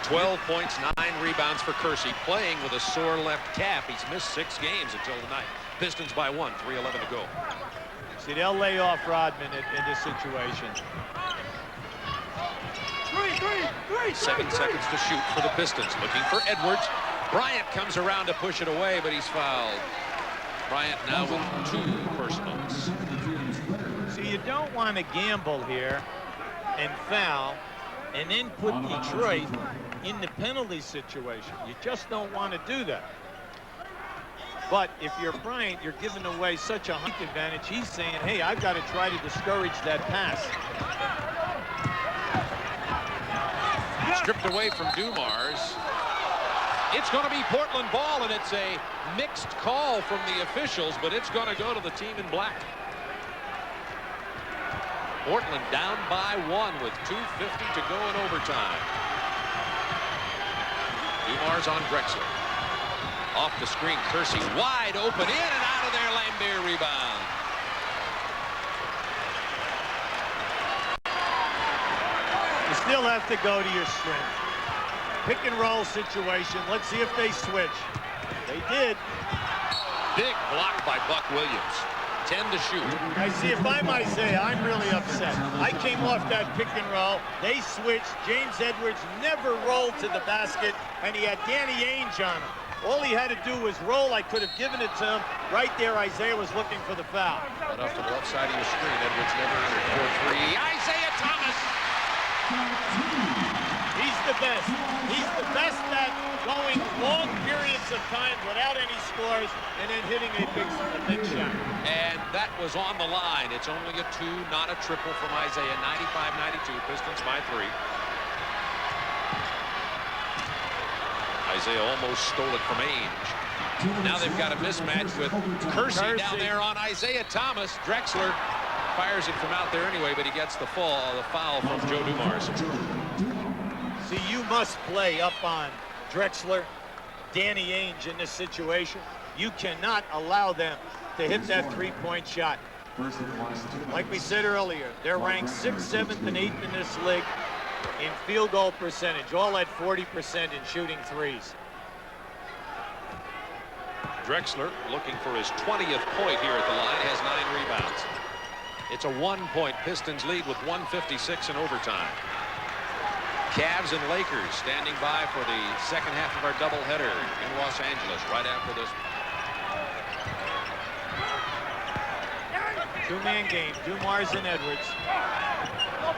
12 points, 9 rebounds for Kersey, playing with a sore left calf. He's missed 6 games until tonight. Pistons by 1, 3:11 to go. See, they'll lay off Rodman in this situation. 7 seconds to shoot for the Pistons. Looking for Edwards. Bryant comes around to push it away, but he's fouled. Bryant now with 2 personals. you don't want to gamble here and foul and then put Detroit in the penalty situation. You just don't want to do that. But if you're Bryant, you're giving away such a height advantage. He's saying, hey, I've got to try to discourage that pass. Stripped away from Dumars. It's going to be Portland ball, and it's a mixed call from the officials, but it's going to go to the team in black. Portland down by 1 with 2:50 to go in overtime. Dumars on Drexler. Off the screen, Kersey wide open, in and out of there. Lambier rebound. You still have to go to your strength. Pick and roll situation. Let's see if they switch. They did. Big block by Buck Williams. 10 to shoot. I see, if I'm Isaiah, I'm really upset. I came off that pick and roll. They switched. James Edwards never rolled to the basket, and he had Danny Ainge on him. All he had to do was roll. I could have given it to him. Right there, Isaiah was looking for the foul. Right off to the left side of your screen. Edwards never entered. 4-3. Isaiah Thomas. He's the best. He's the best at going long periods of time without any scores and then hitting a big shot. And that was on the line. It's only a 2, not a triple from Isaiah. 95-92. Pistons by 3. Isaiah almost stole it from Ainge. Now they've got a mismatch with Kersey down there on Isaiah Thomas. Drexler fires it from out there anyway, but he gets the foul from Joe Dumars. See, you must play up on Drexler, Danny Ainge in this situation. You cannot allow them to hit that three-point shot. Like we said earlier, they're ranked 6th, 7th, and 8th in this league in field goal percentage, all at 40% in shooting threes. Drexler looking for his 20th point here at the line, has 9 rebounds. It's a 1-point Pistons lead with 1:56 in overtime. Cavs and Lakers standing by for the second half of our doubleheader in Los Angeles right after this. Two-man game, Dumars and Edwards.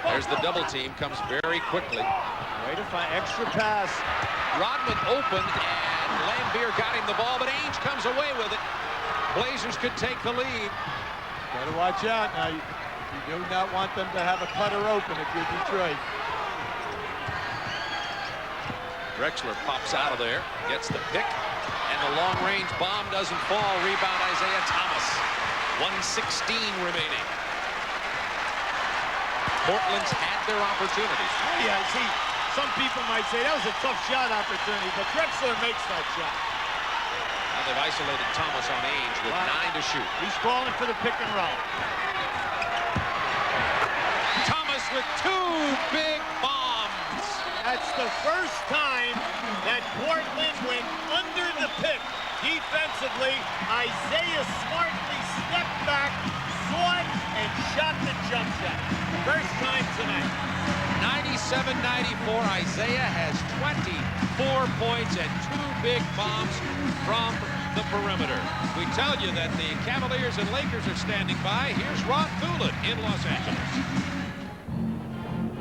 There's the double team, comes very quickly. Way to find extra pass. Rodman open, and Lambier got him the ball, but Ainge comes away with it. Blazers could take the lead. Better watch out now. You do not want them to have a cutter open if you're Detroit. Drexler pops out of there, gets the pick, and the long-range bomb doesn't fall. Rebound Isaiah Thomas. 1:16 remaining. Portland's had their opportunities. Oh, yeah, see, some people might say that was a tough shot opportunity, but Drexler makes that shot. Now they've isolated Thomas on Ainge with 9 to shoot. He's calling for the pick and roll. Thomas with 2 big bombs. That's the first time that Portland went under the pick defensively. Isaiah smartly stepped back, saw it, and shot the jump shot. First time tonight. 97-94. Isaiah has 24 points and 2 big bombs from the perimeter. We tell you that the Cavaliers and Lakers are standing by. Here's Ron Thulin in Los Angeles.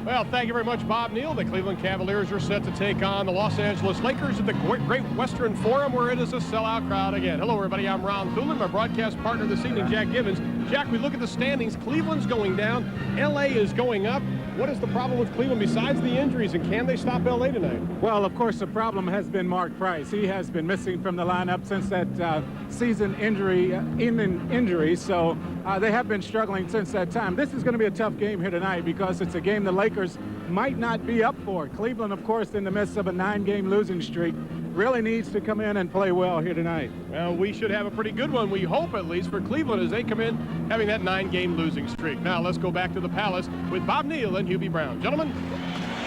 Well, thank you very much, Bob Neal. The Cleveland Cavaliers are set to take on the Los Angeles Lakers at the Great Western Forum, where it is a sellout crowd again. Hello, everybody. I'm Ron Thulin. My broadcast partner this evening, Jack Gibbons. Jack, we look at the standings. Cleveland's going down. L.A. is going up. What is the problem with Cleveland besides the injuries, and can they stop L.A. tonight? Well, of course, the problem has been Mark Price. He has been missing from the lineup since that season injury, so they have been struggling since that time. This is going to be a tough game here tonight because it's a game the Lakers might not be up for. Cleveland, of course, in the midst of a 9-game losing streak, really needs to come in and play well here tonight. Well, we should have a pretty good one, we hope, at least, for Cleveland as they come in having that 9-game losing streak. Now, let's go back to the Palace with Bob Neal and Hubie Brown. Gentlemen.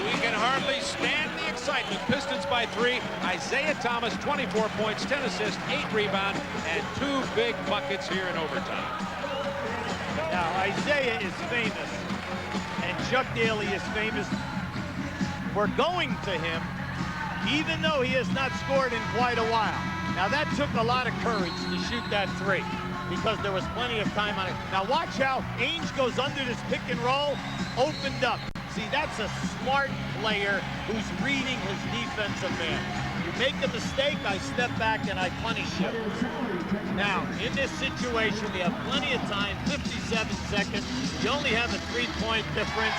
We can hardly stand the excitement. Pistons by 3. Isaiah Thomas, 24 points, 10 assists, 8 rebounds, and 2 big buckets here in overtime. Now, Isaiah is famous, and Chuck Daly is famous for going to him, even though he has not scored in quite a while. Now, that took a lot of courage to shoot that 3. because there was plenty of time on it. Now watch how Ainge goes under this pick and roll, opened up. See, that's a smart player who's reading his defensive man. You make a mistake, I step back and I punish you. Now, in this situation, we have plenty of time, 57 seconds. You only have a 3-point difference.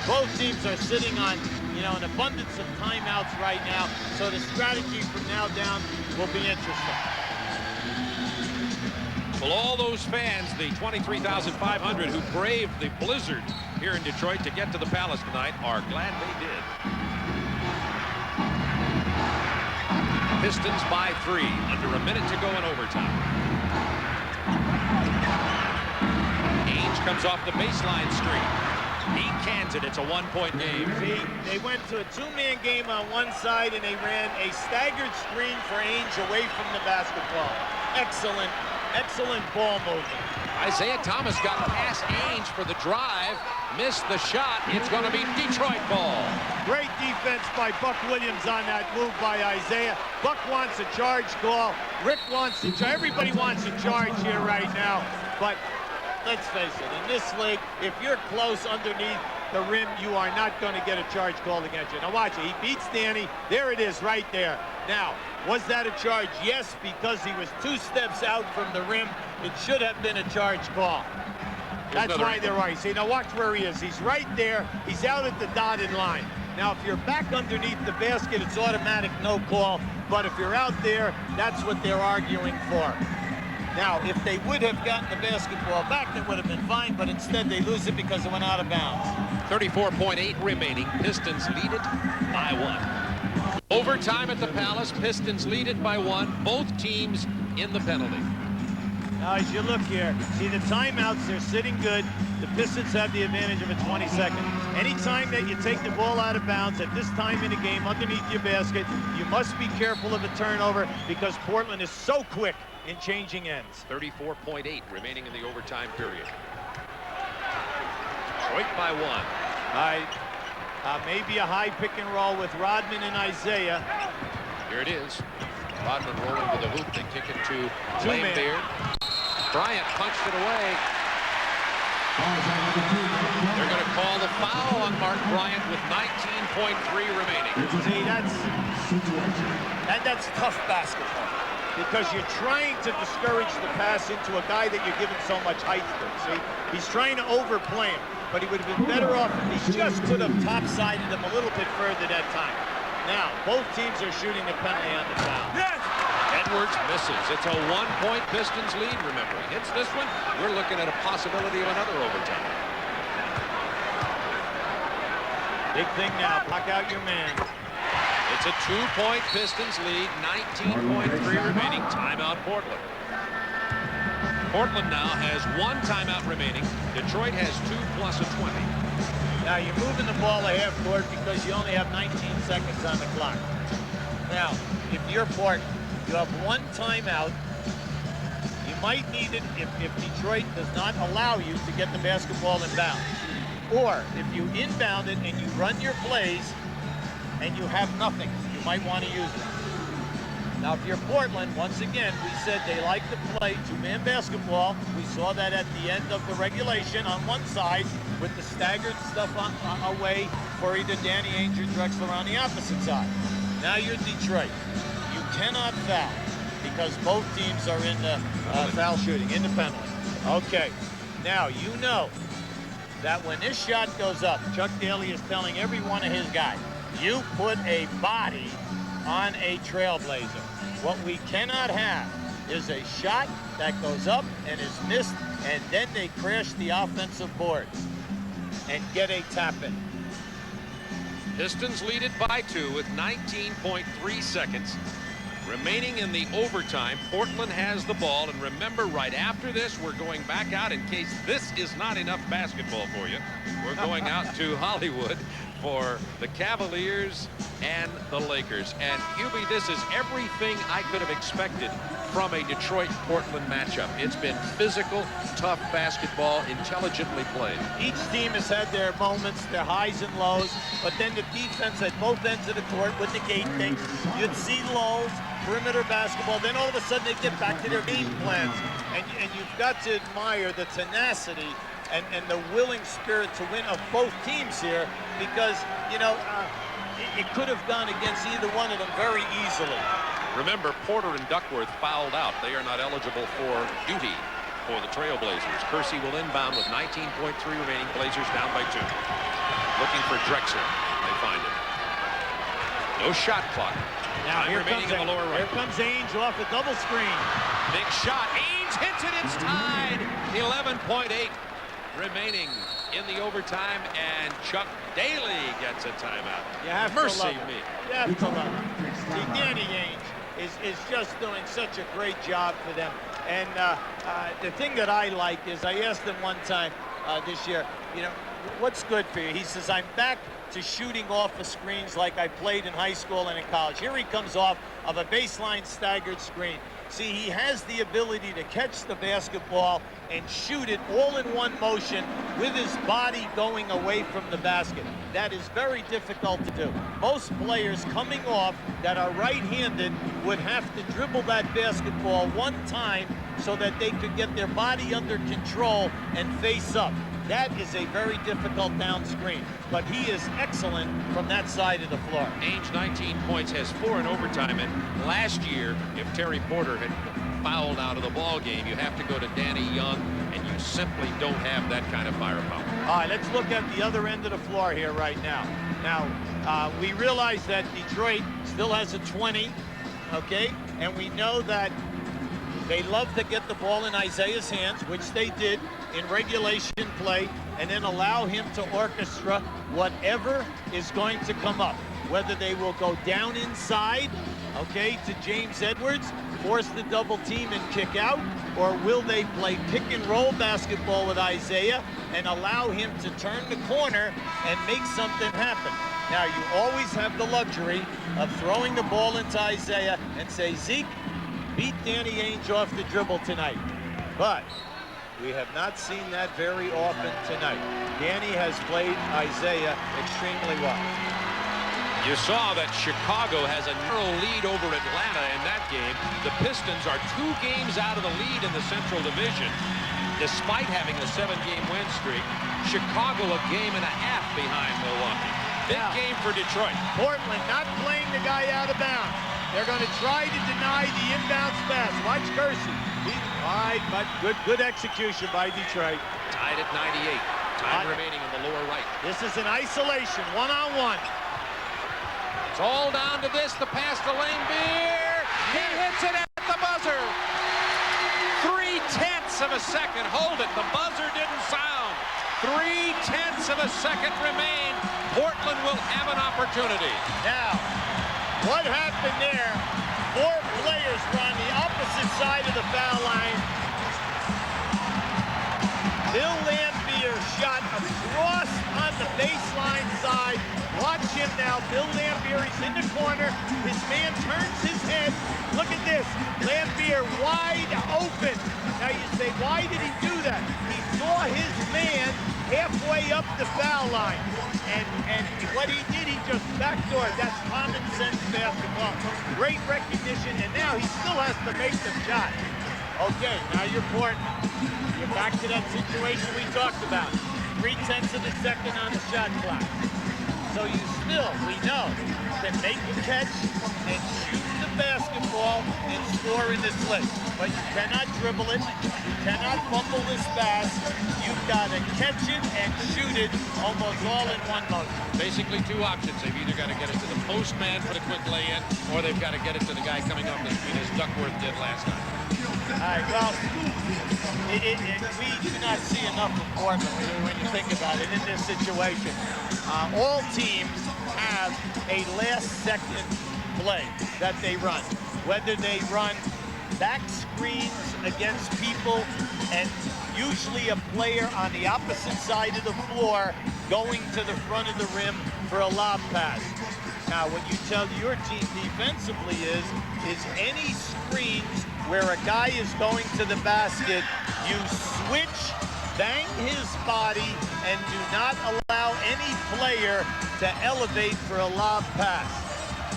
Both teams are sitting on, an abundance of timeouts right now, so the strategy from now down will be interesting. Well, all those fans, the 23,500 who braved the blizzard here in Detroit to get to the Palace tonight, are glad they did. Pistons by 3, under a minute to go in overtime. Ainge comes off the baseline screen. He cans it. It's a 1-point game. See, they went to a 2-man game on one side, and they ran a staggered screen for Ainge away from the basketball. Excellent ball movement. Isaiah Thomas got past Ainge for the drive, missed the shot. It's going to be Detroit ball. Great defense by Buck Williams on that move by Isaiah. Buck wants a charge call. Rick wants a charge. Everybody wants a charge here right now. But let's face it, in this league, if you're close underneath the rim, you are not going to get a charge called against you. Now watch it. He beats Danny. There it is right there. Now, was that a charge? Yes, because he was 2 steps out from the rim. It should have been a charge call. That's why they're right. See, now watch where he is. He's right there. He's out at the dotted line. Now, if you're back underneath the basket, it's automatic no call. But if you're out there, that's what they're arguing for. Now, if they would have gotten the basketball back, it would have been fine, but instead they lose it because it went out of bounds. 34.8 remaining. Pistons lead it by 1. Overtime at the Palace. Pistons lead it by 1. Both teams in the penalty. Now, as you look here, see the timeouts, they're sitting good. The Pistons have the advantage of a 20-second. Anytime that you take the ball out of bounds at this time in the game underneath your basket, you must be careful of a turnover because Portland is so quick in changing ends. 34.8 remaining in the overtime period. Detroit by 1. Maybe a high pick and roll with Rodman and Isaiah. Here it is. Rodman rolling to the hoop. They kick it to Two-man. Beard. Bryant punched it away. They're going to call the foul on Mark Bryant with 19.3 remaining. See, that's tough basketball because you're trying to discourage the pass into a guy that you're giving so much height to. See, he's trying to overplay him, but he would have been better off if he just could have top-sided him a little bit further that time. Now, both teams are shooting the penalty on the foul. Yes! Edwards misses. It's a 1-point Pistons lead, remember. He hits this one, we're looking at a possibility of another overtime. Big thing now, block out your man. It's a 2-point Pistons lead, 19.3 remaining. Timeout Portland. Portland now has 1 timeout remaining. Detroit has 2 plus a 20. Now you're moving the ball a half court because you only have 19 seconds on the clock. Now, if you're Portland, you have 1 timeout. You might need it if Detroit does not allow you to get the basketball inbound. Or if you inbound it and you run your plays and you have nothing, you might want to use it. Now, if you're Portland, once again, we said they like to play 2-man basketball. We saw that at the end of the regulation on one side with the staggered stuff away for either Danny Ainge or Drexler on the opposite side. Now you're Detroit. You cannot foul because both teams are in the foul shooting, in the penalty. Okay. Now, you know that when this shot goes up, Chuck Daly is telling every one of his guys, you put a body on a trailblazer. What we cannot have is a shot that goes up and is missed, and then they crash the offensive boards and get a tap-in. Pistons lead it by 2 with 19.3 seconds remaining in the overtime. Portland has the ball, and remember, right after this, we're going back out in case this is not enough basketball for you. We're going out to Hollywood for the Cavaliers and the Lakers. And Hubie, this is everything I could have expected from a Detroit-Portland matchup. It's been physical, tough basketball, intelligently played. Each team has had their moments, their highs and lows, but then the defense at both ends of the court would negate things. You'd see lulls, perimeter basketball, then all of a sudden they get back to their game plans. And you've got to admire the tenacity and the willing spirit to win of both teams here, because, you know, it could have gone against either one of them very easily. Remember, Porter and Duckworth fouled out. They are not eligible for duty for the Trailblazers. Kersey will inbound with 19.3 remaining. Blazers down by 2. Looking for Drexler. They find him. No shot clock. Now here remaining comes, in the lower right. Here comes Ainge off a double screen. Big shot. Ainge hits it. It's tied. 11.8 remaining in the overtime, and Chuck Daly gets a timeout. You have Mercy to love me. You have to love it. See, Danny Ainge is just doing such a great job for them. And the thing that I like is, I asked him one time this year, you know, what's good for you? He says, I'm back to shooting off of screens like I played in high school and in college. Here he comes off of a baseline staggered screen. See, he has the ability to catch the basketball and shoot it all in one motion with his body going away from the basket. That is very difficult to do. Most players coming off that are right-handed would have to dribble that basketball one time so that they could get their body under control and face up. That is a very difficult down screen, but he is excellent from that side of the floor. Ainge, 19 points, has 4 in overtime, and last year, if Terry Porter had fouled out of the ball game, you have to go to Danny Young, and you simply don't have that kind of firepower. All right, let's look at the other end of the floor here right now. Now, we realize that Detroit still has a 20, okay? And we know that they love to get the ball in Isaiah's hands, which they did in regulation play, and then allow him to orchestra whatever is going to come up. Whether they will go down inside, okay, to James Edwards, force the double team and kick out, or will they play pick and roll basketball with Isaiah and allow him to turn the corner and make something happen? Now, you always have the luxury of throwing the ball into Isaiah and say, Zeke, beat Danny Ainge off the dribble tonight. But we have not seen that very often tonight. Danny has played Isaiah extremely well. You saw that Chicago has a narrow lead over Atlanta in that game. The Pistons are 2 games out of the lead in the Central Division, despite having a 7-game win streak. Chicago a game and a half behind Milwaukee. Big game for Detroit. Portland not playing the guy out of bounds. They're going to try to deny the inbounds pass. Watch Kersey. All right, but good execution by Detroit. Tied at 98. Time remaining in the lower right. This is an isolation, one-on-one. It's all down to this. The pass to Lane Beer. He hits it at the buzzer. 3/10 of a second. Hold it. The buzzer didn't sound. 3/10 of a second remain. Portland will have an opportunity. Now, what happened there? 4 players were on the opposite side of the foul line. Bill Laimbeer shot across on the baseline side. Watch him now. Bill Laimbeer, he's in the corner. His man turns his head. Look at this. Laimbeer wide open. Now you say, why did he do that? He saw his man halfway up the foul line. And what he did, he just backdoored. That's common sense basketball. Great recognition, and now he still has to make the shot. Okay, now you're Portland. You're back to that situation we talked about. 3/10 of a second on the shot clock. So you still, we know, can make a catch and shoot the basketball and score in this list. But you cannot dribble it. You cannot fumble this pass. You've got to catch it and shoot it almost all in one motion. Basically 2 options. They've either got to get it to the post man for the quick lay-in, or they've got to get it to the guy coming off the screen, as Duckworth did last night. All right, well, we do not see enough of Portland when you think about it in this situation. All teams have a last-second play that they run. Whether they run back screens against people and usually a player on the opposite side of the floor going to the front of the rim for a lob pass. Now, what you tell your team defensively is any screens where a guy is going to the basket, you switch, bang his body, and do not allow any player to elevate for a lob pass.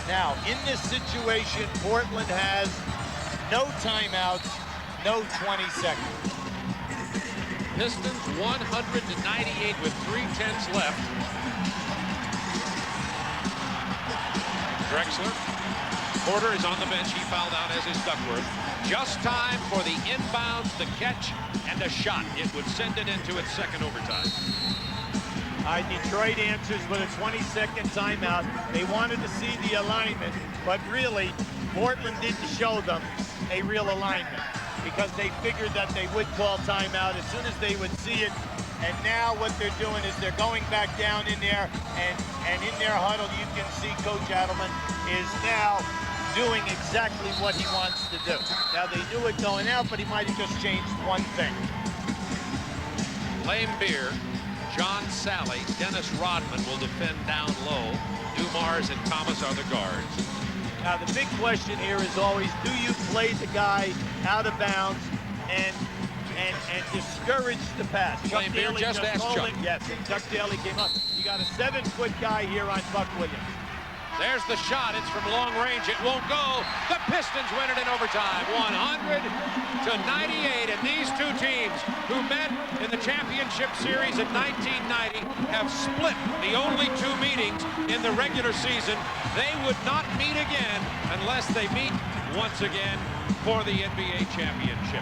Now, in this situation, Portland has no timeouts, no 20 seconds. Pistons 198 with 3:10 left. Drexler. Porter is on the bench. He fouled out, as is Duckworth. Just time for the inbounds, the catch, and a shot. It would send it into its second overtime. Detroit answers with a 20-second timeout. They wanted to see the alignment, but really, Portland didn't show them a real alignment because they figured that they would call timeout as soon as they would see it. And now what they're doing is they're going back down in there, and in their huddle, you can see Coach Adelman is now doing exactly what he wants to do. Now, they knew it going out, but he might have just changed one thing. Lame Beer, John Sally, Dennis Rodman will defend down low. Dumars and Thomas are the guards. Now, the big question here is always, do you play the guy out of bounds and discourage the pass? Chuck Daly just asked Chuck. Yes, and Chuck Daly came up. You got a 7-foot guy here on Buck Williams. There's the shot. It's from long range. It won't go. The Pistons win it in overtime, 100-98. And these two teams who met in the championship series in 1990 have split the only two meetings in the regular season. They would not meet again unless they meet once again for the NBA championship.